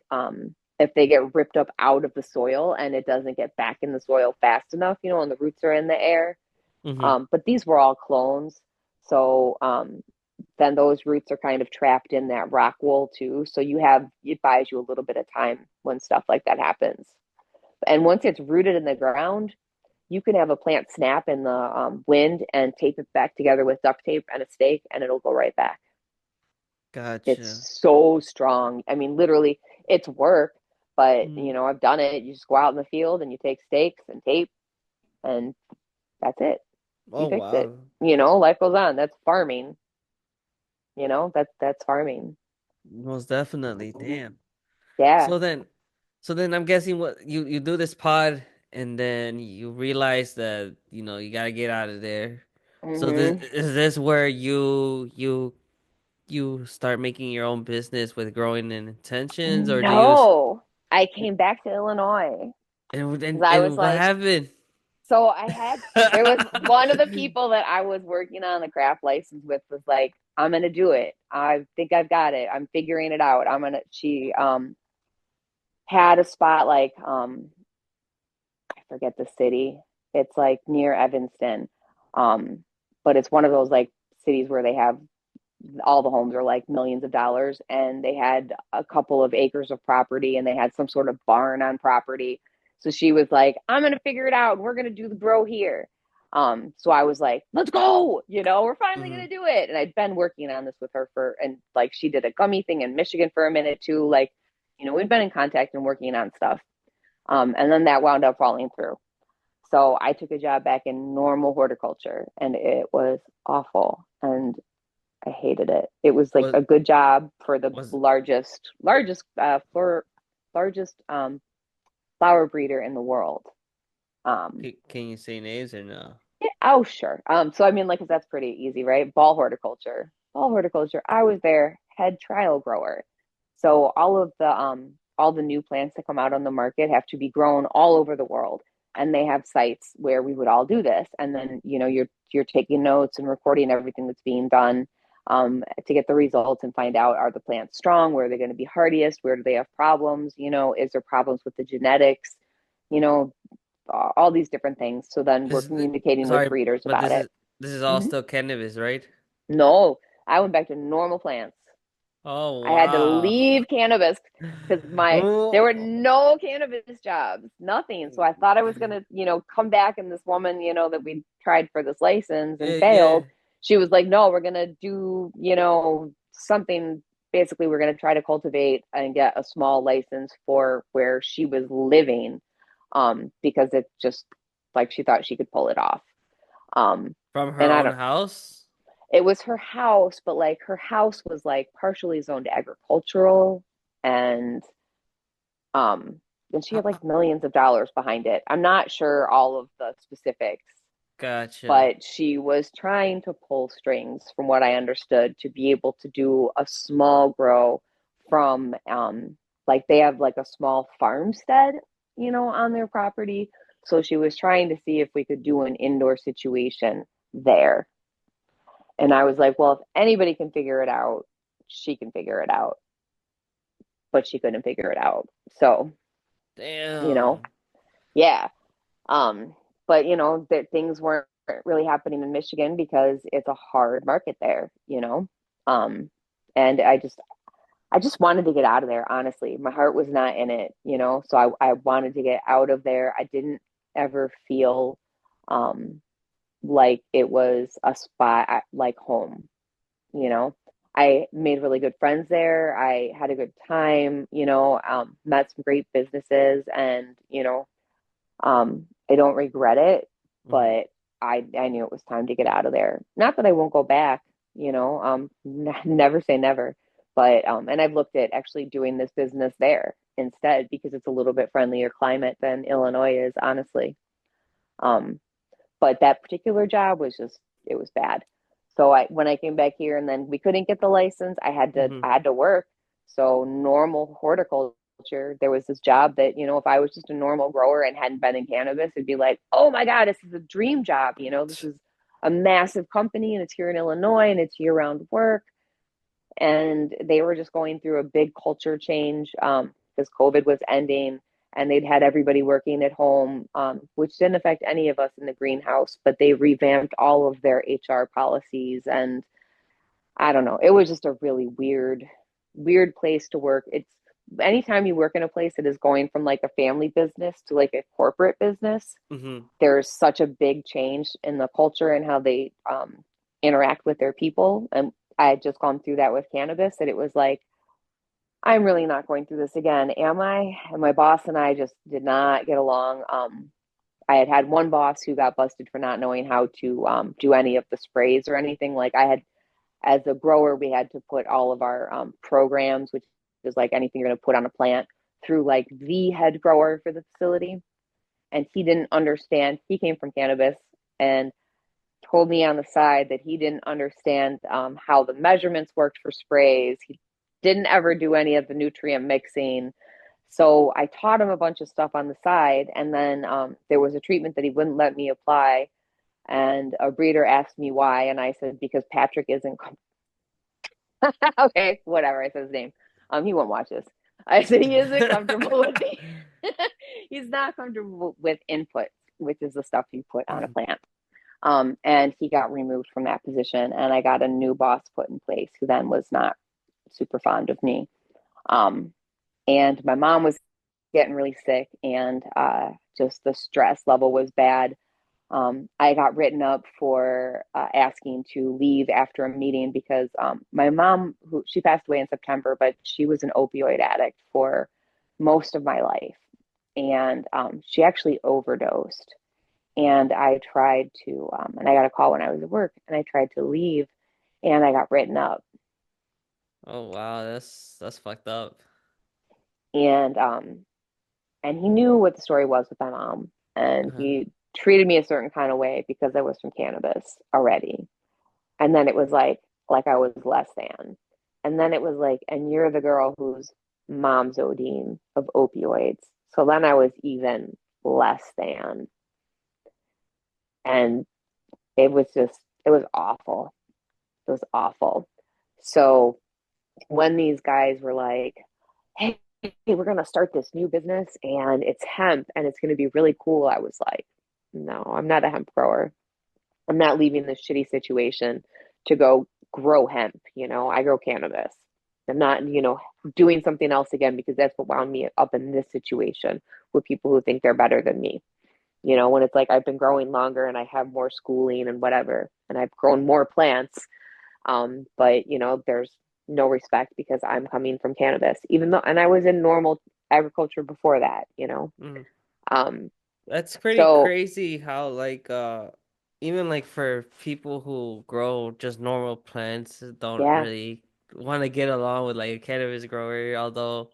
Speaker 2: if they get ripped up out of the soil and it doesn't get back in the soil fast enough, and the roots are in the air.
Speaker 1: Hmm.
Speaker 2: But these were all clones. So then those roots are kind of trapped in that rock wool too. So it buys you a little bit of time when stuff like that happens. And once it's rooted in the ground, you can have a plant snap in the wind and tape it back together with duct tape and a stake, and it'll go right back.
Speaker 1: Gotcha.
Speaker 2: It's so strong. I mean, literally, it's work, but
Speaker 1: Mm.
Speaker 2: I've done it. You just go out in the field and you take stakes and tape, and that's it. You
Speaker 1: Oh
Speaker 2: fix it.
Speaker 1: wow.
Speaker 2: Life goes on. That's farming. That's farming.
Speaker 1: Most definitely. Damn.
Speaker 2: Yeah.
Speaker 1: So then so then I'm guessing what you do this pod and then you realize that, you gotta get out of there. So this
Speaker 2: Hmm.
Speaker 1: is this where you start making your own business with growing in intentions, or do you
Speaker 2: No, I came back to Illinois
Speaker 1: and
Speaker 2: because
Speaker 1: and,
Speaker 2: I was
Speaker 1: and what
Speaker 2: like,
Speaker 1: happened?
Speaker 2: so there was one of the people that I was working on the craft license with was like, I'm gonna do it. I think I've got it. I'm figuring it out. She had a spot like I forget the city. It's like near Evanston. Um, but it's one of those like cities where they have all the homes are like millions of dollars, and they had a couple of acres of property, and they had some sort of barn on property. So she was like, I'm gonna figure it out. We're gonna do the grow here. So I was like, let's go, we're finally
Speaker 1: Hmm.
Speaker 2: gonna do it. And I'd been working on this with her and like she did a gummy thing in Michigan for a minute too. Like, we'd been in contact and working on stuff. And then that wound up falling through. So I took a job back in normal horticulture, and it was awful. And I hated it. It was like
Speaker 1: Was
Speaker 2: a good job for the
Speaker 1: was
Speaker 2: largest flower breeder in the world. Um,
Speaker 1: can you say names or no?
Speaker 2: yeah, oh sure. So I mean, like, 'cause that's pretty easy, right? Ball horticulture. Ball horticulture. I was their head trial grower. So all the new plants that come out on the market have to be grown all over the world. And they have sites where we would all do this. And then, you're taking notes and recording everything that's being done to get the results and find out, are the plants strong? Where are they going to be hardiest? Where do they have problems? Is there problems with the genetics? You know, all these different things. So then we're
Speaker 1: Is th
Speaker 2: communicating with
Speaker 1: Sorry,
Speaker 2: breeders
Speaker 1: but
Speaker 2: about it.
Speaker 1: this is all
Speaker 2: Hmm.
Speaker 1: still cannabis, right?
Speaker 2: No, I went back to normal plants.
Speaker 1: Oh
Speaker 2: I had to
Speaker 1: wow.
Speaker 2: leave cannabis because there were
Speaker 1: Oh,
Speaker 2: no cannabis jobs, nothing. So I thought I was gonna, come back, and this woman, that we tried for this license and
Speaker 1: yeah,
Speaker 2: failed.
Speaker 1: yeah.
Speaker 2: She was like, "No, we're gonna do, something. Basically, we're gonna try to cultivate and get a small license for where she was living, because it just like she thought she could pull it off. Um,
Speaker 1: From her
Speaker 2: and I
Speaker 1: own
Speaker 2: don't
Speaker 1: house?
Speaker 2: it was her house, but like her house was like partially zoned agricultural, and um then she had
Speaker 1: How-
Speaker 2: like millions of dollars behind it. I'm not sure all of the specifics,
Speaker 1: Gotcha.
Speaker 2: but she was trying to pull strings from what I understood to be able to do a small grow from like they have like a small farmstead, on their property. So she was trying to see if we could do an indoor situation there. And I was like, well, if anybody can figure it out, she can figure it out. But she couldn't figure it out. So, you know,
Speaker 1: Damn.
Speaker 2: yeah. Um, but that things weren't really happening in Michigan because it's a hard market there, Um, and I just wanted to get out of there, honestly. My heart was not in it, So I wanted to get out of there. I didn't ever feel like it was a spot like home. you know. I made really good friends there. I had a good time, met some great businesses, and, I don't regret it,
Speaker 1: Hmm.
Speaker 2: but I knew it was time to get out of there. Not that I won't go back, never say never, but and I've looked at actually doing this business there instead because it's a little bit friendlier climate than Illinois is, honestly. Um, but that particular job was just it was bad. So when I came back here and then we couldn't get the license,
Speaker 1: Hmm.
Speaker 2: I had to work. So normal horticulture, there was this job that, if I was just a normal grower and hadn't been in cannabis, it'd be like, oh my God, this is a dream job. This is a massive company and it's here in Illinois and it's year-round work. And they were just going through a big culture change because COVID was ending, and they'd had everybody working at home, which didn't affect any of us in the greenhouse, but they revamped all of their HR policies. And I don't know, it was just a really weird place to work. It's anytime you work in a place that is going from like a family business to like a corporate business,
Speaker 1: Hmm.
Speaker 2: there's such a big change in the culture and how they interact with their people. And I had just gone through that with cannabis, that it was like, I'm really not going through this again, am I? And my boss and I just did not get along. I had one boss who got busted for not knowing how to do any of the sprays or anything. Like I had, as a grower, we had to put all of our programs, which is like anything you're going to put on a plant, through like the head grower for the facility. And he didn't understand. He came from cannabis and told me on the side that he didn't understand how the measurements worked for sprays. He didn't ever do any of the nutrient mixing. So I taught him a bunch of stuff on the side. And then there was a treatment that he wouldn't let me apply. And a breeder asked me why. And I said, because Patrick isn't, okay, whatever. I said his name. He won't watch this. I said he isn't comfortable with me. He's not comfortable with inputs, which is the stuff you put on a plant. And he got removed from that position, and I got a new boss put in place who then was not super fond of me. Um, and my mom was getting really sick, and just the stress level was bad. I got written up for asking to leave after a meeting because my mom, who she passed away in September, but she was an opioid addict for most of my life, and she actually overdosed. And I tried to, and I got a call when I was at work, and I tried to leave, and I got written up.
Speaker 1: Oh wow, that's fucked up.
Speaker 2: And and he knew what the story was with my mom, and
Speaker 1: Uh-huh.
Speaker 2: he treated me a certain kind of way because I was from cannabis already. And then it was like I was less than. And then it was like, and you're the girl whose mom's ODing of opioids. So then I was even less than. And it was awful. It was awful. So when these guys were like, hey, we're going to start this new business and it's hemp and it's going to be really cool, I was like, no, I'm not a hemp grower. I'm not leaving this shitty situation to go grow hemp. I grow cannabis. I'm not, doing something else again because that's what wound me up in this situation with people who think they're better than me. When it's like I've been growing longer and I have more schooling and whatever, and I've grown more plants. But there's no respect because I'm coming from cannabis, even though, and I was in normal agriculture before that.
Speaker 1: Mhm.
Speaker 2: Um,
Speaker 1: That's pretty
Speaker 2: so
Speaker 1: crazy how like even like for people who grow just normal plants don't
Speaker 2: yeah,
Speaker 1: really want to get along with like a cannabis grower, although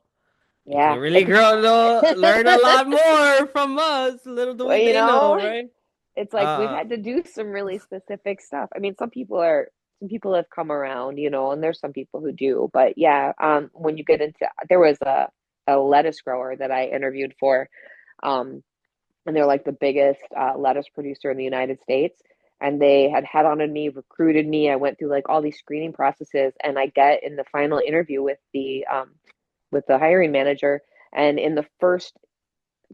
Speaker 1: you can
Speaker 2: yeah.
Speaker 1: really learn a lot more from us. Little do
Speaker 2: Well,
Speaker 1: we they know, right?
Speaker 2: it's like we've
Speaker 1: Uh
Speaker 2: had to do some really specific stuff. I mean, some people have come around, and there's some people who do, but yeah, when you get into, there was a lettuce grower that I interviewed for, um, and they're like the biggest lettuce producer in the United States. And they had headhunted me, recruited me. I went through like all these screening processes, and I get in the final interview with the hiring manager. And in the first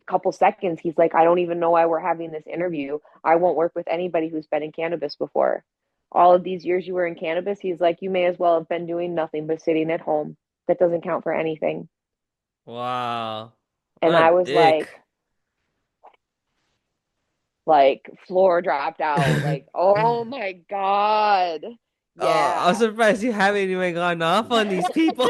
Speaker 2: couple seconds, he's like, I don't even know why we're having this interview. I won't work with anybody who's been in cannabis before. All of these years you were in cannabis, he's like, you may as well have been doing nothing but sitting at home. That doesn't count for anything.
Speaker 1: wow.
Speaker 2: And
Speaker 1: What a
Speaker 2: I was
Speaker 1: dick.
Speaker 2: like floor dropped out, like, oh my God.
Speaker 1: I'm
Speaker 2: Yeah.
Speaker 1: surprised you haven't even gone off on these people.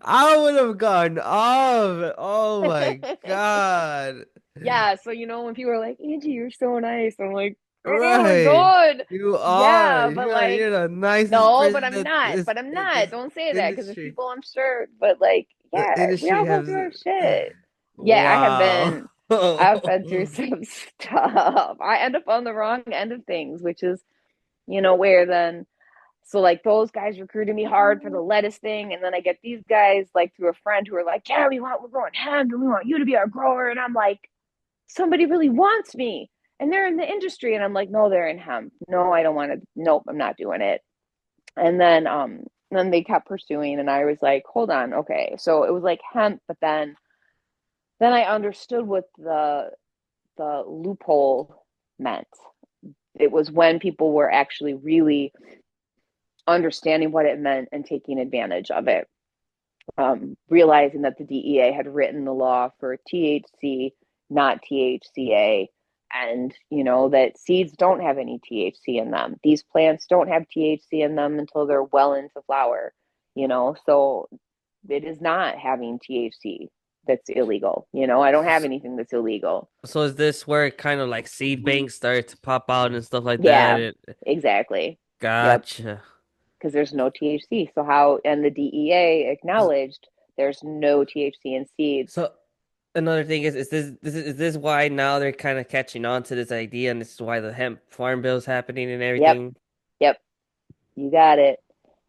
Speaker 1: I would have gone off. Oh my God.
Speaker 2: Yeah, so when people are like, Angie, you're so nice, I'm like, oh,
Speaker 1: Right.
Speaker 2: good.
Speaker 1: You are.
Speaker 2: Yeah, but like,
Speaker 1: You're the nicest
Speaker 2: no,
Speaker 1: person
Speaker 2: but I'm
Speaker 1: that
Speaker 2: not. But I'm not.
Speaker 1: this
Speaker 2: Don't say that because there's
Speaker 1: industry
Speaker 2: people I'm sure. But like,
Speaker 1: the
Speaker 2: yeah, we
Speaker 1: industry
Speaker 2: all go
Speaker 1: has.
Speaker 2: through our shit. Yeah,
Speaker 1: Wow.
Speaker 2: I've been through some stuff. I end up on the wrong end of things, which is, where then, so like those guys recruited me hard for the lettuce thing. And then I get these guys like through a friend who are like, yeah, we're growing hemp and we want you to be our grower. And I'm like, somebody really wants me and they're in the industry. And I'm like, no, they're in hemp. No, I don't want to. Nope, I'm not doing it. And then they kept pursuing and I was like, hold on, okay. So it was like hemp, but then I understood what the loophole meant. It was when people were actually really understanding what it meant and taking advantage of it. Realizing that the DEA had written the law for THC, not THCA, and that seeds don't have any THC in them. These plants don't have THC in them until they're well into flower. So it is not having THC that's illegal. I don't have
Speaker 1: So,
Speaker 2: anything that's illegal.
Speaker 1: so is this where kind of like seed banks start to pop out and stuff like that?
Speaker 2: Yeah, exactly. Yep,
Speaker 1: Gotcha.
Speaker 2: because there's no THC. So how, and the DEA acknowledged there's no THC in seeds.
Speaker 1: So another thing is this why now they're kind of catching on to this idea, and this is why the hemp farm bill is happening and
Speaker 2: Yep,
Speaker 1: everything?
Speaker 2: yep, you got it.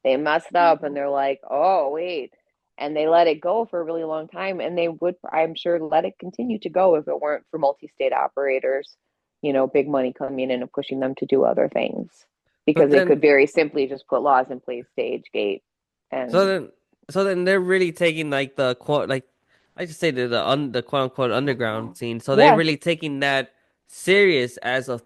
Speaker 2: They messed up and they're like, oh, wait. And they let it go for a really long time. And they would, I'm sure, let it continue to go if it weren't for multi state operators, big money coming in and pushing them to do other things
Speaker 1: But
Speaker 2: because they
Speaker 1: then,
Speaker 2: could very simply just put laws in place, stage gate.
Speaker 1: so
Speaker 2: And
Speaker 1: then, so then they're really taking like the quote, like I just say the quote unquote underground scene. So they're
Speaker 2: yeah,
Speaker 1: really taking that serious as a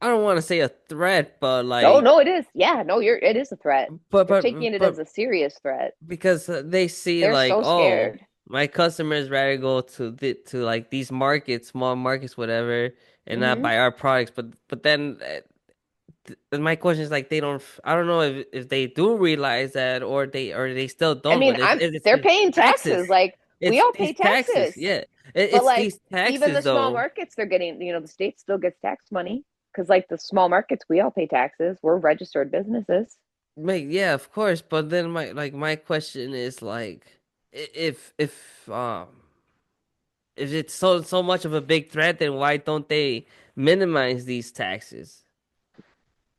Speaker 1: I don't want to say a threat, but
Speaker 2: no,
Speaker 1: like,
Speaker 2: no, it is. Yeah, no, it is a threat.
Speaker 1: but
Speaker 2: They're
Speaker 1: but
Speaker 2: taking it as
Speaker 1: but
Speaker 2: a serious threat.
Speaker 1: because they see
Speaker 2: They're
Speaker 1: like,
Speaker 2: so
Speaker 1: oh,
Speaker 2: scared.
Speaker 1: my customers rather go to like these markets, small markets, whatever, and not
Speaker 2: Hmm.
Speaker 1: buy our products. But then my question is like they don't. I don't know if they do realize that or they still
Speaker 2: I
Speaker 1: don't.
Speaker 2: mean,
Speaker 1: But it's
Speaker 2: they're
Speaker 1: these
Speaker 2: paying taxes.
Speaker 1: taxes.
Speaker 2: Like we
Speaker 1: It's
Speaker 2: all
Speaker 1: these
Speaker 2: pay
Speaker 1: taxes.
Speaker 2: taxes.
Speaker 1: Yeah,
Speaker 2: But
Speaker 1: it's
Speaker 2: like
Speaker 1: these
Speaker 2: even the
Speaker 1: taxes
Speaker 2: small
Speaker 1: though.
Speaker 2: markets, they're getting, the state still gets tax money because like the small markets, we all pay taxes. We're registered businesses
Speaker 1: Yeah, of course. But then my question is like, if it's so much of a big threat, then why don't they minimize these taxes?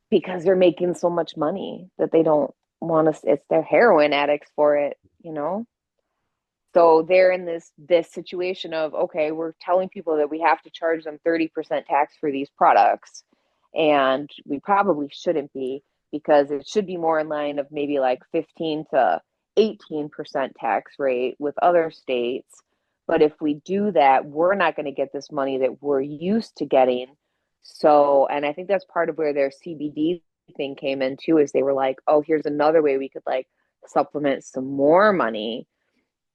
Speaker 2: because they're making so much money that they don't want to. It's their heroin addicts for it. So they're in this situation of, okay, we're telling people that we have to charge them 30% tax for these products, and we probably shouldn't be because it should be more in line of maybe like 15 to 18% tax rate with other states. But if we do that, we're not going to get this money that we're used to getting. So, and I think that's part of where their CBD thing came in too, is they were like, oh, here's another way we could like supplement some more money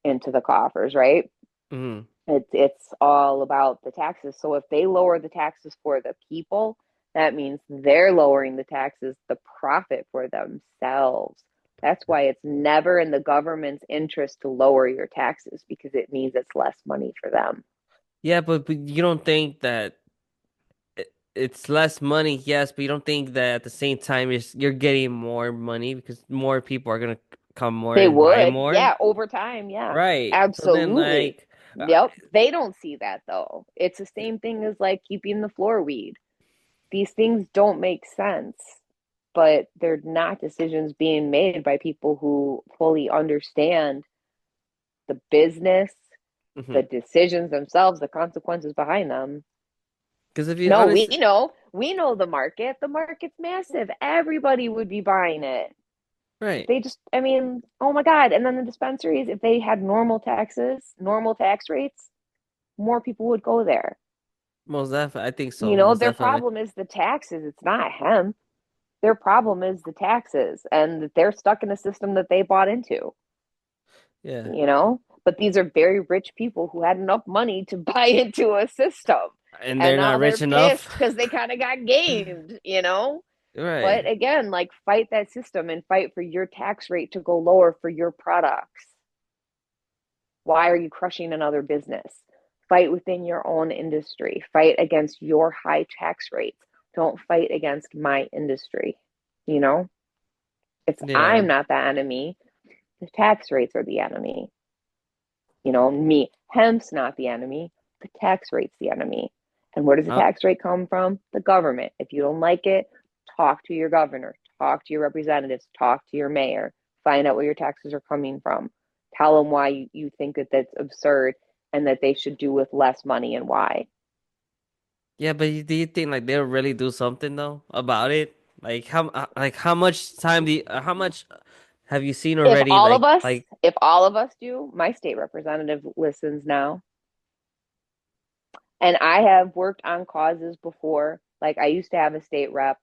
Speaker 2: into the coffers, right?
Speaker 1: Hmm.
Speaker 2: It's all about the taxes. So if they lower the taxes for the people, that means they're lowering the taxes, the profit for themselves. That's why it's never in the government's interest to lower your taxes because it means it's less money for them.
Speaker 1: Yeah, but you don't think that it's less money, yes, but you don't think that at the same time you're getting more money because more people are gonna come more
Speaker 2: They
Speaker 1: and buy
Speaker 2: would,
Speaker 1: more,
Speaker 2: yeah, over time, yeah,
Speaker 1: right? So then,
Speaker 2: absolutely.
Speaker 1: like,
Speaker 2: Yep. They don't see that though. It's the same thing as like keeping the floor weed. These things don't make sense, but they're not decisions being made by people who fully understand the business, the
Speaker 1: because
Speaker 2: decisions themselves, the consequences behind them.
Speaker 1: if you
Speaker 2: No,
Speaker 1: honestly,
Speaker 2: we know the market. The market's massive. Everybody would be buying it. If
Speaker 1: right,
Speaker 2: they just, I mean, oh my God. And then the dispensaries, if they had normal taxes, normal tax rates, more people would go there.
Speaker 1: most definitely, I think so,
Speaker 2: You know,
Speaker 1: most
Speaker 2: their
Speaker 1: definitely,
Speaker 2: problem is the taxes. It's not hemp. Their problem is the taxes and that they're stuck in a system that they bought into,
Speaker 1: yeah,
Speaker 2: you know? But these are very rich people who had enough money to buy into a system.
Speaker 1: and
Speaker 2: And
Speaker 1: they're
Speaker 2: now
Speaker 1: not
Speaker 2: they're
Speaker 1: rich enough,
Speaker 2: pissed because they kind of got gamed, you know?
Speaker 1: right?
Speaker 2: But again, like fight that system and fight for your tax rate to go lower for your products. Why are you crushing another business? Fight within your own industry. Fight against your high tax rates. Don't fight against my industry. You know, it's
Speaker 1: Yeah,
Speaker 2: I'm not the enemy. The tax rates are the enemy. You know, me. Hemp's not the enemy. The tax rate's the enemy. And where does the
Speaker 1: uh,
Speaker 2: tax rate come from? The government. If you don't like it, talk to your governor, talk to your representatives, talk to your mayor, find out where your taxes are coming from. Tell them why you think that that's absurd and that they should do with less money and why.
Speaker 1: yeah, but do you think like they'll really do something though about it? Like how much time how much have you seen
Speaker 2: If
Speaker 1: already?
Speaker 2: all of us,
Speaker 1: Like,
Speaker 2: if all of us do, my state representative listens now. And I have worked on causes before. Like I used to have a state rep,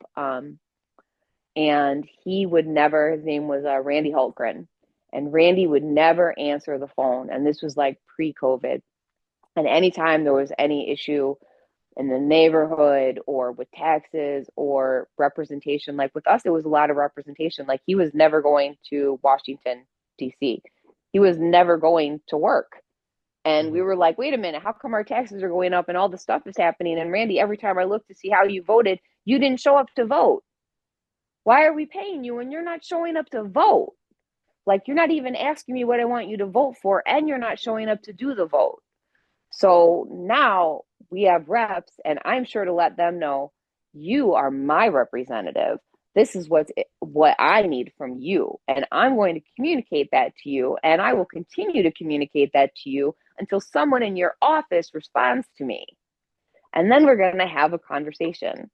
Speaker 2: and he would never, his name was Randy Hultgren, and Randy would never answer the phone. And this was like pre-COVID. And anytime there was any issue in the neighborhood or with taxes or representation, like with us, it was a lot of representation. Like he was never going to Washington, D.C., he was never going to work. And we
Speaker 1: mhm.
Speaker 2: were like, wait a minute, how come our taxes are going up and all this stuff is happening? And Randy, every time I look to see how you voted, you didn't show up to vote. Why are we paying you when you're not showing up to vote? Like, you're not even asking me what I want you to vote for, and you're not showing up to do the vote. So now we have reps, and I'm sure to let them know you are my representative. This is what I need from you, and I'm going to communicate that to you, and I will continue to communicate that to you until someone in your office responds to me. And then we're going to have a conversation.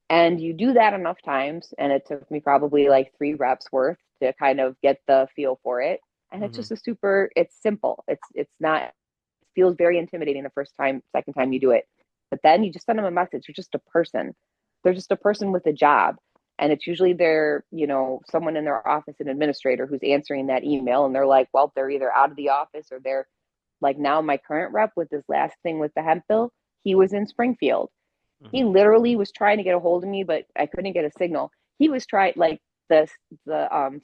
Speaker 2: And you do that enough times, and it took me probably like 3 reps worth to kind of get the feel for it. And it's
Speaker 1: Mhm.
Speaker 2: just it's simple. It's not, it feels very intimidating the first time, second time you do it. But then you just send them a message. You're just a person. They're just a person with a job. And it's usually someone in their office, an administrator who's answering that email. And they're like, well, they're either out of the office or they're like now my current rep with this last thing with the hemp bill, he was in Springfield. He
Speaker 1: Mhm.
Speaker 2: literally was trying to get a hold of me, but I couldn't get a signal. He was trying like the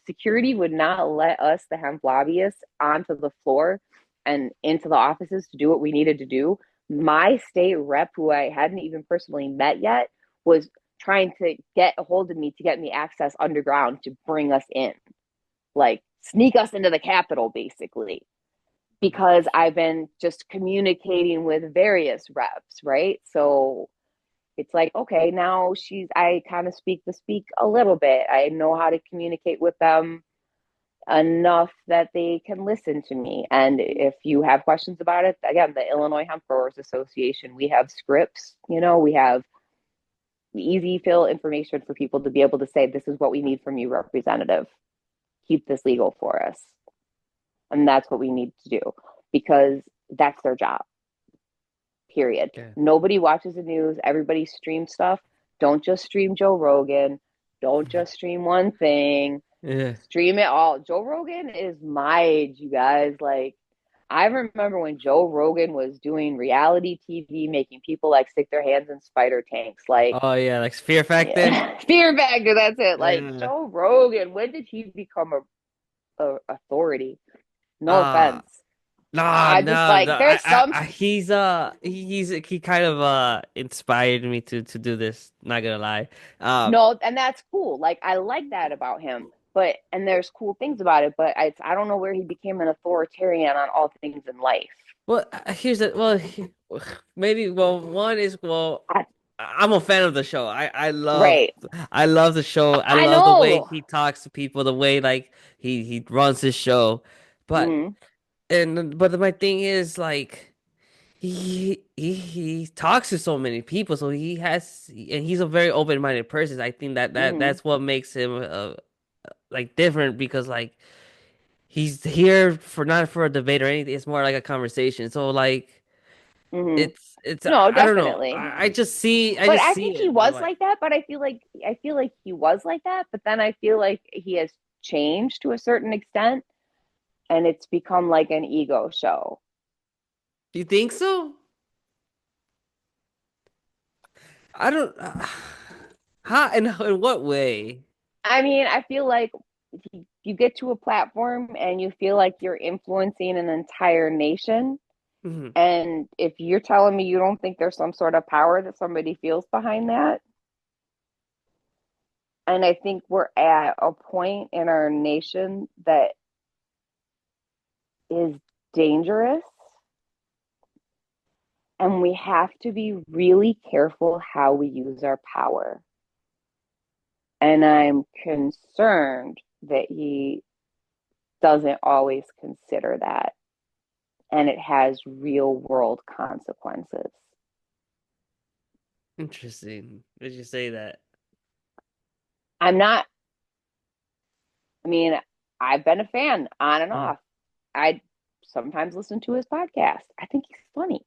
Speaker 2: security would not let us, the hemp lobbyists, onto the floor and into the offices to do what we needed to do. My state rep, who I hadn't even personally met yet, was trying to get a hold of me to get me access underground to bring us in, like sneak us into the Capitol, basically, because I've been just communicating with various reps, right? So it's like, okay, now I kind of speak a little bit. I know how to communicate with them enough that they can listen to me. And if you have questions about it, again, the Illinois Hemp Growers Association, we have scripts, we have easy fill information for people to be able to say, this is what we need from you, representative. Keep this legal for us. And that's what we need to do because that's their job, period.
Speaker 1: Yeah.
Speaker 2: Nobody watches the news, everybody streams stuff. Don't just stream Joe Rogan. Don't just stream one thing.
Speaker 1: Yeah.
Speaker 2: Stream it all. Joe Rogan is my age, you guys. Like, I remember when Joe Rogan was doing reality TV, making people like stick their hands in spider tanks. Like,
Speaker 1: Oh yeah, like Fear Factor.
Speaker 2: yeah. Fear Factor, that's it. Like,
Speaker 1: Yeah.
Speaker 2: Joe Rogan, when did he become a authority? No
Speaker 1: Uh
Speaker 2: offense.
Speaker 1: nah,
Speaker 2: I just
Speaker 1: no, no.
Speaker 2: like, there's some,
Speaker 1: He kind of inspired me to do this. Not gonna lie. Um,
Speaker 2: no, and that's cool. Like, I like that about him. But, and there's cool things about it, but I don't know where he became an authoritarian on all things in life.
Speaker 1: well, here's the well, maybe one is
Speaker 2: I,
Speaker 1: I'm a fan of the show.
Speaker 2: right.
Speaker 1: I love the show. I
Speaker 2: I
Speaker 1: love the way
Speaker 2: know.
Speaker 1: he talks to people, the way like he runs his show. But
Speaker 2: Hmm.
Speaker 1: but my thing is like he talks to so many people, so and he's a very open-minded person. I think
Speaker 2: Hmm.
Speaker 1: that's what makes him like different because like he's here for not for a debate or anything. It's more like a conversation. So like
Speaker 2: Hmm.
Speaker 1: it's
Speaker 2: No,
Speaker 1: I don't know.
Speaker 2: definitely.
Speaker 1: I
Speaker 2: But
Speaker 1: just
Speaker 2: I
Speaker 1: see
Speaker 2: think he
Speaker 1: it in
Speaker 2: was
Speaker 1: life.
Speaker 2: like that, but I feel like he was like that, but then I feel like he has changed to a certain extent and it's become like an ego show.
Speaker 1: Do you think so? I don't. How in what way?
Speaker 2: I mean, I feel like you get to a platform and you feel like you're influencing an entire nation.
Speaker 1: Mhm.
Speaker 2: And if you're telling me you don't think there's some sort of power that somebody feels behind that, and I think we're at a point in our nation that is dangerous, and we have to be really careful how we use our power. And I'm concerned that he doesn't always consider that, and it has real world consequences.
Speaker 1: Interesting. Did you say that?
Speaker 2: I'm not, I mean, I've been a fan on and
Speaker 1: Uh-huh.
Speaker 2: off. I sometimes listen to his podcast. I think he's funny.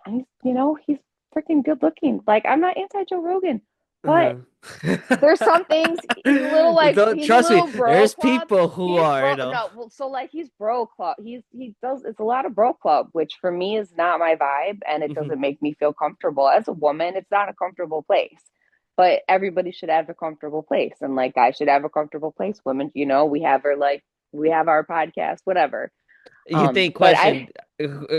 Speaker 2: And he's freaking good looking. Like, I'm not anti Joe Rogan, but
Speaker 1: Uh-huh.
Speaker 2: there's some things he's a little like
Speaker 1: Don't
Speaker 2: he's a
Speaker 1: trust me.
Speaker 2: little bro
Speaker 1: There's
Speaker 2: club.
Speaker 1: people who
Speaker 2: He's
Speaker 1: are,
Speaker 2: bro
Speaker 1: you know.
Speaker 2: no, well, so like he's bro club. He does it's a lot of bro club, which for me is not my vibe and it
Speaker 1: Mhm.
Speaker 2: doesn't make me feel comfortable. As a woman, it's not a comfortable place. But everybody should have a comfortable place. And like guys should have a comfortable place. Women, we have our podcast, whatever.
Speaker 1: You think
Speaker 2: But I
Speaker 1: question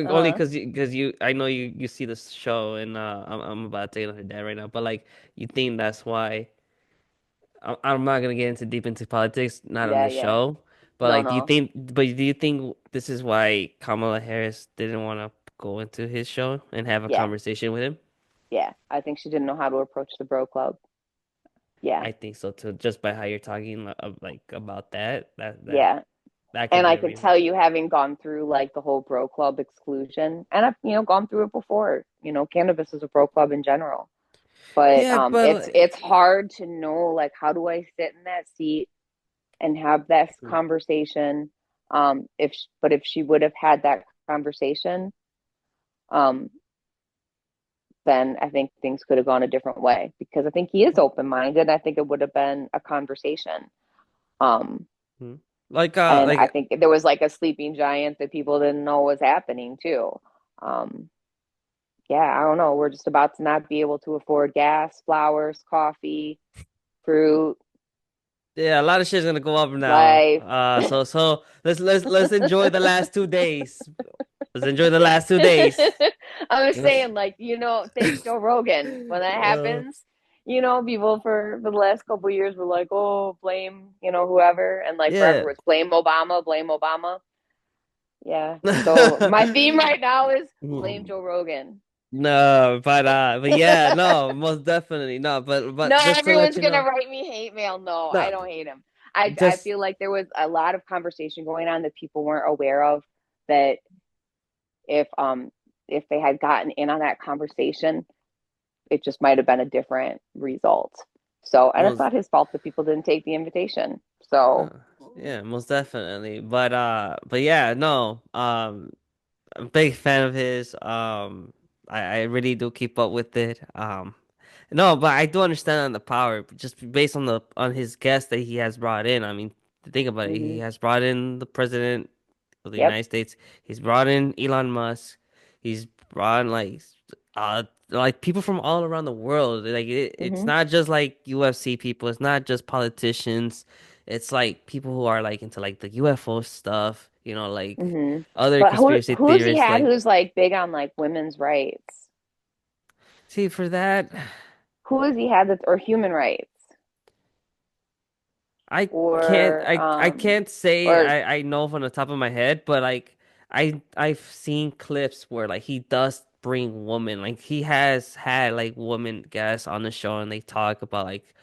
Speaker 1: only
Speaker 2: uh
Speaker 1: because you I know you see this show and I'm about to take it on her dad right now, but like you think that's why I'm not gonna get into deep into politics, not on
Speaker 2: yeah,
Speaker 1: the
Speaker 2: yeah.
Speaker 1: show. But
Speaker 2: No,
Speaker 1: like,
Speaker 2: no.
Speaker 1: do you think this is why Kamala Harris didn't want to go into his show and have a
Speaker 2: Yeah,
Speaker 1: conversation with him?
Speaker 2: yeah. I think she didn't know how to approach the bro club. Yeah.
Speaker 1: I think so too. Just by how you're talking like about
Speaker 2: Yeah.
Speaker 1: that could
Speaker 2: And
Speaker 1: be
Speaker 2: I
Speaker 1: a
Speaker 2: could
Speaker 1: reason.
Speaker 2: tell you having gone through like the whole bro club exclusion, and I've gone through it before. Cannabis is a bro club in general, but
Speaker 1: Yeah, but
Speaker 2: it's hard to know like how do I sit in that seat and have that conversation. If she would have had that conversation, um, then I think things could have gone a different way because I think he is open minded. I think it would have been a conversation. Um,
Speaker 1: Mhm.
Speaker 2: and I
Speaker 1: like
Speaker 2: think there was like a sleeping giant that people didn't know was happening too. Um, yeah, I don't know. We're just about to not be able to afford gas, flowers, coffee, fruit,
Speaker 1: yeah, a lot of shit's gonna go up now.
Speaker 2: life.
Speaker 1: So let's enjoy the last 2 days. Let's enjoy the last 2 days.
Speaker 2: I'm just saying, like, thanks Joe Rogan. When that
Speaker 1: Uh,
Speaker 2: happens, people for the last couple of years were like, oh, blame, whoever. And like
Speaker 1: yeah.
Speaker 2: forever it's blame Obama, blame Obama. Yeah. So my theme right now is blame Joe Rogan.
Speaker 1: No, but yeah, no, most definitely no,
Speaker 2: No,
Speaker 1: but just to let
Speaker 2: everyone's
Speaker 1: you
Speaker 2: gonna
Speaker 1: know,
Speaker 2: write me hate mail. No, I
Speaker 1: no,
Speaker 2: don't hate him. I
Speaker 1: just
Speaker 2: feel like there was a lot of conversation going on that people weren't aware of. That if um if they had gotten in on that conversation, it just might have been a different result. So, and it's
Speaker 1: most
Speaker 2: not his fault that people didn't take the invitation. So,
Speaker 1: uh, yeah, most definitely, but yeah, no, I'm a big fan of his. I really do keep up with it. No, but I do understand on the power, just based on the on his guests that he has brought in. I mean, think about it. He
Speaker 2: Hmm.
Speaker 1: has brought in the president of the
Speaker 2: Yep.
Speaker 1: United States. He's brought in Elon Musk. He's brought in like people from all around the world. Like it's
Speaker 2: Hmm.
Speaker 1: not just like UFC people. It's not just politicians. It's like people who are like into like the UFO stuff. Like
Speaker 2: Hmm.
Speaker 1: other
Speaker 2: But
Speaker 1: conspiracy
Speaker 2: who's he
Speaker 1: theorists.
Speaker 2: had
Speaker 1: Like,
Speaker 2: who's like big on like women's rights?
Speaker 1: see, for that.
Speaker 2: Who has he had that or human rights
Speaker 1: I can't
Speaker 2: or
Speaker 1: I can't say
Speaker 2: or
Speaker 1: I know from the top of my head, but like I've seen clips where like he does bring women. Like he has had like women guests on the show and they talk about like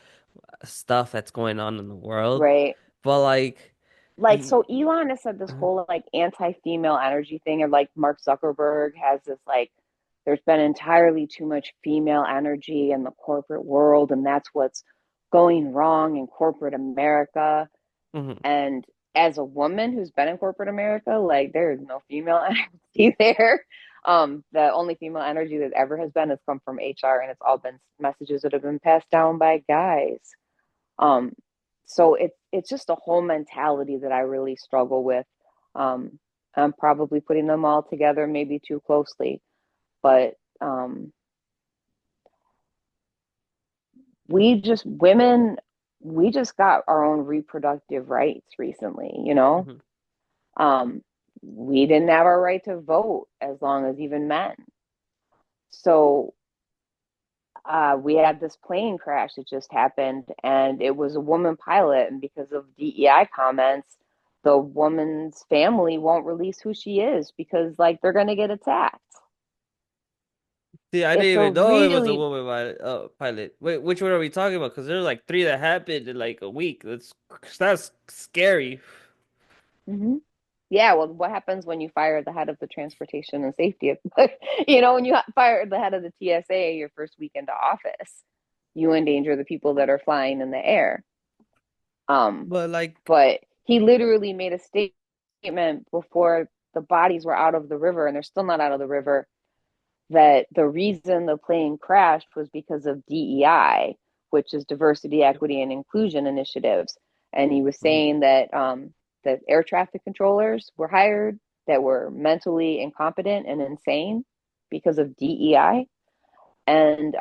Speaker 1: stuff that's going on in the world.
Speaker 2: right?
Speaker 1: But like
Speaker 2: Like
Speaker 1: he
Speaker 2: so Elon has said this whole like anti-female energy thing, and like Mark Zuckerberg has this like there's been entirely too much female energy in the corporate world, and that's what's going wrong in corporate America.
Speaker 1: mhm.
Speaker 2: And as a woman who's been in corporate America, like there is no female energy there. The only female energy that ever has been has come from HR, and it's all been messages that have been passed down by guys. Um, so it's just a whole mentality that I really struggle with. Um, I'm probably putting them all together maybe too closely, but women, we just got our own reproductive rights recently, you know?
Speaker 1: Mhm.
Speaker 2: Um, we didn't have our right to vote as long as even men. So we had this plane crash that just happened, and it was a woman pilot. And because of DEI comments, the woman's family won't release who she is because, like, they're going to get attacked.
Speaker 1: See, I
Speaker 2: It's
Speaker 1: didn't
Speaker 2: a
Speaker 1: even know it was a
Speaker 2: really,
Speaker 1: woman pilot. Wait, which one are we talking about? Because there's like three that happened in like a week. That's scary.
Speaker 2: mhm. Yeah. Well, what happens when you fire the head of the transportation and safety? When you fire the head of the TSA your first week into office, you endanger the people that are flying in the air. Um,
Speaker 1: But like,
Speaker 2: but he literally made a statement before the bodies were out of the river, and they're still not out of the river, that the reason the plane crashed was because of DEI, which is diversity, equity, and inclusion initiatives. And he was
Speaker 1: mhm,
Speaker 2: saying that air traffic controllers were hired that were mentally incompetent and insane because of DEI, and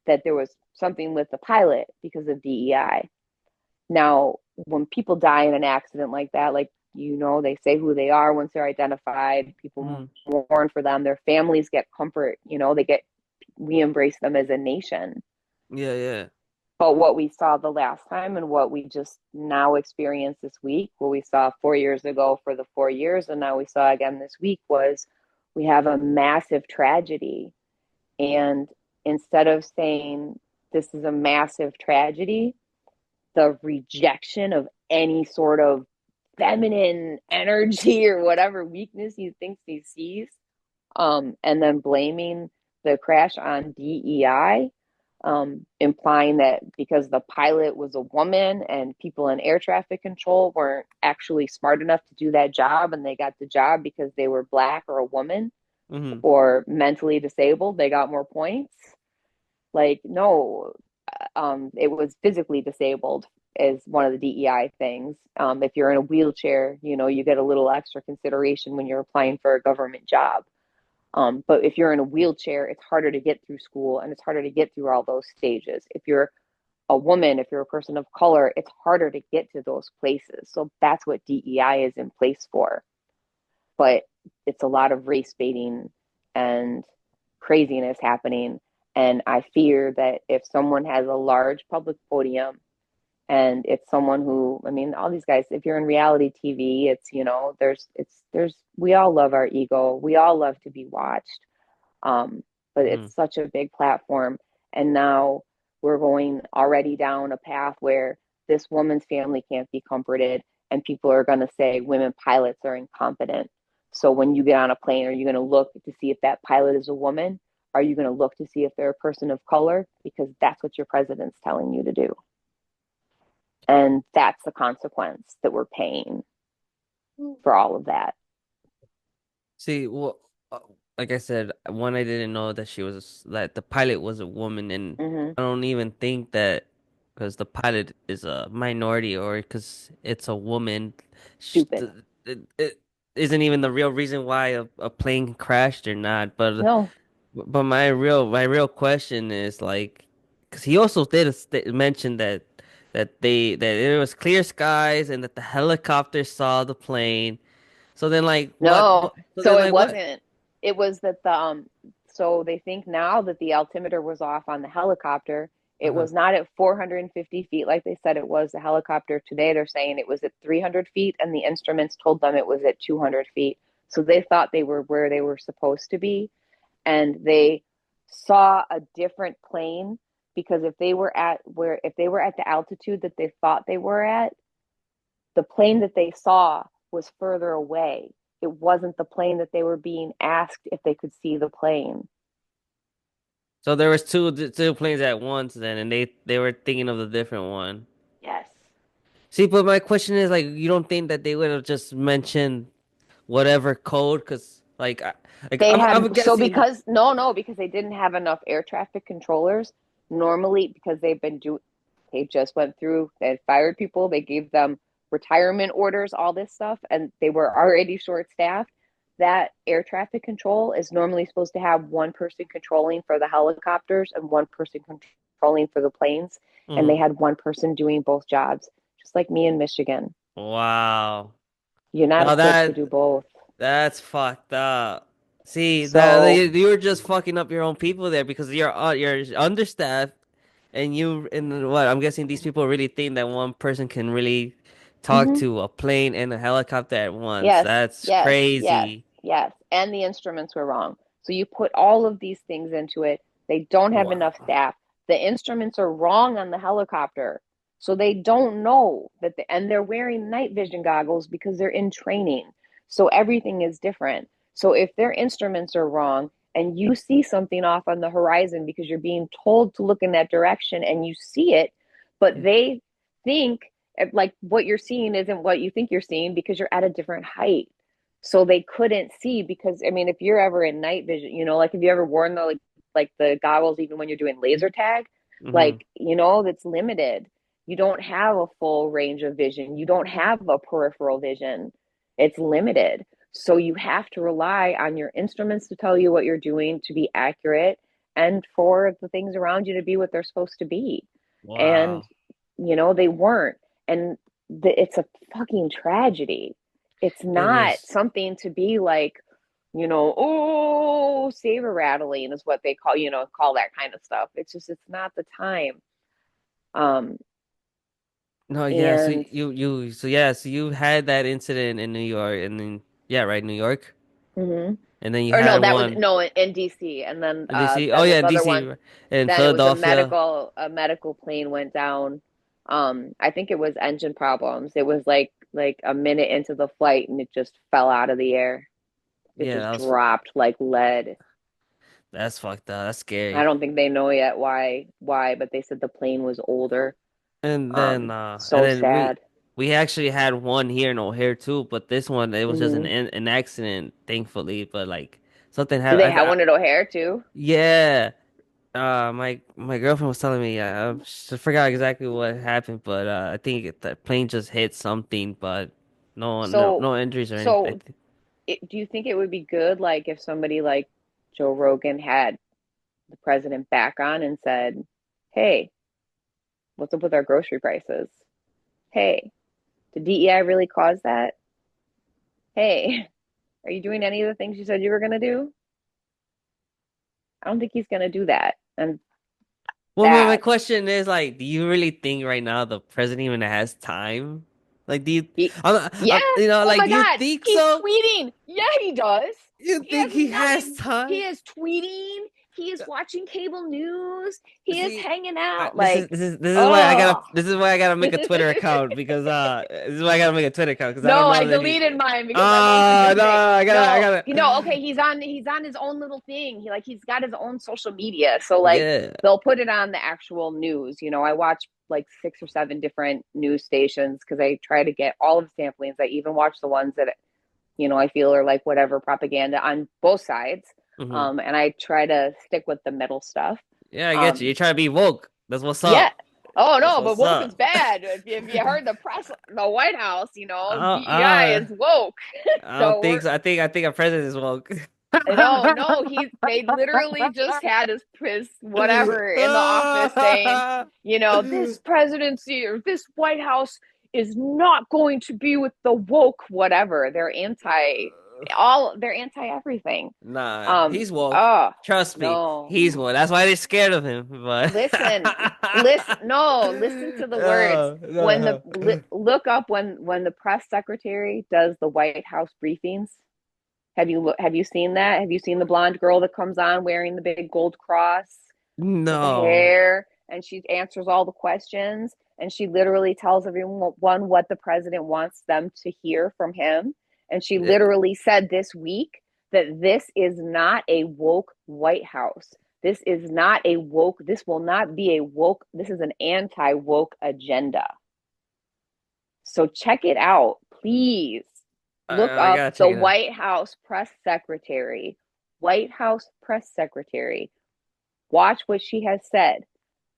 Speaker 2: that there was something with the pilot because of DEI. Now, when people die in an accident like that, like, they say who they are once they're identified, people
Speaker 1: mhm.
Speaker 2: mourn for them, their families get comfort, we embrace them as a nation.
Speaker 1: Yeah, yeah.
Speaker 2: But what we saw the last time and what we just now experienced this week, what we saw 4 years ago for the 4 years, and now we saw again this week, was we have a massive tragedy. And instead of saying this is a massive tragedy, the rejection of any sort of feminine energy or whatever weakness he thinks he sees, and then blaming the crash on DEI, implying that because the pilot was a woman and people in air traffic control weren't actually smart enough to do that job and they got the job because they were black or a woman
Speaker 1: Hmm.
Speaker 2: or mentally disabled, they got more points. Like, no, it was physically disabled is one of the DEI things. If you're in a wheelchair, you get a little extra consideration when you're applying for a government job. But if you're in a wheelchair, it's harder to get through school and it's harder to get through all those stages. If you're a woman, if you're a person of color, it's harder to get to those places. So that's what DEI is in place for. But it's a lot of race baiting and craziness happening. And I fear that if someone has a large public podium and it's someone who, I mean, all these guys, if you're in reality TV, we all love our ego. We all love to be watched. Um, but
Speaker 1: Hmm.
Speaker 2: it's such a big platform. And now we're going already down a path where this woman's family can't be comforted, and people are going to say women pilots are incompetent. So when you get on a plane, are you going to look to see if that pilot is a woman? Are you going to look to see if they're a person of color? Because that's what your president's telling you to do. And that's the consequence that we're paying for all of that.
Speaker 1: See, well, like I said, one, I didn't know that the pilot was a woman, and
Speaker 2: Hmm.
Speaker 1: I don't even think that because the pilot is a minority or because it's a woman,
Speaker 2: Stupid.
Speaker 1: it isn't even the real reason why a plane crashed or not.
Speaker 2: No,
Speaker 1: But my real question is like, because he also did mention that it was clear skies and that the helicopter saw the plane. So then like
Speaker 2: no.
Speaker 1: what? So
Speaker 2: So
Speaker 1: then
Speaker 2: it
Speaker 1: like what?
Speaker 2: wasn't. It was that so they think now that the altimeter was off on the helicopter. It
Speaker 1: Uh-huh.
Speaker 2: was not at 450 feet like they said it was. The helicopter today, they're saying it was at 300 feet, and the instruments told them it was at 200 feet. So they thought they were where they were supposed to be, and they saw a different plane because if they were at the altitude that they thought they were at, the plane that they saw was further away. It wasn't the plane that they were being asked if they could see the plane.
Speaker 1: So there was two planes at once then, and they were thinking of the different one.
Speaker 2: Yes.
Speaker 1: See, but my question is like, you don't think that they would have just mentioned whatever code? Because
Speaker 2: They
Speaker 1: I'm
Speaker 2: had so
Speaker 1: guessing.
Speaker 2: because no, because they didn't have enough air traffic controllers. Normally, because they just went through, they had fired people, they gave them retirement orders, all this stuff, and they were already short staffed. That air traffic control is normally supposed to have one person controlling for the helicopters and one person controlling for the planes, and they
Speaker 1: Mhm.
Speaker 2: had one person doing both jobs, just like me in Michigan.
Speaker 1: Wow.
Speaker 2: You're not
Speaker 1: Now
Speaker 2: equipped to do both.
Speaker 1: that's fucked up. See, that
Speaker 2: So,
Speaker 1: you were just fucking up your own people there because you're understaffed and what I'm guessing these people really think that one person can really talk
Speaker 2: mhm.
Speaker 1: to a plane and a helicopter at once.
Speaker 2: Yes,
Speaker 1: That's
Speaker 2: yes, yes,
Speaker 1: crazy.
Speaker 2: yes. And the instruments were wrong. So you put all of these things into it. They don't have enough
Speaker 1: Wow.
Speaker 2: staff. The instruments are wrong on the helicopter. So they don't know and they're wearing night vision goggles because they're in training. So everything is different. So if their instruments are wrong and you see something off on the horizon because you're being told to look in that direction and you see it, but
Speaker 1: Yeah.
Speaker 2: they think like what you're seeing isn't what you think you're seeing because you're at a different height. So they couldn't see because I mean, if you're ever in night vision, like have you ever worn the like the goggles even when you're doing laser tag?
Speaker 1: Mm-hmm.
Speaker 2: Like, that's limited. You don't have a full range of vision. You don't have a peripheral vision. It's limited. So you have to rely on your instruments to tell you what you're doing to be accurate and for the things around you to be what they're supposed to be. And
Speaker 1: Wow.
Speaker 2: they weren't. And it's a fucking tragedy. It's
Speaker 1: It
Speaker 2: not
Speaker 1: is.
Speaker 2: something to be like, oh, saber rattling is what they call that kind of stuff. It's not the time. Um,
Speaker 1: No, yeah. So
Speaker 2: and
Speaker 1: you had that incident in New York, and then yeah, right, New York,
Speaker 2: mhm.
Speaker 1: and then you
Speaker 2: Or no,
Speaker 1: had
Speaker 2: that was
Speaker 1: one
Speaker 2: no in DC, and then
Speaker 1: in DC. Oh
Speaker 2: then
Speaker 1: yeah,
Speaker 2: this other
Speaker 1: DC,
Speaker 2: one.
Speaker 1: in
Speaker 2: Then it was
Speaker 1: Philadelphia.
Speaker 2: a medical plane went down. I think it was engine problems. It was like a minute into the flight, and it just fell out of the air. It
Speaker 1: Yeah,
Speaker 2: just dropped like lead.
Speaker 1: that's fucked up. That's
Speaker 2: I
Speaker 1: scary.
Speaker 2: don't think they know yet why, but they said the plane was older.
Speaker 1: And
Speaker 2: So
Speaker 1: then we
Speaker 2: sad.
Speaker 1: we actually had one here in O'Hare too, but this one it was just
Speaker 2: Hmm.
Speaker 1: an accident, thankfully. But like something
Speaker 2: Do they
Speaker 1: happened.
Speaker 2: have one at O'Hare too?
Speaker 1: Yeah. My girlfriend was telling me I just forgot exactly what happened, but I think the plane just hit something, but
Speaker 2: So
Speaker 1: no injuries or anything.
Speaker 2: so do you think it would be good like if somebody like Joe Rogan had the president back on and said, "Hey, what's up with our grocery prices? Hey, did DEI really cause that? Hey, are you doing any of the things you said you were going to do?" I don't think he's going to do that. And
Speaker 1: Well, my
Speaker 2: that
Speaker 1: question is like, do you really think right now the president even has time? Like, do you,
Speaker 2: he Yeah. Oh
Speaker 1: like,
Speaker 2: my
Speaker 1: do you
Speaker 2: god,
Speaker 1: think
Speaker 2: he's
Speaker 1: so?
Speaker 2: tweeting. Yeah, he does.
Speaker 1: You
Speaker 2: He
Speaker 1: think
Speaker 2: has
Speaker 1: he has
Speaker 2: nothing. He
Speaker 1: time?
Speaker 2: is tweeting. He is watching cable news. He is
Speaker 1: See,
Speaker 2: hanging out
Speaker 1: this is
Speaker 2: like,
Speaker 1: why
Speaker 2: oh.
Speaker 1: I gotta make a Twitter account because this is why I gotta make a Twitter account because I don't
Speaker 2: No, I
Speaker 1: know that he.
Speaker 2: deleted mine because I wanted
Speaker 1: Ah,
Speaker 2: to
Speaker 1: no,
Speaker 2: say
Speaker 1: I
Speaker 2: no.
Speaker 1: gotta.
Speaker 2: Okay, he's on his own little thing. He's got his own social media. So like
Speaker 1: Yeah,
Speaker 2: they'll put it on the actual news. I watch like 6 or 7 different news stations because I try to get all of the samplings. I even watch the ones that I feel are like whatever propaganda on both sides.
Speaker 1: Hmm.
Speaker 2: And I try to stick with the middle stuff.
Speaker 1: Yeah, I get you.
Speaker 2: Um,
Speaker 1: You're trying to be woke. That's what's
Speaker 2: yeah.
Speaker 1: up.
Speaker 2: Oh
Speaker 1: That's
Speaker 2: no, but
Speaker 1: what's
Speaker 2: woke is
Speaker 1: up.
Speaker 2: bad. If you heard the press, the White House, DEI
Speaker 1: I
Speaker 2: is woke.
Speaker 1: don't
Speaker 2: So
Speaker 1: think
Speaker 2: we're
Speaker 1: so. I think our president is woke.
Speaker 2: no, they literally just had his whatever in the office saying, this presidency or this White House is not going to be with the woke whatever. They're anti everything.
Speaker 1: Nah, he's woke.
Speaker 2: Oh
Speaker 1: Trust me,
Speaker 2: no.
Speaker 1: he's woke. That's why they're scared of him. But
Speaker 2: Listen, listen to the words.
Speaker 1: oh, no.
Speaker 2: Look up when the press secretary does the White House briefings. Have you seen that? Have you seen the blonde girl that comes on wearing the big gold cross with the
Speaker 1: No.
Speaker 2: hair and she answers all the questions and she literally tells everyone what the president wants them to hear from him. And she
Speaker 1: Yeah,
Speaker 2: literally said this week that this is not a woke White House. This is not a woke, this will not be a woke, this is an anti woke agenda. So check it out, please. Look
Speaker 1: I
Speaker 2: up
Speaker 1: gotta
Speaker 2: the
Speaker 1: check it out.
Speaker 2: White House press secretary. White House press secretary. Watch what she has said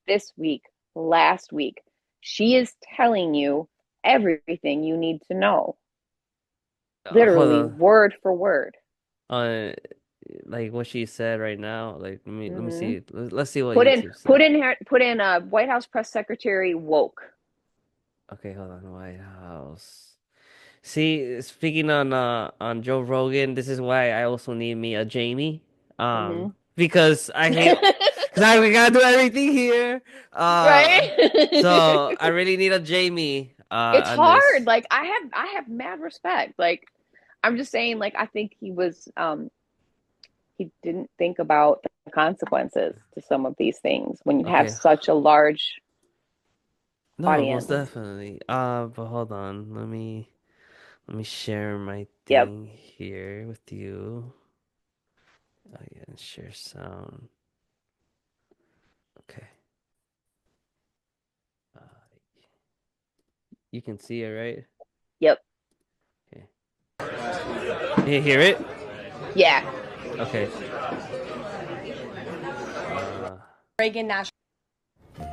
Speaker 2: this week, last week. She is telling you everything you need to know,
Speaker 1: Hold
Speaker 2: literally
Speaker 1: on.
Speaker 2: word for word.
Speaker 1: Uh, like what she said right now. Like let me
Speaker 2: Mm-hmm.
Speaker 1: see. Let's see what YouTube said.
Speaker 2: Put in White House press secretary woke.
Speaker 1: Okay, hold on. White House. See, speaking on Joe Rogan, this is why I also need me a Jamie.
Speaker 2: Mm-hmm.
Speaker 1: Because we gotta do everything here. So
Speaker 2: Right.
Speaker 1: I really need a Jamie
Speaker 2: It's
Speaker 1: on
Speaker 2: hard.
Speaker 1: this.
Speaker 2: Like I have mad respect. Like I'm just saying, like I think he didn't think about the consequences to some of these things when you have
Speaker 1: Okay.
Speaker 2: such a large
Speaker 1: No, most
Speaker 2: audience.
Speaker 1: definitely. But hold on. Let me share my
Speaker 2: Yep.
Speaker 1: thing here with you. Oh yeah, share sound. Okay. Uh, you can see it, right?
Speaker 2: Yep.
Speaker 1: Okay. You hear it?
Speaker 2: Yeah.
Speaker 1: Okay. Uh,
Speaker 3: Reagan National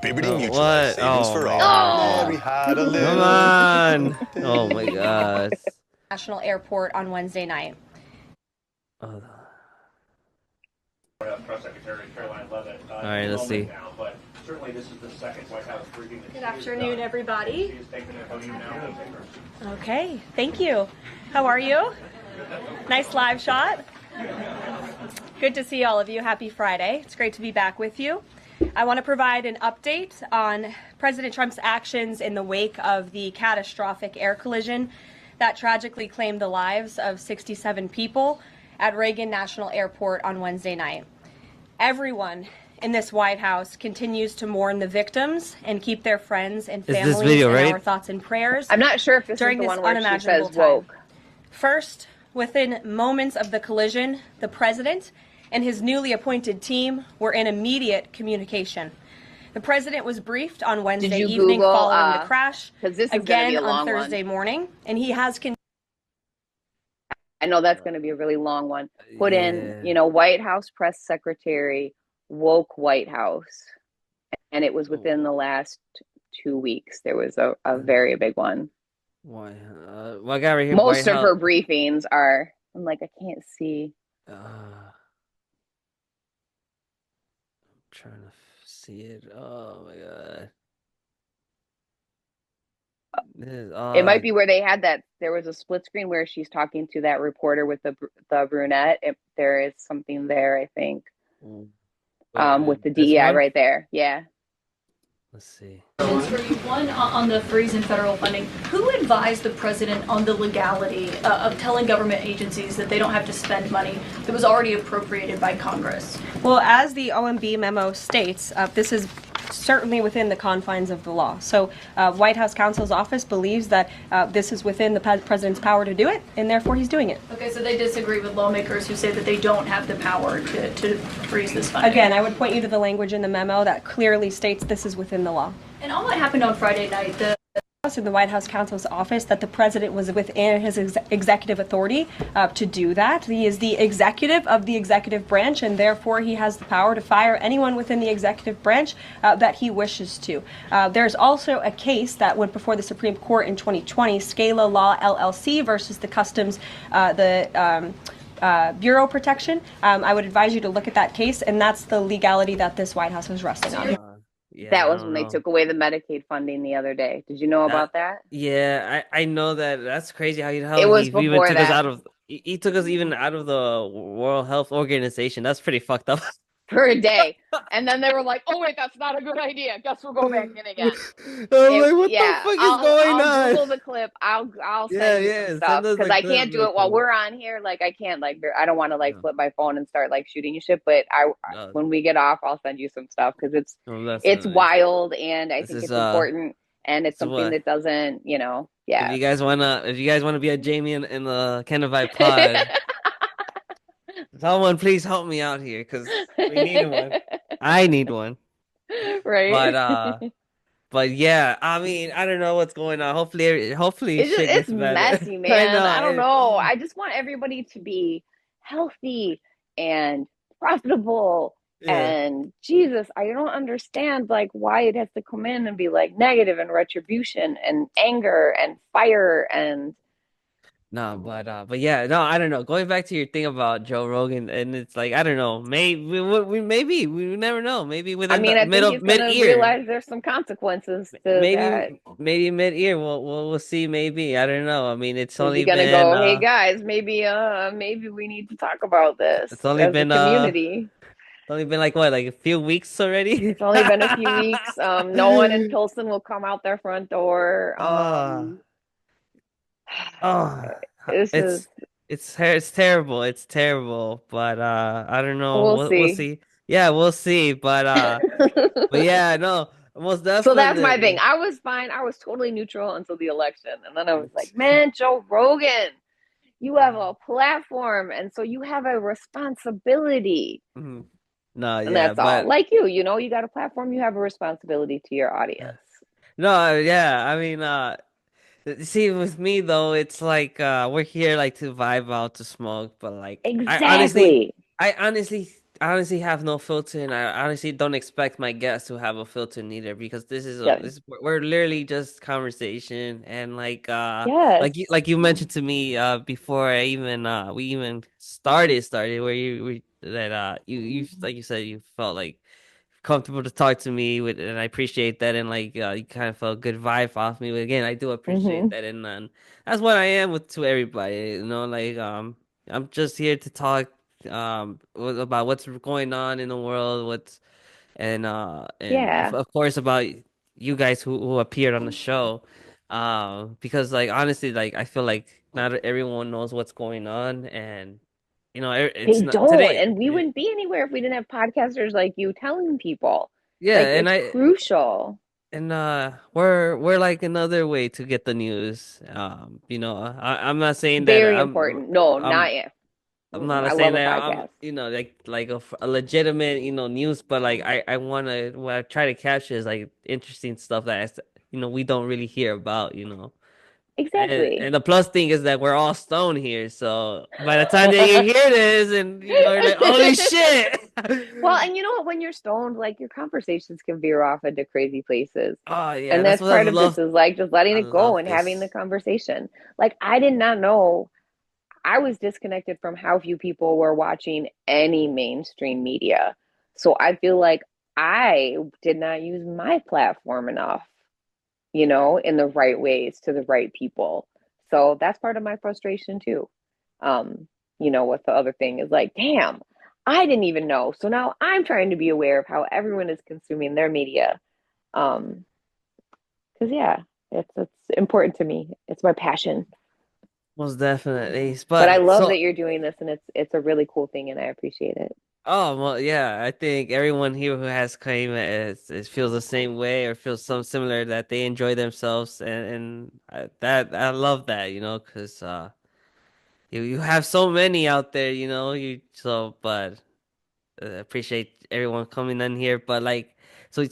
Speaker 4: Liberty
Speaker 1: oh,
Speaker 4: Mutual,
Speaker 1: what?
Speaker 4: savings
Speaker 1: Oh
Speaker 4: for
Speaker 1: my
Speaker 4: all.
Speaker 1: gosh.
Speaker 2: Oh.
Speaker 4: Mary had a
Speaker 1: Come
Speaker 4: little
Speaker 1: on. Oh my
Speaker 4: pig.
Speaker 1: gosh.
Speaker 3: Airport on Wednesday night.
Speaker 1: Oh.
Speaker 5: Press Secretary Caroline Leavitt.
Speaker 1: All right, let's see.
Speaker 5: Now, but certainly this is the second White House briefing.
Speaker 3: Good afternoon, everybody.
Speaker 5: She is taking a podium now.
Speaker 3: Okay, thank you. How are you? Nice live shot. Good to see all of you. Happy Friday. It's great to be back with you. I want to provide an update on President Trump's actions in the wake of the catastrophic air collision that tragically claimed the lives of 67 people at Reagan National Airport on Wednesday night. Everyone in this White House continues to mourn the victims and keep their friends and
Speaker 1: Is this
Speaker 3: families
Speaker 1: video
Speaker 3: in
Speaker 1: right?
Speaker 3: our thoughts and prayers
Speaker 2: I'm not sure if this is
Speaker 3: during
Speaker 2: the
Speaker 3: this
Speaker 2: one where she
Speaker 3: unimaginable
Speaker 2: says
Speaker 3: time.
Speaker 2: woke.
Speaker 3: First, within moments of the collision, the president and his newly appointed team were in immediate communication. The president was briefed on Wednesday
Speaker 2: you
Speaker 3: evening
Speaker 2: Google,
Speaker 3: following the crash,
Speaker 2: 'cause this is gonna
Speaker 3: again
Speaker 2: be a
Speaker 3: on
Speaker 2: long
Speaker 3: Thursday
Speaker 2: one.
Speaker 3: morning, and he has
Speaker 2: I know that's going to be a really long one. Put in,
Speaker 1: Yeah.
Speaker 2: White House press secretary, woke White House. And it was
Speaker 1: Oh,
Speaker 2: within the last 2 weeks. There was a very big one.
Speaker 1: why? Well, I got right here. White
Speaker 2: Most of
Speaker 1: House.
Speaker 2: her briefings are, I'm like, I can't see.
Speaker 1: Trying to see it. Oh my god. This is
Speaker 2: It might
Speaker 1: odd.
Speaker 2: be where they had that. There was a split screen where she's talking to that reporter with the brunette. There is something there, I think,
Speaker 1: Wait,
Speaker 2: with the
Speaker 1: this
Speaker 2: DEI
Speaker 1: one?
Speaker 2: right there. Yeah.
Speaker 1: Let's see.
Speaker 6: For you. One, on the freeze in federal funding, who advised the president on the legality of telling government agencies that they don't have to spend money that was already appropriated by Congress?
Speaker 3: Well, as the OMB memo states, this is certainly within the confines of the law. So White House counsel's office believes that this is within the president's power to do it, and therefore he's doing it.
Speaker 6: Okay, so they disagree with lawmakers who say that they don't have the power to freeze this funding.
Speaker 3: Again, I would point you to the language in the memo that clearly states this is within the law.
Speaker 6: And all that happened on Friday night, the
Speaker 3: in the White House counsel's office that the president was within his executive authority to do that. He is the executive of the executive branch, and therefore he has the power to fire anyone within the executive branch that he wishes to. There's also a case that went before the Supreme Court in 2020, Scala Law LLC versus the Customs, Bureau Protection. I would advise you to look at that case, and that's the legality that this White House was resting on.
Speaker 1: Yeah,
Speaker 2: That
Speaker 1: I
Speaker 2: was
Speaker 1: don't
Speaker 2: when they
Speaker 1: know.
Speaker 2: took away the Medicaid funding the other day. Did you know
Speaker 1: That
Speaker 2: about that?
Speaker 1: yeah, I know that. That's crazy how
Speaker 2: It
Speaker 1: he
Speaker 2: was
Speaker 1: even
Speaker 2: before
Speaker 1: took us
Speaker 2: that.
Speaker 1: out of he took us even out of the World Health Organization. That's pretty fucked up.
Speaker 2: For a day. And then they were like, "Oh wait, that's not a good idea. Guess we'll go back in
Speaker 1: I'm
Speaker 2: again."
Speaker 1: like, what the
Speaker 2: Yeah,
Speaker 1: fuck is going
Speaker 2: I'll
Speaker 1: on?
Speaker 2: Google the clip. I'll
Speaker 1: Yeah,
Speaker 2: send you some
Speaker 1: yeah.
Speaker 2: stuff
Speaker 1: Send us
Speaker 2: because
Speaker 1: the
Speaker 2: I
Speaker 1: clip
Speaker 2: can't do
Speaker 1: real
Speaker 2: it while
Speaker 1: quick.
Speaker 2: we're on here. Like I can't I don't want to like
Speaker 1: No,
Speaker 2: flip my phone and start like shooting you shit. But
Speaker 1: no,
Speaker 2: when we get off, I'll send you some stuff because
Speaker 1: no,
Speaker 2: it's
Speaker 1: definitely.
Speaker 2: wild and I
Speaker 1: This
Speaker 2: think
Speaker 1: is
Speaker 2: it's important and it's
Speaker 1: this is
Speaker 2: something
Speaker 1: what
Speaker 2: that doesn't yeah.
Speaker 1: if you guys wanna be a Jamie in the Canna pod, someone please help me out here because we need one. I need one. But
Speaker 2: Right.
Speaker 1: but yeah, I mean, I don't know what's going on. Hopefully shit
Speaker 2: It's
Speaker 1: gets better.
Speaker 2: messy,
Speaker 1: I
Speaker 2: man.
Speaker 1: know.
Speaker 2: I don't know. I just want everybody to be healthy and profitable.
Speaker 1: Yeah.
Speaker 2: And Jesus, I don't understand like why it has to come in and be like negative and retribution and anger and fire and
Speaker 1: No, but yeah, no, I don't know. Going back to your thing about Joe Rogan, and it's like I don't know, maybe we never know. Maybe
Speaker 2: I
Speaker 1: within
Speaker 2: mean,
Speaker 1: the
Speaker 2: I think he's
Speaker 1: mid
Speaker 2: gonna
Speaker 1: ear,
Speaker 2: realize there's some consequences to that.
Speaker 1: maybe mid ear, we'll see. Maybe I don't know. I mean,
Speaker 2: Is he gonna go, hey guys, maybe we need to talk about this
Speaker 1: it's only
Speaker 2: as a
Speaker 1: been
Speaker 2: community.
Speaker 1: like what, like a few weeks already.
Speaker 2: It's only been a few weeks. No one in Pilsen will come out their front door.
Speaker 1: Ah, oh,
Speaker 2: This is,
Speaker 1: it's it's terrible. It's terrible. But I don't know.
Speaker 2: we'll
Speaker 1: We'll
Speaker 2: see.
Speaker 1: see. Yeah, we'll see. But yeah, no, most
Speaker 2: So that's my thing.
Speaker 1: definitely.
Speaker 2: I was fine. I was totally neutral until the election. And then I was like, man, Joe Rogan, you have a platform. And so you have a responsibility.
Speaker 1: Mhm. No,
Speaker 2: And
Speaker 1: yeah,
Speaker 2: that's all.
Speaker 1: but
Speaker 2: Like you know, you got a platform, you have a responsibility to your audience.
Speaker 1: no, yeah. I mean, see, with me though, it's like we're here like to vibe out to smoke, but like
Speaker 2: Exactly.
Speaker 1: I honestly have no filter, and I honestly don't expect my guests to have a filter neither because
Speaker 2: Yeah.
Speaker 1: we're literally just conversation and
Speaker 2: Yes.
Speaker 1: like you mentioned to me before I even we even started where you that you like you said you felt like comfortable to talk to me with, and I appreciate that. And like you kind of felt good vibe off me. But again, I do appreciate
Speaker 2: Mm-hmm.
Speaker 1: that, and that's what I am with to everybody. I'm just here to talk about what's going on in the world, what's and
Speaker 2: Yeah.
Speaker 1: of course about you guys who appeared on the show. Because like honestly, like I feel like not everyone knows what's going on, and
Speaker 2: They
Speaker 1: it's not
Speaker 2: don't.
Speaker 1: today.
Speaker 2: And we wouldn't be anywhere if we didn't have podcasters like you telling people. Like
Speaker 1: Yeah,
Speaker 2: it's crucial.
Speaker 1: and we're like another way to get the news. I'm not saying that
Speaker 2: Very important. No, not
Speaker 1: I'm
Speaker 2: if.
Speaker 1: I'm not
Speaker 2: I
Speaker 1: saying
Speaker 2: love a
Speaker 1: that I'm
Speaker 2: podcast.
Speaker 1: like a legitimate news, but like I want to what I try to capture is like interesting stuff we don't really hear about. And
Speaker 2: Exactly.
Speaker 1: the plus thing is that we're all stoned here, so by the time that you hear this, and you're like, holy shit!
Speaker 2: Well, and you know what? When you're stoned, like your conversations can veer off into crazy places.
Speaker 1: Oh yeah,
Speaker 2: And
Speaker 1: that's
Speaker 2: that's
Speaker 1: what I
Speaker 2: part of this
Speaker 1: love.
Speaker 2: is like just letting
Speaker 1: I
Speaker 2: it go
Speaker 1: love
Speaker 2: and having the
Speaker 1: this.
Speaker 2: conversation. Like I did not know I was disconnected from how few people were watching any mainstream media. So I feel like I did not use my platform enough, in the right ways to the right people. So that's part of my frustration too. Um, what the other thing is like, damn, I didn't even know. So now I'm trying to be aware of how everyone is consuming their media. Um, because yeah, it's important to me. It's my passion.
Speaker 1: Most definitely.
Speaker 2: But I
Speaker 1: But
Speaker 2: love that
Speaker 1: so,
Speaker 2: you're doing this and it's a really cool thing and I appreciate it.
Speaker 1: oh well, yeah. I think everyone here who has came is feels the same way or feels some similar that they enjoy themselves, and that I love that, because you have so many out there, but appreciate everyone coming in here. But like So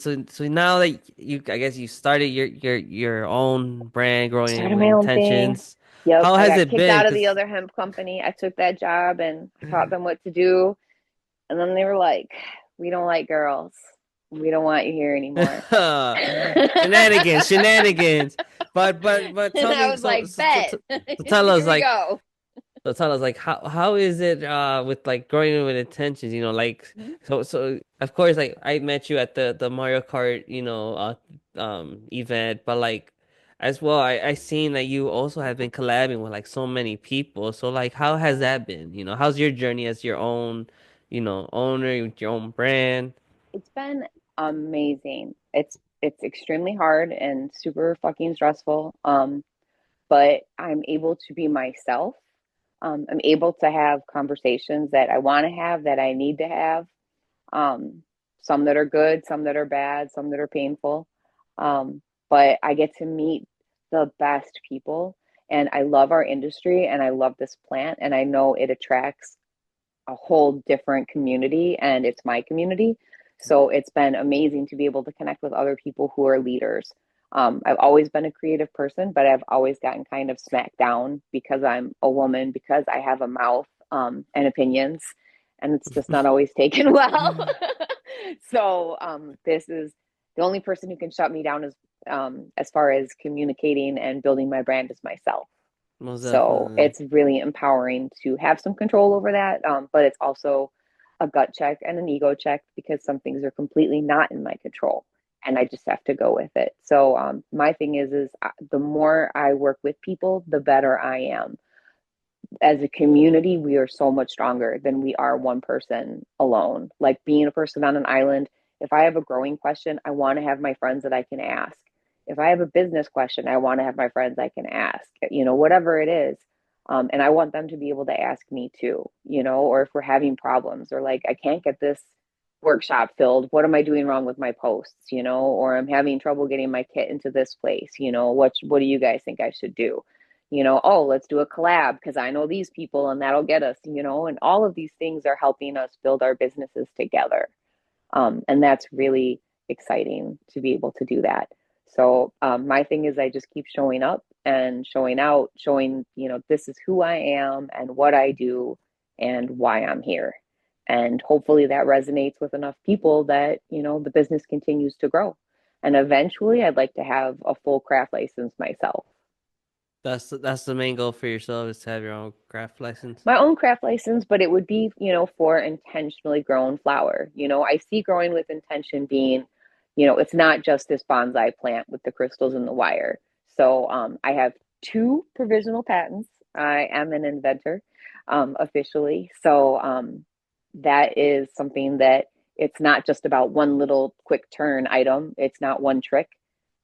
Speaker 1: now that you, I guess you started your own brand, growing
Speaker 2: Started
Speaker 1: with
Speaker 2: my own thing.
Speaker 1: intentions.
Speaker 2: Yep,
Speaker 1: How
Speaker 2: I
Speaker 1: has
Speaker 2: got
Speaker 1: it
Speaker 2: kicked
Speaker 1: been?
Speaker 2: out of the
Speaker 1: Because
Speaker 2: other hemp company. I took that job and taught them what to do. And then they were like, "We don't like girls. We don't want you here anymore."
Speaker 1: shenanigans, shenanigans. But
Speaker 2: And
Speaker 1: tell
Speaker 2: I
Speaker 1: me,
Speaker 2: was like, "Bet.
Speaker 1: so tell us
Speaker 2: Here we
Speaker 1: like
Speaker 2: go."
Speaker 1: so tell us like how is it with like growing with intentions, like
Speaker 2: Mhm.
Speaker 1: so of course like I met you at the Mario Kart, event, but like as well I seen that you also have been collabing with like so many people. So like how has that been? How's your journey as your own, owner with your own brand?
Speaker 2: It's been amazing. It's extremely hard and super fucking stressful. But I'm able to be myself. I'm able to have conversations that I want to have, that I need to have. Um, some that are good, some that are bad, some that are painful. But I get to meet the best people, and I love our industry, and I love this plant, and I know it attracts a whole different community, and it's my community. So it's been amazing to be able to connect with other people who are leaders. I've always been a creative person, but I've always gotten kind of smacked down because I'm a woman, because I have a mouth, and opinions, and it's just not always taken well. So this is the only person who can shut me down as far as communicating and building my brand is myself.
Speaker 1: Most
Speaker 2: So
Speaker 1: definitely.
Speaker 2: it's really empowering to have some control over that. But it's also a gut check and an ego check because some things are completely not in my control and I just have to go with it. So my thing is the more I work with people, the better I am. As a community, we are so much stronger than we are one person alone. Like being a person on an island, if I have a growing question, I want to have my friends that I can ask. If I have a business question, I want to have my friends I can ask, whatever it is. And I want them to be able to ask me too, or if we're having problems or like, I can't get this workshop filled. What am I doing wrong with my posts, or I'm having trouble getting my kit into this place, what do you guys think I should do? Oh, let's do a collab because I know these people and that'll get us, and all of these things are helping us build our businesses together. And that's really exciting to be able to do that. So my thing is I just keep showing up and showing out, showing, this is who I am and what I do and why I'm here. And hopefully that resonates with enough people that, the business continues to grow. And eventually I'd like to have a full craft license myself.
Speaker 1: That's the main goal for yourself, is to have your own craft license.
Speaker 2: My own craft license, but it would be, for intentionally grown flower. I see growing with intention being, it's not just this bonsai plant with the crystals and the wire. So I have two provisional patents. I am an inventor officially. So that is something that it's not just about one little quick turn item. It's not one trick.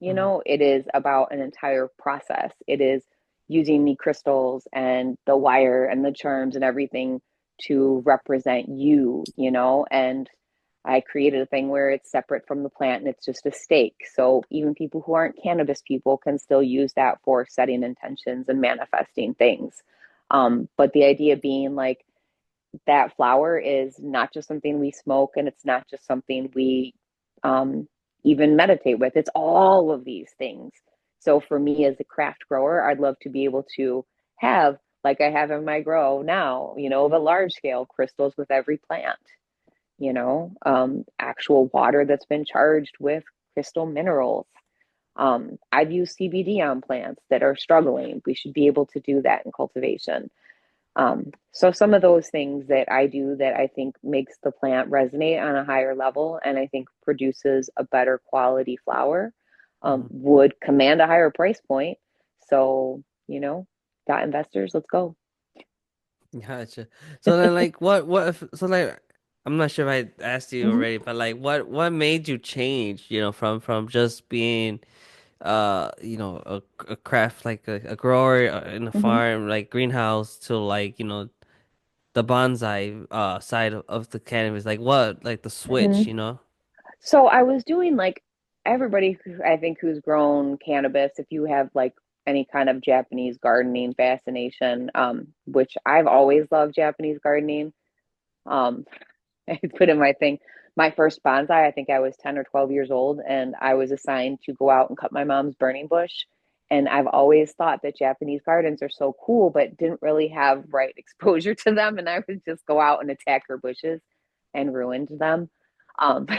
Speaker 1: Hmm.
Speaker 2: It is about an entire process. It is using the crystals and the wire and the charms and everything to represent you, and I created a thing where it's separate from the plant and it's just a stake. So even people who aren't cannabis people can still use that for setting intentions and manifesting things. But the idea being like that flower is not just something we smoke and it's not just something we um, even meditate with. It's all of these things. So for me as a craft grower, I'd love to be able to have, like I have in my grow now, of a large scale crystals with every plant, actual water that's been charged with crystal minerals. I've used CBD on plants that are struggling. We should be able to do that in cultivation. So some of those things that I do that I think makes the plant resonate on a higher level and I think produces a better quality flower
Speaker 1: Hmm.
Speaker 2: would command a higher price point. So, got investors, let's go.
Speaker 1: Gotcha. So then, like, what if, so like, I'm not sure if I asked you
Speaker 2: Hmm.
Speaker 1: already, but like, what made you change, from just being, a craft, like a grower in a
Speaker 2: Hmm.
Speaker 1: farm, like greenhouse, to like, the bonsai, side of the cannabis, like like the
Speaker 2: Hmm.
Speaker 1: switch?
Speaker 2: So I was doing like everybody who I think who's grown cannabis, if you have like any kind of Japanese gardening fascination, which I've always loved Japanese gardening. Um, I put in my thing. My first bonsai, I think I was 10 or 12 years old, and I was assigned to go out and cut my mom's burning bush. And I've always thought that Japanese gardens are so cool, but didn't really have right exposure to them. And I would just go out and attack her bushes and ruined them.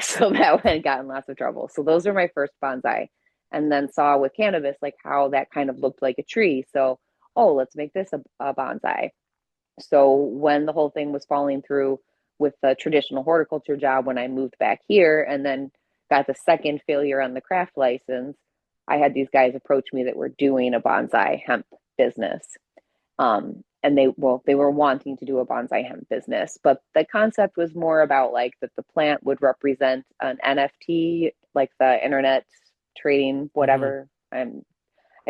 Speaker 2: So that one got in lots of trouble. So those are my first bonsai. And then saw with cannabis, like how that kind of looked like a tree. So, oh, let's make this a bonsai. So when the whole thing was falling through with the traditional horticulture job, when I moved back here and then got the second failure on the craft license, I had these guys approach me that were doing a bonsai hemp business. And they were wanting to do a bonsai hemp business, but the concept was more about like that the plant would represent an NFT, like the internet trading,
Speaker 1: Hmm.
Speaker 2: whatever. I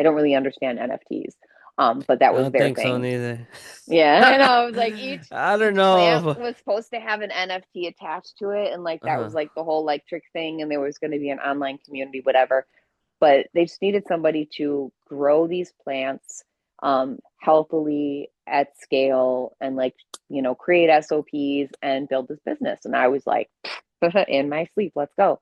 Speaker 2: don't really understand NFTs, but that
Speaker 1: I
Speaker 2: was
Speaker 1: don't
Speaker 2: their
Speaker 1: think so
Speaker 2: thing.
Speaker 1: neither.
Speaker 2: Yeah, I know. It was like
Speaker 1: I don't
Speaker 2: each plant
Speaker 1: know.
Speaker 2: was supposed to have an NFT attached to it, and like that was
Speaker 1: Uh-huh.
Speaker 2: like the whole like trick thing, and there was going to be an online community, whatever. But they just needed somebody to grow these plants healthily at scale and like create SOPs and build this business. And I was like, in my sleep, let's go.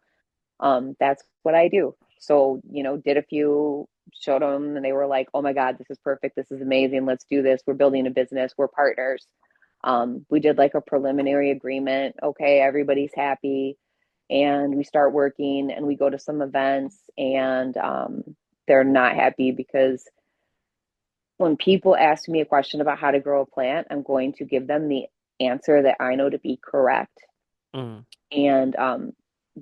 Speaker 2: That's what I do. So, did a few, showed them, and they were like, oh my God, this is perfect. This is amazing. Let's do this. We're building a business. We're partners. We did like a preliminary agreement. Okay, everybody's happy. And we start working and we go to some events, and they're not happy because when people ask me a question about how to grow a plant, I'm going to give them the answer that I know to be correct.
Speaker 1: Mm.
Speaker 2: And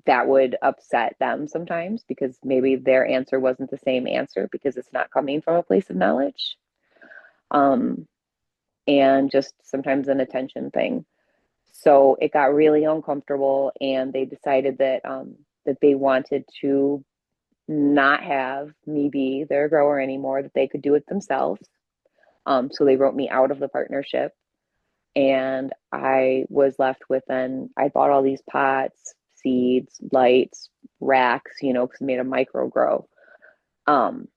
Speaker 2: that would upset them sometimes because maybe their answer wasn't the same answer because it's not coming from a place of knowledge. Um, and just sometimes an attention thing. So it got really uncomfortable, and they decided that they wanted to not have me be their grower anymore, that they could do it themselves. So they wrote me out of the partnership, and I was left with then I bought all these pots, seeds, lights, racks, because I made a micro grow. Um,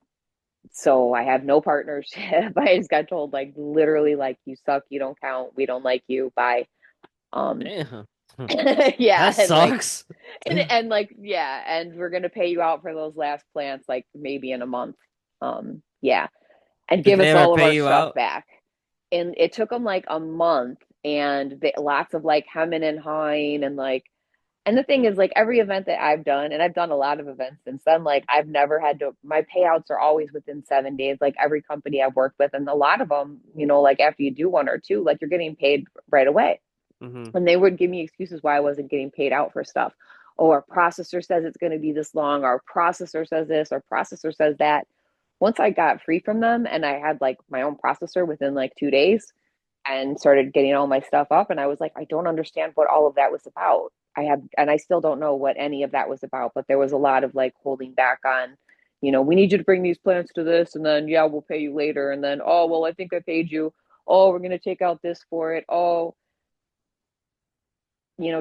Speaker 2: so I have no partnership. I just got told like literally like you suck, you don't count, we don't like you, bye. Um,
Speaker 1: Damn.
Speaker 2: yeah,
Speaker 1: That sucks.
Speaker 2: and like yeah, and we're gonna pay you out for those last plants like maybe in a month. Yeah, and
Speaker 1: Did
Speaker 2: give
Speaker 1: they
Speaker 2: us
Speaker 1: ever
Speaker 2: all of
Speaker 1: pay
Speaker 2: our
Speaker 1: you
Speaker 2: stuff
Speaker 1: out?
Speaker 2: back. And it took them like a month, and lots of like hemming and hawing and like. And the thing is, like every event that I've done, and I've done a lot of events since then, like I've never had to. My payouts are always within 7 days. Like every company I've worked with, and a lot of them, like after you do one or two, like you're getting paid right away.
Speaker 1: Hmm.
Speaker 2: And they would give me excuses why I wasn't getting paid out for stuff. Oh, our processor says it's going to be this long. Our processor says this. Our processor says that. Once I got free from them and I had like my own processor within like 2 days and started getting all my stuff up, and I was like, I don't understand what all of that was about. And I still don't know what any of that was about, but there was a lot of like holding back on, we need you to bring these plants to this, and then, yeah, we'll pay you later. And then, oh, well, I think I paid you. Oh, we're going to take out this for it. Oh,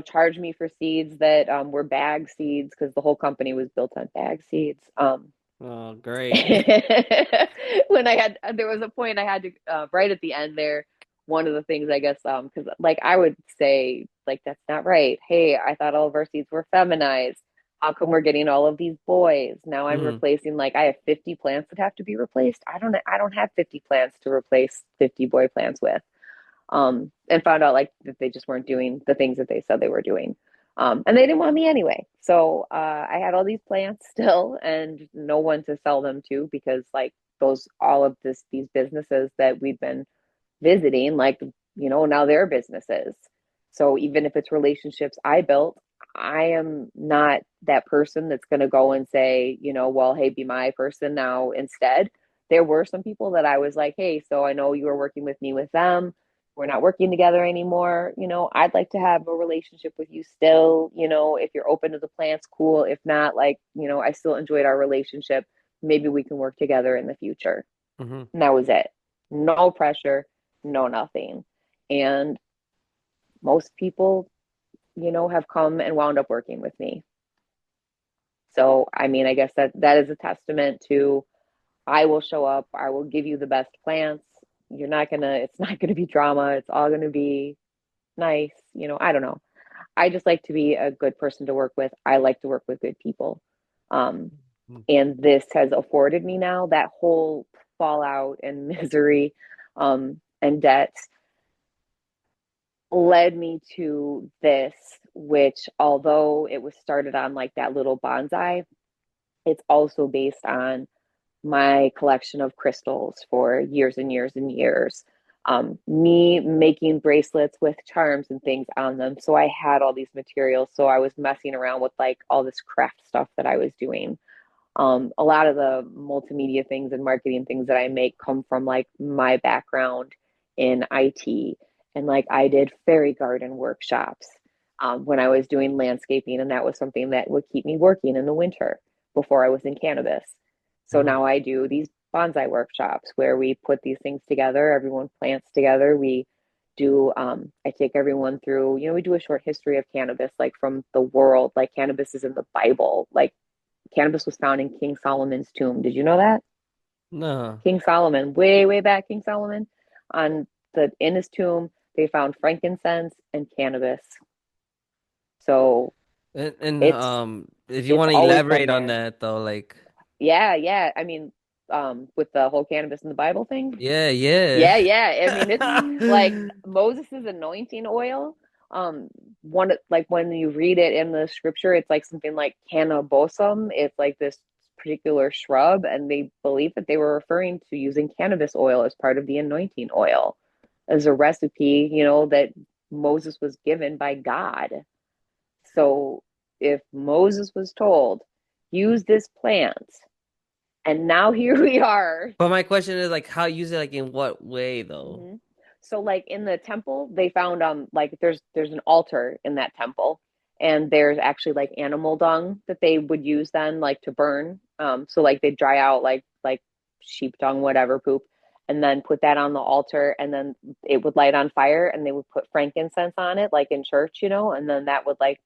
Speaker 2: charge me for seeds that were bag seeds because the whole company was built on bag seeds.
Speaker 1: Oh, great.
Speaker 2: When there was a point I had to, right at the end there, one of the things I guess, because like I would say, like, that's not right. Hey, I thought all of our seeds were feminized. How come we're getting all of these boys? Now I'm
Speaker 1: Hmm.
Speaker 2: replacing, like, I have 50 plants that have to be replaced. I don't have 50 plants to replace 50 boy plants with. And found out like that they just weren't doing the things that they said they were doing. And they didn't want me anyway. So I had all these plants still and no one to sell them to because like all of these businesses that we've been visiting, like, now they're businesses. So even if it's relationships I built, I am not that person that's going to go and say, well, hey, be my person now instead. There were some people that I was like, hey, so I know you were working with me with them. We're not working together anymore. I'd like to have a relationship with you still. If you're open to the plants, cool. If not, like, I still enjoyed our relationship. Maybe we can work together in the future.
Speaker 1: Hmm.
Speaker 2: And that was it. No pressure, no nothing. And most people, have come and wound up working with me. So, I mean, I guess that is a testament to I will show up, I will give you the best plants. It's not gonna be drama. It's all gonna be nice. I don't know. I just like to be a good person to work with. I like to work with good people. Um, and this has afforded me now that whole fallout and misery and debt led me to this, which although it was started on like that little bonsai, it's also based on my collection of crystals for years and years and years. Me making bracelets with charms and things on them. So I had all these materials. So I was messing around with like all this craft stuff that I was doing. A lot of the multimedia things and marketing things that I make come from like my background in IT. And like I did fairy garden workshops when I was doing landscaping, and that was something that would keep me working in the winter before I was in cannabis. So
Speaker 1: Mhm.
Speaker 2: now I do these bonsai workshops where we put these things together, everyone plants together. We do, I take everyone through, we do a short history of cannabis, like from the world, like cannabis is in the Bible, like cannabis was found in King Solomon's tomb. Did you know that?
Speaker 1: No.
Speaker 2: King Solomon, way, way back, King Solomon, on the in his tomb, they found frankincense and cannabis. So
Speaker 1: And
Speaker 2: it's
Speaker 1: if you
Speaker 2: it's
Speaker 1: want to
Speaker 2: always been
Speaker 1: elaborate on
Speaker 2: there.
Speaker 1: that though, like
Speaker 2: Yeah, yeah. I mean, with the whole cannabis in the Bible thing,
Speaker 1: yeah, yeah.
Speaker 2: yeah, yeah. I mean, it's like Moses's anointing oil. One like when you read it in the scripture, it's like something like canna bosum. It's like this particular shrub, and they believe that they were referring to using cannabis oil as part of the anointing oil as a recipe, that Moses was given by God. So if Moses was told, use this plant, and now here we are.
Speaker 1: But my question is like how use it like in what way though?
Speaker 2: Mhm. So like in the temple, they found like there's an altar in that temple, and there's actually like animal dung that they would use then like to burn. So like they dry out like sheep dung, whatever poop, and then put that on the altar, and then it would light on fire, and they would put frankincense on it, like in church, and then that would like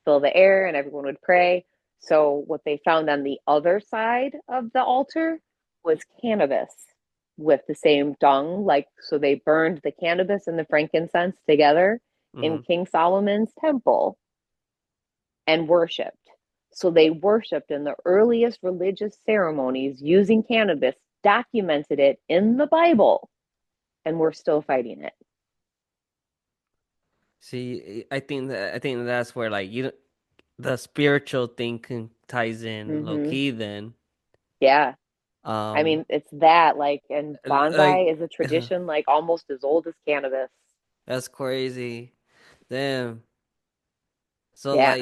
Speaker 2: fill the air, and everyone would pray. So what they found on the other side of the altar was cannabis with the same dung. Like, so they burned the cannabis and the frankincense together in
Speaker 1: Hmm.
Speaker 2: King Solomon's temple and worshiped. So they worshiped in the earliest religious ceremonies using cannabis, documented it in the Bible, and we're still fighting it.
Speaker 1: See, I think that's where like the spiritual thing ties in low
Speaker 2: Mm-hmm.
Speaker 1: key then.
Speaker 2: Yeah. I
Speaker 1: Um
Speaker 2: mean, it's that, like, and
Speaker 1: like
Speaker 2: bonsai is a tradition like almost as old as cannabis.
Speaker 1: that's crazy. Damn. So
Speaker 2: Yeah.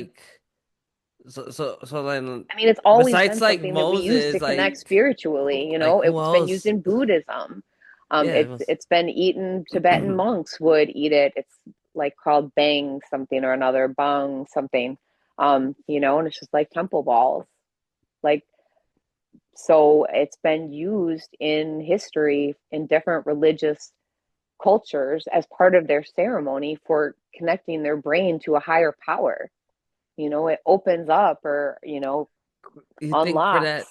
Speaker 1: so then
Speaker 2: I mean, it's always
Speaker 1: besides
Speaker 2: been
Speaker 1: like
Speaker 2: something that we use to
Speaker 1: Moses,
Speaker 2: connect
Speaker 1: like
Speaker 2: spiritually.
Speaker 1: like who
Speaker 2: It's been used
Speaker 1: else?
Speaker 2: in Buddhism.
Speaker 1: Yeah, it was
Speaker 2: It's been eaten. Tibetan monks would eat it. It's like called bang something or another, bang something. And it's just like temple balls. Like, so it's been used in history in different religious cultures as part of their ceremony for connecting their brain to a higher power. It opens up or,
Speaker 1: you think for
Speaker 2: unlocks.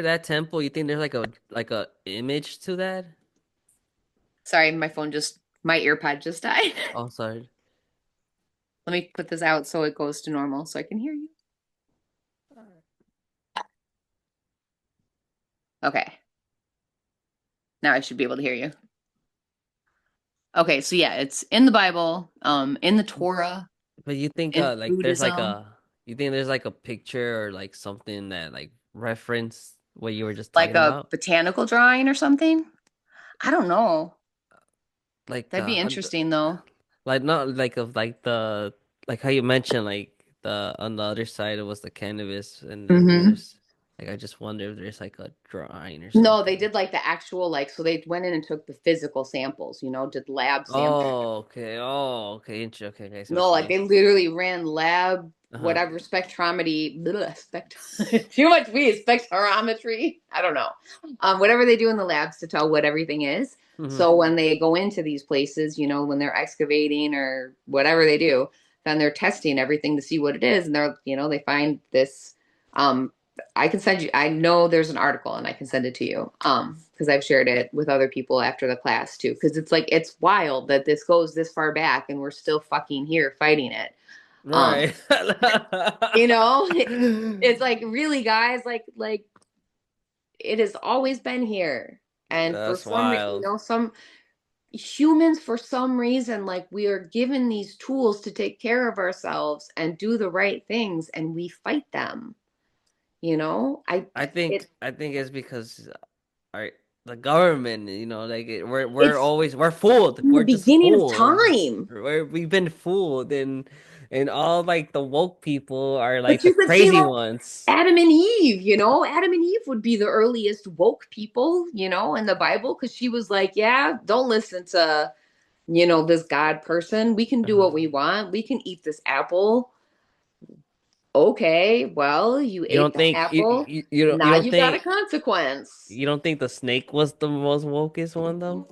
Speaker 1: that temple, you think there's like a image to that?
Speaker 2: Sorry, my earpod just died.
Speaker 1: Oh, sorry.
Speaker 2: Let me put this out so it goes to normal so I can hear you. Okay, now I should be able to hear you. Okay, so yeah, it's in the Bible, in the Torah,
Speaker 1: But you think
Speaker 2: in
Speaker 1: like there's like
Speaker 2: Buddhism,
Speaker 1: a you think there's like a picture or like something that like reference what you were just
Speaker 2: like
Speaker 1: talking
Speaker 2: a
Speaker 1: about?
Speaker 2: botanical drawing or something. I don't know.
Speaker 1: Like
Speaker 2: That'd be interesting though.
Speaker 1: like not like of like the like how you mentioned like the on the other side it was the cannabis and then
Speaker 2: Hmm.
Speaker 1: there's like I just wonder if there's like a drawing or
Speaker 2: No, they
Speaker 1: something.
Speaker 2: did like the actual, like, so they went in and took the physical samples, did lab samples.
Speaker 1: Oh, okay. Okay, okay. I see what
Speaker 2: No,
Speaker 1: you
Speaker 2: like
Speaker 1: mean.
Speaker 2: they literally ran lab
Speaker 1: Uh-huh.
Speaker 2: whatever spectrometry, too much weed, spectrometry. I don't know. Whatever they do in the labs to tell what everything is.
Speaker 1: Hmm.
Speaker 2: So when they go into these places, when they're excavating or whatever they do, then they're testing everything to see what it is, and they find this. Um, I can send you. I know there's an article, and I can send it to you. Because I've shared it with other people after the class too. Because it's like it's wild that this goes this far back, and we're still fucking here fighting it. Um,
Speaker 1: Right.
Speaker 2: you know, it's like really, guys, like it has always been here. And for
Speaker 1: That's
Speaker 2: some,
Speaker 1: wild.
Speaker 2: some humans, for some reason, like we are given these tools to take care of ourselves and do the right things, and we fight them. It
Speaker 1: I think it's because our the government, like we're
Speaker 2: it's
Speaker 1: always we're fooled.
Speaker 2: from the
Speaker 1: We're just
Speaker 2: beginning of
Speaker 1: fooled.
Speaker 2: time.
Speaker 1: We've been fooled, and all like the woke people are
Speaker 2: But
Speaker 1: like the
Speaker 2: you could say
Speaker 1: crazy
Speaker 2: like
Speaker 1: ones.
Speaker 2: Adam and Eve, Adam and Eve would be the earliest woke people, in the Bible, because she was like, yeah, don't listen to, this God person. We can do
Speaker 1: Uh,
Speaker 2: what we want. We can eat this apple. Okay, well, you
Speaker 1: you
Speaker 2: ate
Speaker 1: don't
Speaker 2: the
Speaker 1: think
Speaker 2: apple.
Speaker 1: you
Speaker 2: Now
Speaker 1: don't
Speaker 2: you got a
Speaker 1: think
Speaker 2: consequence.
Speaker 1: the snake was the most wokest one though?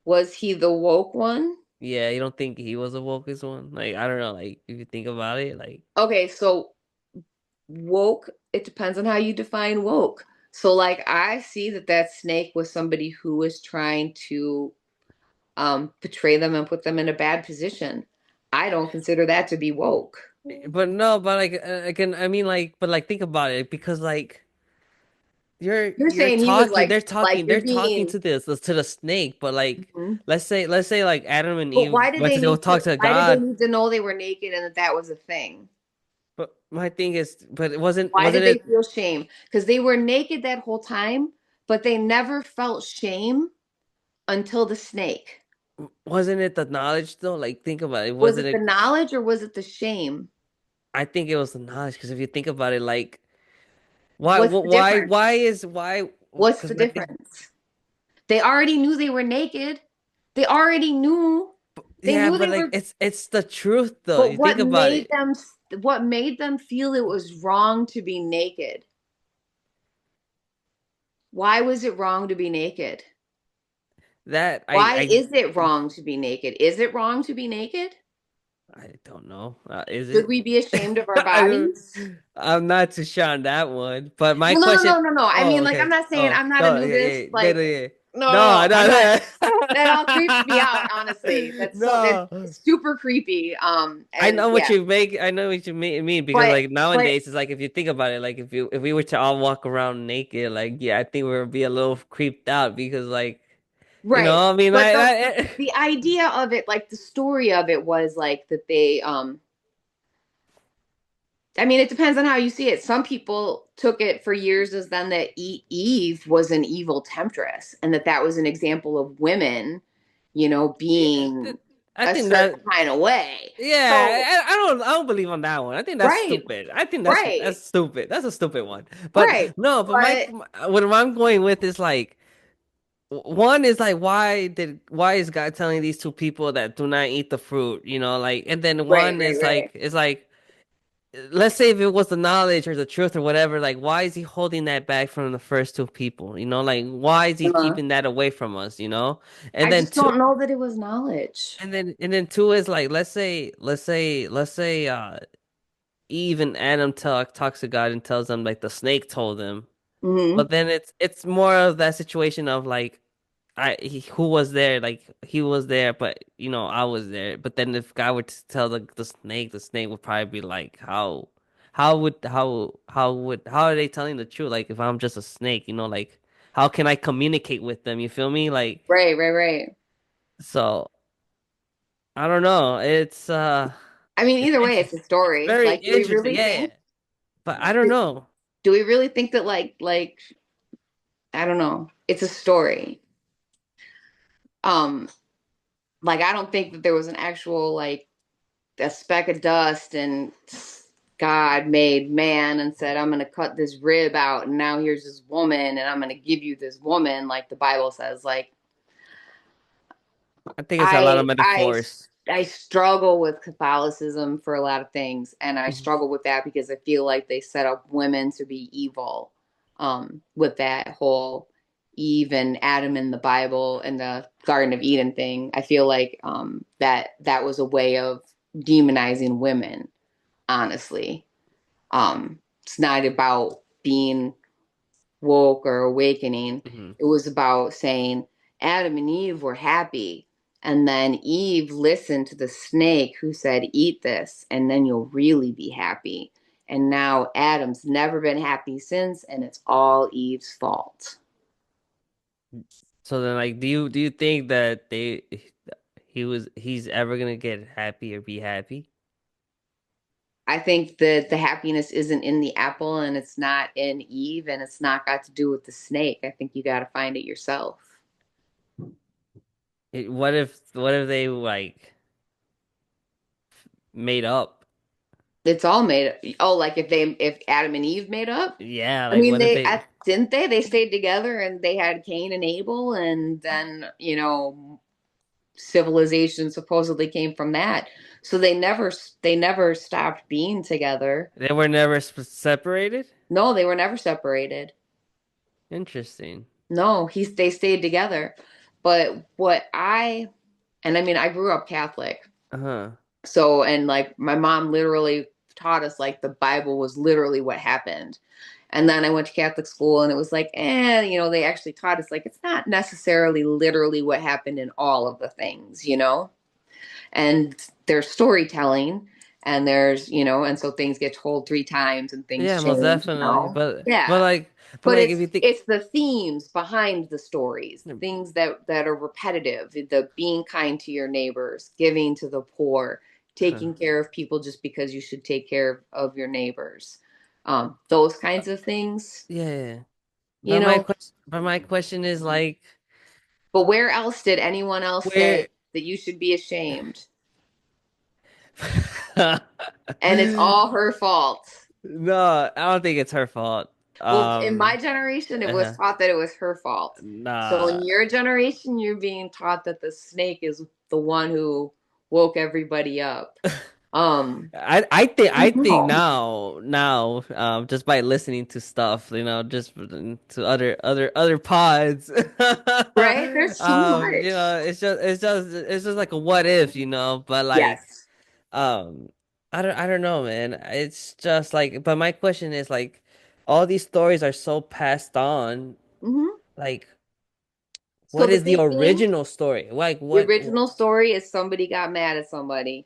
Speaker 2: Was he the woke one?
Speaker 1: Yeah, you don't think he was the wokest one? Like I don't know, like if you think about it, like
Speaker 2: Okay, so woke, it depends on how you define woke. So, like, I see that snake was somebody who was trying to betray them and put them in a bad position. I don't consider that to be woke.
Speaker 1: but no, but like again, I mean like, but like think about it because like
Speaker 2: You're saying he was like
Speaker 1: they're
Speaker 2: you're
Speaker 1: talking
Speaker 2: being.
Speaker 1: to this to the snake, but like
Speaker 2: Mhm.
Speaker 1: let's say like Adam and
Speaker 2: But
Speaker 1: Eve went to go talk to
Speaker 2: why did they
Speaker 1: God.
Speaker 2: need to know they were naked and that was a thing?
Speaker 1: But my thing is, but it
Speaker 2: Why
Speaker 1: wasn't
Speaker 2: did they
Speaker 1: it
Speaker 2: feel shame? Because they were naked that whole time, but they never felt shame until the snake.
Speaker 1: the knowledge though? Like think about it,
Speaker 2: Was
Speaker 1: wasn't
Speaker 2: it the
Speaker 1: it?
Speaker 2: knowledge or was it the shame?
Speaker 1: I think it was the knowledge because if you think about it, like
Speaker 2: What's the difference?
Speaker 1: why?
Speaker 2: What's
Speaker 1: Because
Speaker 2: the
Speaker 1: my thing,
Speaker 2: difference? They already knew they were naked. They already knew. They
Speaker 1: yeah,
Speaker 2: knew
Speaker 1: but
Speaker 2: they
Speaker 1: like
Speaker 2: were.
Speaker 1: it's the truth though.
Speaker 2: But
Speaker 1: You think about it.
Speaker 2: what made them feel it was wrong to be naked? Why was it wrong to be naked?
Speaker 1: That
Speaker 2: Why is it wrong to be naked? Is it wrong to be naked?
Speaker 1: I don't know. Is
Speaker 2: Should
Speaker 1: it?
Speaker 2: we be ashamed of our
Speaker 1: I don't,
Speaker 2: bodies?
Speaker 1: I'm not too sure on that one. But my
Speaker 2: Well, no, no,
Speaker 1: question.
Speaker 2: no, no, no. I
Speaker 1: Oh,
Speaker 2: mean, like, I'm
Speaker 1: okay.
Speaker 2: not saying
Speaker 1: Oh,
Speaker 2: I'm not a
Speaker 1: no, yeah,
Speaker 2: nudist.
Speaker 1: yeah, no,
Speaker 2: Like,
Speaker 1: no, yeah.
Speaker 2: no, no,
Speaker 1: No,
Speaker 2: no. I'm not.
Speaker 1: no,
Speaker 2: That all creeps me out,
Speaker 1: no.
Speaker 2: honestly. That's
Speaker 1: No.
Speaker 2: super creepy.
Speaker 1: I
Speaker 2: And
Speaker 1: know what
Speaker 2: yeah,
Speaker 1: you make. I know what you mean because
Speaker 2: but
Speaker 1: like
Speaker 2: but
Speaker 1: nowadays it's like if you think about it, like if we were to all walk around naked, like yeah, I think we would be a little creeped out because like
Speaker 2: right.
Speaker 1: I mean
Speaker 2: But
Speaker 1: I
Speaker 2: the idea of it, like the story of it was like that they I mean, it depends on how you see it. Some people took it for years as then that Eve was an evil temptress and that was an example of women,
Speaker 1: yeah,
Speaker 2: being
Speaker 1: I
Speaker 2: a
Speaker 1: think
Speaker 2: certain
Speaker 1: that
Speaker 2: kind of way.
Speaker 1: yeah,
Speaker 2: So,
Speaker 1: I don't believe on that one. I think that's
Speaker 2: right,
Speaker 1: stupid. I think
Speaker 2: right,
Speaker 1: that's stupid. That's a stupid one. But
Speaker 2: right.
Speaker 1: no, but
Speaker 2: But
Speaker 1: what I'm going with is like one is like why is God telling these two people that do not eat the fruit, like and then
Speaker 2: right,
Speaker 1: one
Speaker 2: right, right.
Speaker 1: is like let's say if it was the knowledge or the truth or whatever, like why is he holding that back from the first two people? Like why is he
Speaker 2: Uh,
Speaker 1: keeping that away from us, And
Speaker 2: I
Speaker 1: then
Speaker 2: just
Speaker 1: two
Speaker 2: don't know that it was knowledge.
Speaker 1: and then two is like let's say Eve and Adam talks to God and tells them like the snake told them.
Speaker 2: Hmm.
Speaker 1: But then it's more of that situation of like who was there? Like he was there, but I was there. But then if God were to tell the snake would probably be like, how are they telling the truth? Like if I'm just a snake, like how can I communicate with them? You feel me? Like
Speaker 2: Right, right, right.
Speaker 1: so I don't know.
Speaker 2: I mean,
Speaker 1: It's
Speaker 2: either way, it's a
Speaker 1: interesting. It's
Speaker 2: story.
Speaker 1: very
Speaker 2: Like, do we
Speaker 1: interesting.
Speaker 2: really
Speaker 1: Yeah, yeah.
Speaker 2: think?
Speaker 1: But I don't know.
Speaker 2: Do we really think that I don't know. It's a story. Um, like I don't think that there was an actual like a speck of dust and God made man and said, I'm gonna cut this rib out and now here's this woman and I'm gonna give you this woman, like the Bible says. Like
Speaker 1: I think it's a lot of
Speaker 2: I I
Speaker 1: metaphors.
Speaker 2: I struggle with Catholicism for a lot of things, and I
Speaker 1: Mhm.
Speaker 2: struggle with that because I feel like they set up women to be evil. With that whole Eve and Adam in the Bible and the Garden of Eden thing, I feel like that was a way of demonizing women. Honestly, it's not about being woke or awakening.
Speaker 1: Mhm.
Speaker 2: It was about saying Adam and Eve were happy And then Eve listened to the snake who said, "Eat this, and then you'll really be happy." And now Adam's never been happy since, and it's all Eve's fault.
Speaker 1: So then, like, do you think that he's ever gonna get happy or be happy?
Speaker 2: I think that the happiness isn't in the apple and it's not in Eve and it's not got to do with the snake. I think you got to find it yourself.
Speaker 1: What if they like made up?
Speaker 2: It's all made up. Oh, like if Adam and Eve made up?
Speaker 1: Yeah,
Speaker 2: I
Speaker 1: like
Speaker 2: mean,
Speaker 1: what if they
Speaker 2: didn't they? They stayed together and they had Cain and Abel, and then civilization supposedly came from that. So they never stopped being together.
Speaker 1: they were never separated?
Speaker 2: No, they were never separated.
Speaker 1: Interesting.
Speaker 2: No, they stayed together. But and I mean, I grew up Catholic.
Speaker 1: Uh-huh.
Speaker 2: So, and like my mom literally taught us like the Bible was literally what happened. And then I went to Catholic school and it was like, they actually taught us like it's not necessarily literally what happened in all of the things. And there's storytelling and and so things get told three times and things
Speaker 1: Yeah, most definitely.
Speaker 2: change.
Speaker 1: But
Speaker 2: Yeah.
Speaker 1: like but
Speaker 2: But
Speaker 1: like
Speaker 2: it's
Speaker 1: if you think
Speaker 2: it's the themes behind the stories, the things that are repetitive, the being kind to your neighbors, giving to the poor,
Speaker 1: huh,
Speaker 2: taking care of people just because you should take care of your neighbors. Those kinds of things,
Speaker 1: yeah.
Speaker 2: you know.
Speaker 1: But my question is like
Speaker 2: But where else did anyone else say
Speaker 1: where
Speaker 2: that you should be ashamed? And it's all her fault.
Speaker 1: No, I don't think it's her fault.
Speaker 2: Well, in my generation, it was
Speaker 1: Uh-huh.
Speaker 2: taught that it was her fault. So
Speaker 1: Nah.
Speaker 2: in your generation, you're being taught that the snake is the one who woke everybody up. Um,
Speaker 1: I think
Speaker 2: no,
Speaker 1: now just by listening to stuff, just to other pods,
Speaker 2: right? There's so much.
Speaker 1: it's just like a what if, but like
Speaker 2: Yes.
Speaker 1: um I don't know, man. It's just like, but my question is like all these stories are so passed on,
Speaker 2: Hmm.
Speaker 1: like
Speaker 2: So
Speaker 1: what
Speaker 2: the
Speaker 1: is the
Speaker 2: big thing,
Speaker 1: original story? Like
Speaker 2: the
Speaker 1: what
Speaker 2: original story is somebody got mad at somebody.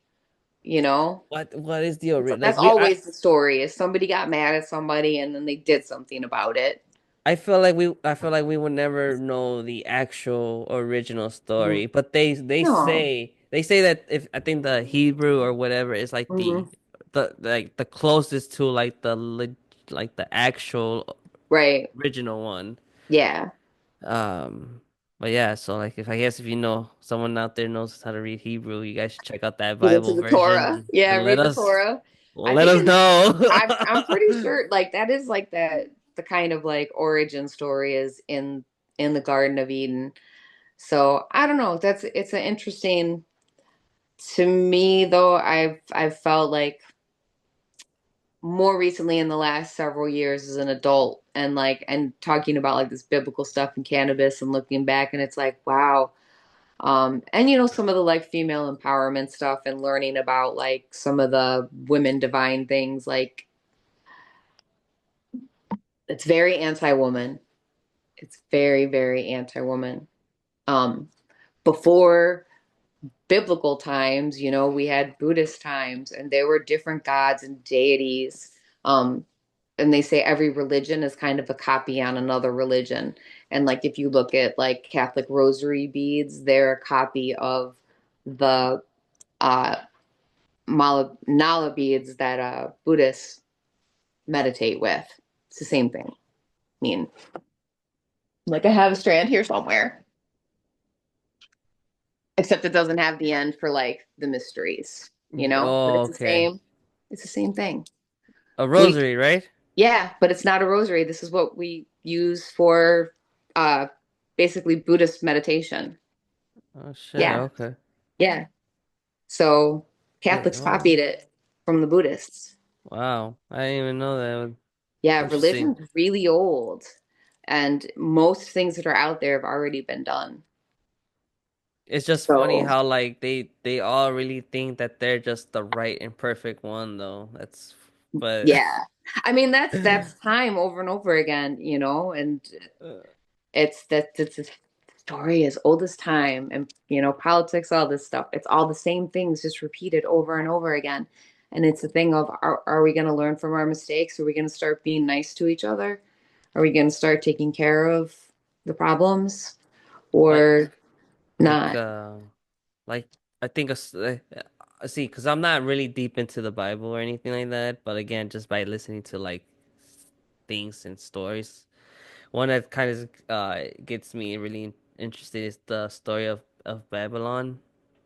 Speaker 2: You know,
Speaker 1: what is the original, like
Speaker 2: that's always the story. Is somebody got mad at somebody and then they did something about it.
Speaker 1: I feel like we would never know the actual original
Speaker 2: Mhm.
Speaker 1: story, but they
Speaker 2: No.
Speaker 1: say they say that if I think the Hebrew or whatever is like the
Speaker 2: Hmm.
Speaker 1: the like the closest to like like the actual
Speaker 2: Right.
Speaker 1: original one.
Speaker 2: Yeah.
Speaker 1: Um, but yeah, so like if I guess if someone out there knows how to read Hebrew, you guys should check out that
Speaker 2: Get into
Speaker 1: Bible
Speaker 2: the
Speaker 1: version
Speaker 2: Torah.
Speaker 1: and,
Speaker 2: Yeah,
Speaker 1: and let
Speaker 2: read the
Speaker 1: us
Speaker 2: Torah. I
Speaker 1: let
Speaker 2: think
Speaker 1: us know.
Speaker 2: I'm pretty sure like that is like the kind of like origin story is in the Garden of Eden. So I don't know. It's an interesting to me though. I've felt like more recently in the last several years as an adult and talking about like this biblical stuff and cannabis and looking back and it's like wow. And some of the like female empowerment stuff and learning about like some of the women divine things, like it's very anti-woman. It's very, very anti-woman. Um, Before biblical times, we had Buddhist times and there were different gods and deities. And they say every religion is kind of a copy on another religion. And like if you look at like Catholic rosary beads, they're a copy of the uh Nala beads that Buddhists meditate with. It's the same thing. I mean, like I have a strand here somewhere, except it doesn't have the end for like the mysteries. But
Speaker 1: Oh,
Speaker 2: it's the
Speaker 1: okay.
Speaker 2: same. It's the same thing.
Speaker 1: A
Speaker 2: We
Speaker 1: rosary, right?
Speaker 2: Yeah, but it's not a rosary. This is what we use for uh basically Buddhist meditation.
Speaker 1: Oh shit,
Speaker 2: Yeah,
Speaker 1: okay.
Speaker 2: yeah. So
Speaker 1: Yeah,
Speaker 2: Catholics
Speaker 1: wow.
Speaker 2: copied it from the Buddhists.
Speaker 1: Wow. I didn't even know that.
Speaker 2: Yeah,
Speaker 1: Interesting.
Speaker 2: religion's really old, and most things that are out there have already been done.
Speaker 1: It's just funny
Speaker 2: So,
Speaker 1: how like they all really think that they're just the right and perfect one though. But
Speaker 2: yeah. I mean, that's time over and over again, and it's story as old as time, and politics, all this stuff. It's all the same things just repeated over and over again. And it's a thing of, are we going to learn from our mistakes? Are we going to start being nice to each other? Are we going to start taking care of the problems
Speaker 1: like
Speaker 2: or
Speaker 1: like
Speaker 2: not?
Speaker 1: like I think see, because I'm not really deep into the Bible or anything like that, but again, just by listening to like things and stories, one that kind of gets me really interested is the story of Babylon,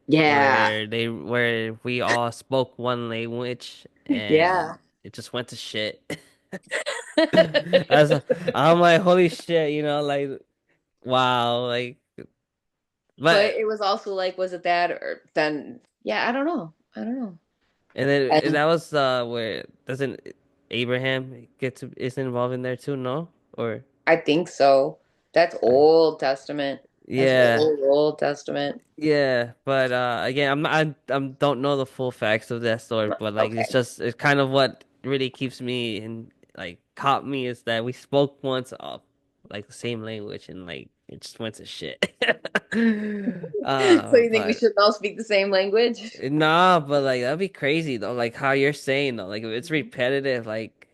Speaker 2: Yeah.
Speaker 1: where we all spoke one language
Speaker 2: Yeah.
Speaker 1: and it just went to shit. I was, I'm like, holy shit, like wow, like,
Speaker 2: But
Speaker 1: but
Speaker 2: it was also like, was it that, or then, yeah, I don't know. I don't know.
Speaker 1: and then and
Speaker 2: And
Speaker 1: that was where doesn't Abraham get to is involved in there too, no? Or
Speaker 2: I think so. That's
Speaker 1: I,
Speaker 2: Old Testament. That's
Speaker 1: yeah.
Speaker 2: Old Testament.
Speaker 1: Yeah, but again, I don't know the full facts of that story, but like
Speaker 2: Okay.
Speaker 1: it's kind of what really keeps me and like caught me is that we spoke once of like the same language and like it just went to shit.
Speaker 2: So you think we
Speaker 1: But
Speaker 2: should all speak the same language?
Speaker 1: nah, but like that'd be crazy though. Like how you're saying though, like if it's
Speaker 2: Mhm.
Speaker 1: repetitive, like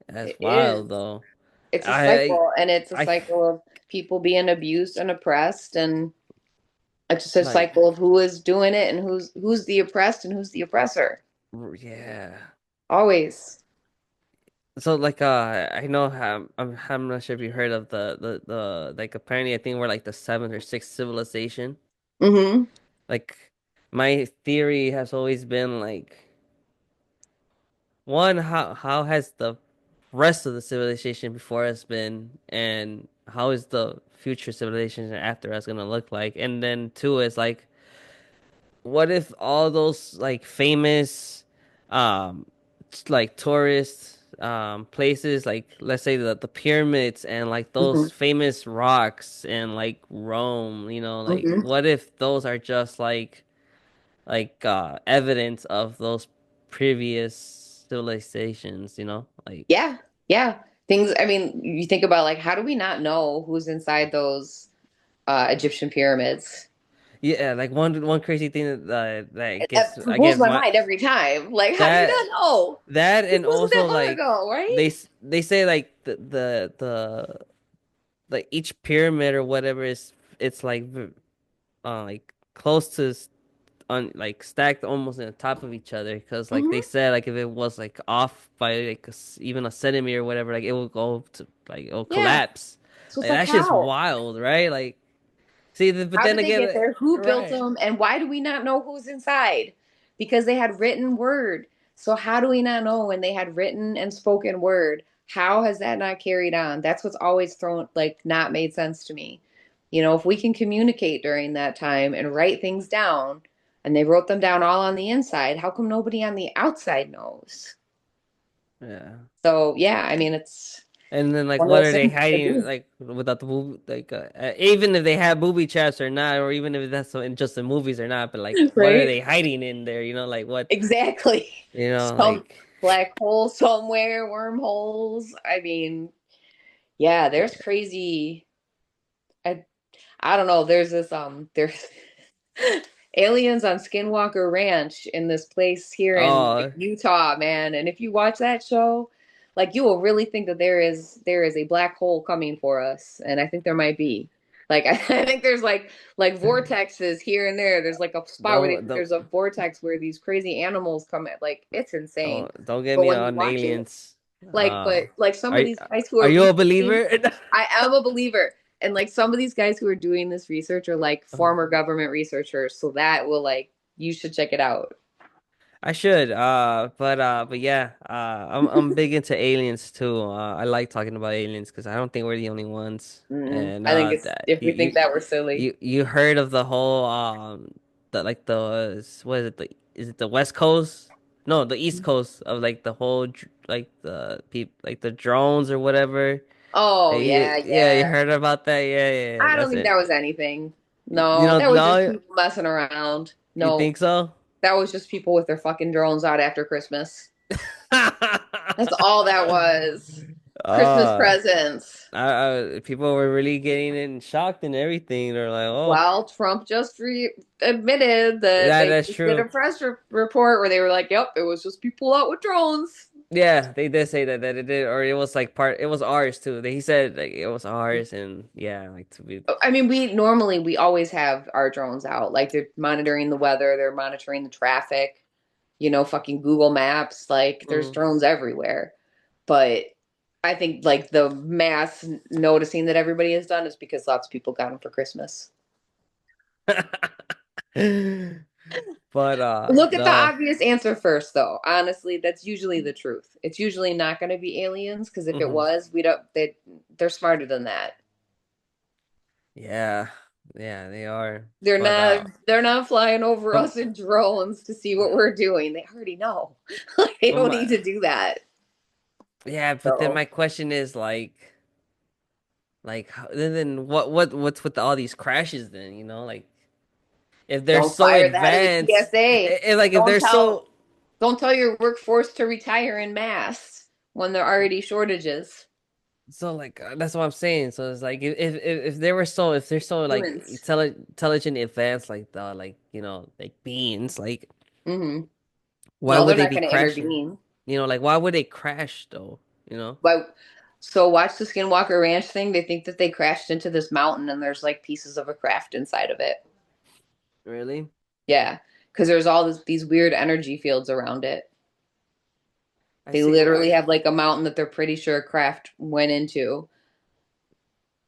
Speaker 1: that's
Speaker 2: It is.
Speaker 1: wild though.
Speaker 2: It's a
Speaker 1: I
Speaker 2: cycle, and it's a
Speaker 1: I
Speaker 2: cycle of people being abused and oppressed, and it's just a
Speaker 1: like
Speaker 2: cycle of who is doing it and who's the oppressed and who's the oppressor.
Speaker 1: yeah.
Speaker 2: Always.
Speaker 1: So like I know I'm not sure if you heard of the like apparently I think we're like the seventh or sixth civilization.
Speaker 2: Hmm.
Speaker 1: Like my theory has always been like one how has the rest of the civilization before us been and how is the future civilization after us gonna look like? And then two is like what if all those like famous um like tourist places like let's say the pyramids and like
Speaker 2: Hmm.
Speaker 1: those famous rocks and like Rome, like
Speaker 2: Hmm.
Speaker 1: what if those are just like evidence of those previous civilizations, like
Speaker 2: Yeah. Yeah. Things, I mean, you think about, like, how do we not know who's inside those Egyptian pyramids?
Speaker 1: yeah, like one crazy thing that gets
Speaker 2: That
Speaker 1: I
Speaker 2: blows
Speaker 1: get
Speaker 2: my
Speaker 1: my
Speaker 2: mind every time. Like, how do you
Speaker 1: that
Speaker 2: not know?
Speaker 1: that
Speaker 2: This
Speaker 1: and
Speaker 2: wasn't that
Speaker 1: also
Speaker 2: long
Speaker 1: like
Speaker 2: ago, right?
Speaker 1: they say like the like each pyramid or whatever is it's like close to on like stacked almost on the top of each other because like they
Speaker 2: Hmm.
Speaker 1: said like if it was like off by like even a centimeter or whatever like it will go to like it'll
Speaker 2: Yeah.
Speaker 1: collapse.
Speaker 2: So it's
Speaker 1: Like
Speaker 2: like,
Speaker 1: that shit's
Speaker 2: how?
Speaker 1: wild, right? Like see but
Speaker 2: How
Speaker 1: then
Speaker 2: did they
Speaker 1: again
Speaker 2: get there? Who built
Speaker 1: right.
Speaker 2: them? And why do we not know who's inside? Because they had written word. So how do we not know when they had written and spoken word? How has that not carried on? That's what's always thrown, like, not made sense to me. If we can communicate during that time and write things down, and they wrote them down all on the inside, how come nobody on the outside knows?
Speaker 1: Yeah.
Speaker 2: So yeah, I mean, it's
Speaker 1: And then like
Speaker 2: one of
Speaker 1: what
Speaker 2: those
Speaker 1: are they
Speaker 2: things to
Speaker 1: hiding
Speaker 2: do,
Speaker 1: like without the like even if they have booby traps or not or even if that's in just the movies or not but like what are
Speaker 2: right?
Speaker 1: they hiding in there, like what
Speaker 2: Exactly. Some
Speaker 1: like
Speaker 2: black hole somewhere, wormholes. I mean, yeah, there's crazy. I I don't know. There's aliens on Skinwalker Ranch in this place here in, like,
Speaker 1: oh
Speaker 2: Utah, man. And if you watch that show, like, you will really think that there is a black hole coming for us. And I think there might be. Like, I think there's like vortexes here and there. There's like a spot where
Speaker 1: don't don't
Speaker 2: there's a vortex where these crazy animals come at. Like, it's insane.
Speaker 1: don't get
Speaker 2: But
Speaker 1: me
Speaker 2: when you
Speaker 1: on
Speaker 2: watch it,
Speaker 1: aliens.
Speaker 2: but like some of
Speaker 1: Are
Speaker 2: these guys who
Speaker 1: are
Speaker 2: are
Speaker 1: you a
Speaker 2: researching,
Speaker 1: believer?
Speaker 2: I am a believer. And like some of these guys who are doing this research are like former government researchers. So that will, like, you should check it out.
Speaker 1: I should. But yeah. I'm big into aliens too. I like talking about aliens because I don't think we're the only ones.
Speaker 2: Mm,
Speaker 1: And
Speaker 2: I think it's,
Speaker 1: that
Speaker 2: if we think that we're silly.
Speaker 1: you heard of the whole the like the what is it is it the West Coast? No, the East Coast of like the whole like the like the drones or whatever.
Speaker 2: Oh,
Speaker 1: Yeah,
Speaker 2: yeah,
Speaker 1: yeah, you
Speaker 2: yeah.
Speaker 1: heard about that? Yeah, yeah, yeah.
Speaker 2: I don't
Speaker 1: That's
Speaker 2: think that
Speaker 1: it.
Speaker 2: was anything.
Speaker 1: You
Speaker 2: No,
Speaker 1: don't
Speaker 2: that was just
Speaker 1: know?
Speaker 2: people messing around.
Speaker 1: You
Speaker 2: No,
Speaker 1: think so?
Speaker 2: that was just people with their fucking drones out after Christmas. That's all that was. Christmas
Speaker 1: Uh,
Speaker 2: presents.
Speaker 1: people were really getting in shocked and everything. They're like, oh,
Speaker 2: Well, Trump just admitted that
Speaker 1: yeah,
Speaker 2: they
Speaker 1: that's
Speaker 2: just did
Speaker 1: true.
Speaker 2: a press report where they were like, "Yep, it was just people out with drones."
Speaker 1: Yeah, they did say that it did, or it was like it was ours too. He said like it was ours, and yeah, like to be.
Speaker 2: I mean, we always have our drones out. Like they're monitoring the weather, they're monitoring the traffic, fucking Google Maps. Like there's
Speaker 1: Mhm.
Speaker 2: drones everywhere. But I think like the mass noticing that everybody has done is because lots of people got them for Christmas.
Speaker 1: But
Speaker 2: Look at the
Speaker 1: no.
Speaker 2: obvious answer first, though. Honestly, that's usually the truth. It's usually not going to be aliens because if it
Speaker 1: Hmm.
Speaker 2: was, we don't. They're smarter than that.
Speaker 1: Yeah, yeah, they are.
Speaker 2: They're
Speaker 1: But
Speaker 2: not. They're not flying over
Speaker 1: um,
Speaker 2: us in drones to see what we're doing. They already know. Like, they
Speaker 1: but
Speaker 2: don't need to do that.
Speaker 1: yeah, but then
Speaker 2: So
Speaker 1: my question is then what's with all these crashes then? Like if they're
Speaker 2: don't
Speaker 1: so
Speaker 2: fire that at the
Speaker 1: advanced,
Speaker 2: TSA.
Speaker 1: if
Speaker 2: Don't
Speaker 1: they're
Speaker 2: tell.
Speaker 1: so.
Speaker 2: Don't tell your workforce to retire in mass when there are already shortages.
Speaker 1: So like that's what I'm saying. So it's like if they were so if they're so like
Speaker 2: Humans.
Speaker 1: intelligent, advanced, like the like like beings, like
Speaker 2: Mm-hmm.
Speaker 1: why
Speaker 2: No,
Speaker 1: would
Speaker 2: they're
Speaker 1: they
Speaker 2: not
Speaker 1: be
Speaker 2: going to
Speaker 1: crashing?
Speaker 2: intervene.
Speaker 1: Like why would they crash though? You know?
Speaker 2: But so watch the Skinwalker Ranch thing. They think that they crashed into this mountain and there's like pieces of a craft inside of it.
Speaker 1: Really?
Speaker 2: Yeah, because there's these weird energy fields around it.
Speaker 1: I
Speaker 2: They
Speaker 1: see. Well,
Speaker 2: literally have like a mountain that they're pretty sure a craft went into.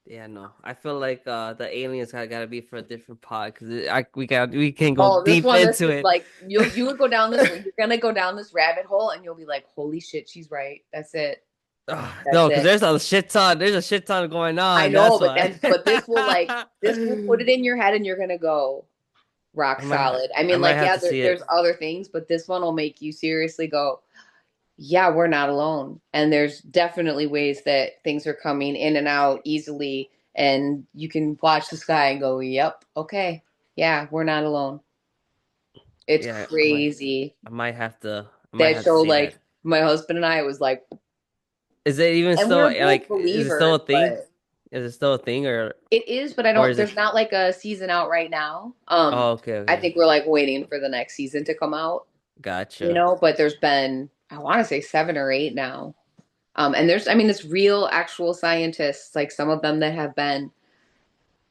Speaker 1: yeah, no. I feel like the aliens gotta be for a different pod because we can go
Speaker 2: Oh, this
Speaker 1: deep
Speaker 2: one, this
Speaker 1: into
Speaker 2: is
Speaker 1: it.
Speaker 2: like you would go down this. You're gonna go down this rabbit hole, and you'll be like, "Holy shit, she's right. That's it. That's
Speaker 1: No, because
Speaker 2: it."
Speaker 1: there's a shit ton. There's a shit ton going
Speaker 2: I
Speaker 1: on.
Speaker 2: know,
Speaker 1: That's
Speaker 2: but
Speaker 1: why.
Speaker 2: then, but this will put it in your head, and you're gonna go rock
Speaker 1: I might ha
Speaker 2: solid. I
Speaker 1: I
Speaker 2: mean,
Speaker 1: might
Speaker 2: like,
Speaker 1: have
Speaker 2: yeah,
Speaker 1: to see
Speaker 2: there's
Speaker 1: it.
Speaker 2: other things, but this one will make you seriously go, yeah, we're not alone. And there's definitely ways that things are coming in and out easily. And you can watch the sky and go, yep, okay, yeah, we're not alone. It's
Speaker 1: Yeah,
Speaker 2: crazy.
Speaker 1: I might
Speaker 2: That
Speaker 1: have to
Speaker 2: show,
Speaker 1: see that.
Speaker 2: like, my husband and I was like,
Speaker 1: Is it even
Speaker 2: and
Speaker 1: still
Speaker 2: we're both
Speaker 1: like is it still
Speaker 2: believers,
Speaker 1: a thing?
Speaker 2: but
Speaker 1: Is it still a thing
Speaker 2: it is, but I
Speaker 1: or
Speaker 2: don't,
Speaker 1: is it
Speaker 2: there's not like a season out right now.
Speaker 1: Oh, okay,
Speaker 2: I
Speaker 1: okay.
Speaker 2: think we're like waiting for the next season to come out,
Speaker 1: Gotcha.
Speaker 2: but there's been, I want to say 7 or 8 now. And there's, I mean, it's real actual scientists, like some of them that have been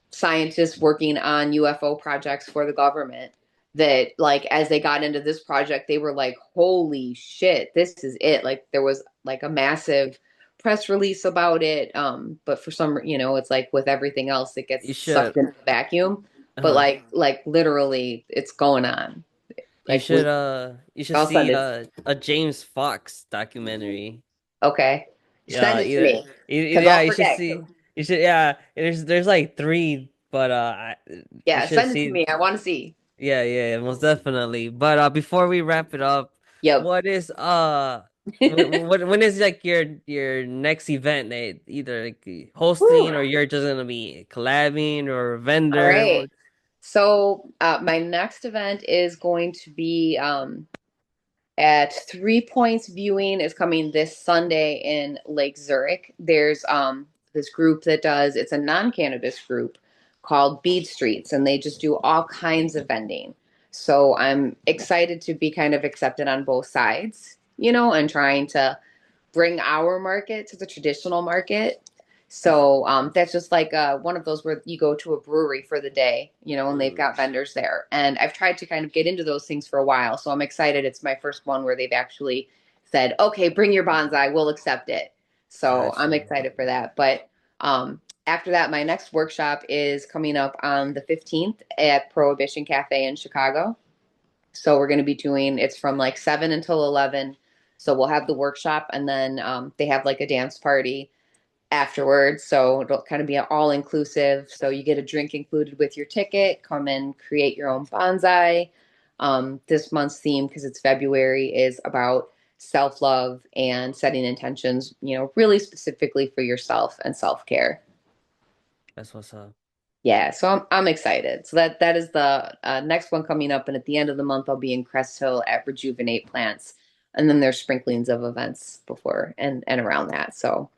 Speaker 2: scientists working on UFO projects for the government that like as they got into this project, they were like, holy shit, this is it. Like there was like a massive press release about it. But for some, it's like with everything else, it
Speaker 1: You
Speaker 2: gets
Speaker 1: should
Speaker 2: sucked into the vacuum. But
Speaker 1: uh
Speaker 2: like literally it's going on. Like
Speaker 1: you should
Speaker 2: I'll send
Speaker 1: see
Speaker 2: it.
Speaker 1: a James Fox documentary.
Speaker 2: Okay. Send
Speaker 1: Yeah,
Speaker 2: it to me because
Speaker 1: yeah,
Speaker 2: I'll
Speaker 1: you should
Speaker 2: forget.
Speaker 1: see. You should yeah. There's like three, but you
Speaker 2: Yeah,
Speaker 1: should
Speaker 2: send it to
Speaker 1: see.
Speaker 2: me. I want to see.
Speaker 1: Yeah, yeah, most definitely. But before we wrap it up,
Speaker 2: Yep.
Speaker 1: what is when is like your next event? Either like
Speaker 2: Whew.
Speaker 1: hosting or you're just gonna be collabing or a
Speaker 2: All
Speaker 1: vendor.
Speaker 2: right. So my next event is going to be at 3 Points Viewing is coming this Sunday in Lake Zurich. There's this group that does it's a non-cannabis group called Bead Streets, and they just do all kinds of vending. So I'm excited to be kind of accepted on both sides, and trying to bring our market to the traditional market. So that's just like one of those where you go to a brewery for the day, and they've got vendors there. And I've tried to kind of get into those things for a while. So I'm excited. It's my first one where they've actually said, okay, bring your bonsai, we'll accept it. So I'm
Speaker 1: Gotcha.
Speaker 2: excited for that. But after that, my next workshop is coming up on the 15th at Prohibition Cafe in Chicago. So we're going to be doing it's from like 7 until 11. So we'll have the workshop and then they have like a dance party afterwards. So it'll kind of be all inclusive. So you get a drink included with your ticket. Come and create your own bonsai. This month's theme, because it's February, is about self love and setting intentions, really specifically for yourself and self care.
Speaker 1: That's what's up.
Speaker 2: Yeah, so I'm excited. So that is the next one coming up, and at the end of the month, I'll be in Crest Hill at Rejuvenate Plants, and then there's sprinklings of events before and around that. So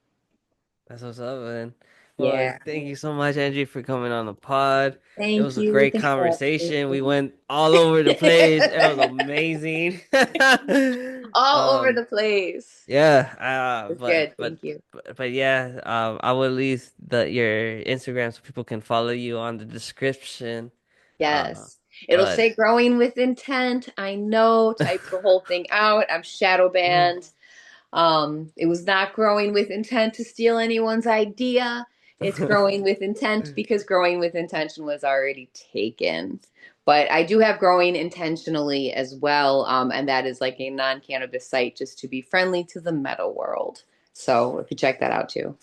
Speaker 1: That's what's up, man. Well,
Speaker 2: Yeah.
Speaker 1: thank you so much, Angie, for coming on the pod. It
Speaker 2: Thank
Speaker 1: was a
Speaker 2: you.
Speaker 1: great
Speaker 2: Thanks for
Speaker 1: conversation. We
Speaker 2: having
Speaker 1: went all over the place. It was
Speaker 2: me.
Speaker 1: amazing.
Speaker 2: All over
Speaker 1: Um,
Speaker 2: the place.
Speaker 1: yeah,
Speaker 2: It's good. Thank you.
Speaker 1: but yeah, I will leave your Instagram so people can follow you on the description. Uh,
Speaker 2: Yes. It'll
Speaker 1: but
Speaker 2: say growing with intent. I know. Type the whole thing out. I'm shadow banned. It was not growing with intent to steal anyone's idea. It's growing with intent because growing with intention was already taken. But I do have growing intentionally as well, and that is like a non-cannabis site just to be friendly to the meta world. So if you check that out too.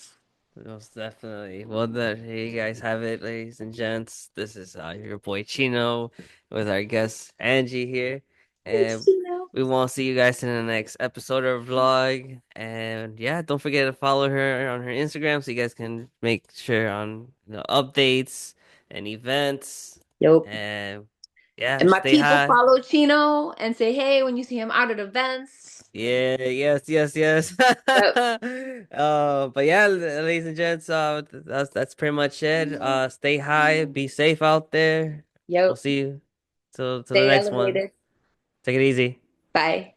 Speaker 1: most definitely. Well, there you guys have it, ladies and gents. This is your boy Chino with our guest Angie here,
Speaker 2: Thanks,
Speaker 1: and
Speaker 2: Gino.
Speaker 1: we won't see you guys in the next episode of vlog. And yeah, don't forget to follow her on her Instagram so you guys can make sure on updates and events.
Speaker 2: Yep.
Speaker 1: And yeah,
Speaker 2: And my
Speaker 1: stay
Speaker 2: people
Speaker 1: high.
Speaker 2: follow Chino and say hey when you see him out at events.
Speaker 1: Yeah, yes, yes, yes.
Speaker 2: Yep.
Speaker 1: But yeah, ladies and gents, that's pretty much it. Stay high, be safe out there. We'll
Speaker 2: Yep.
Speaker 1: see you till the
Speaker 2: Stay
Speaker 1: next one.
Speaker 2: elevated.
Speaker 1: Take it easy.
Speaker 2: Bye.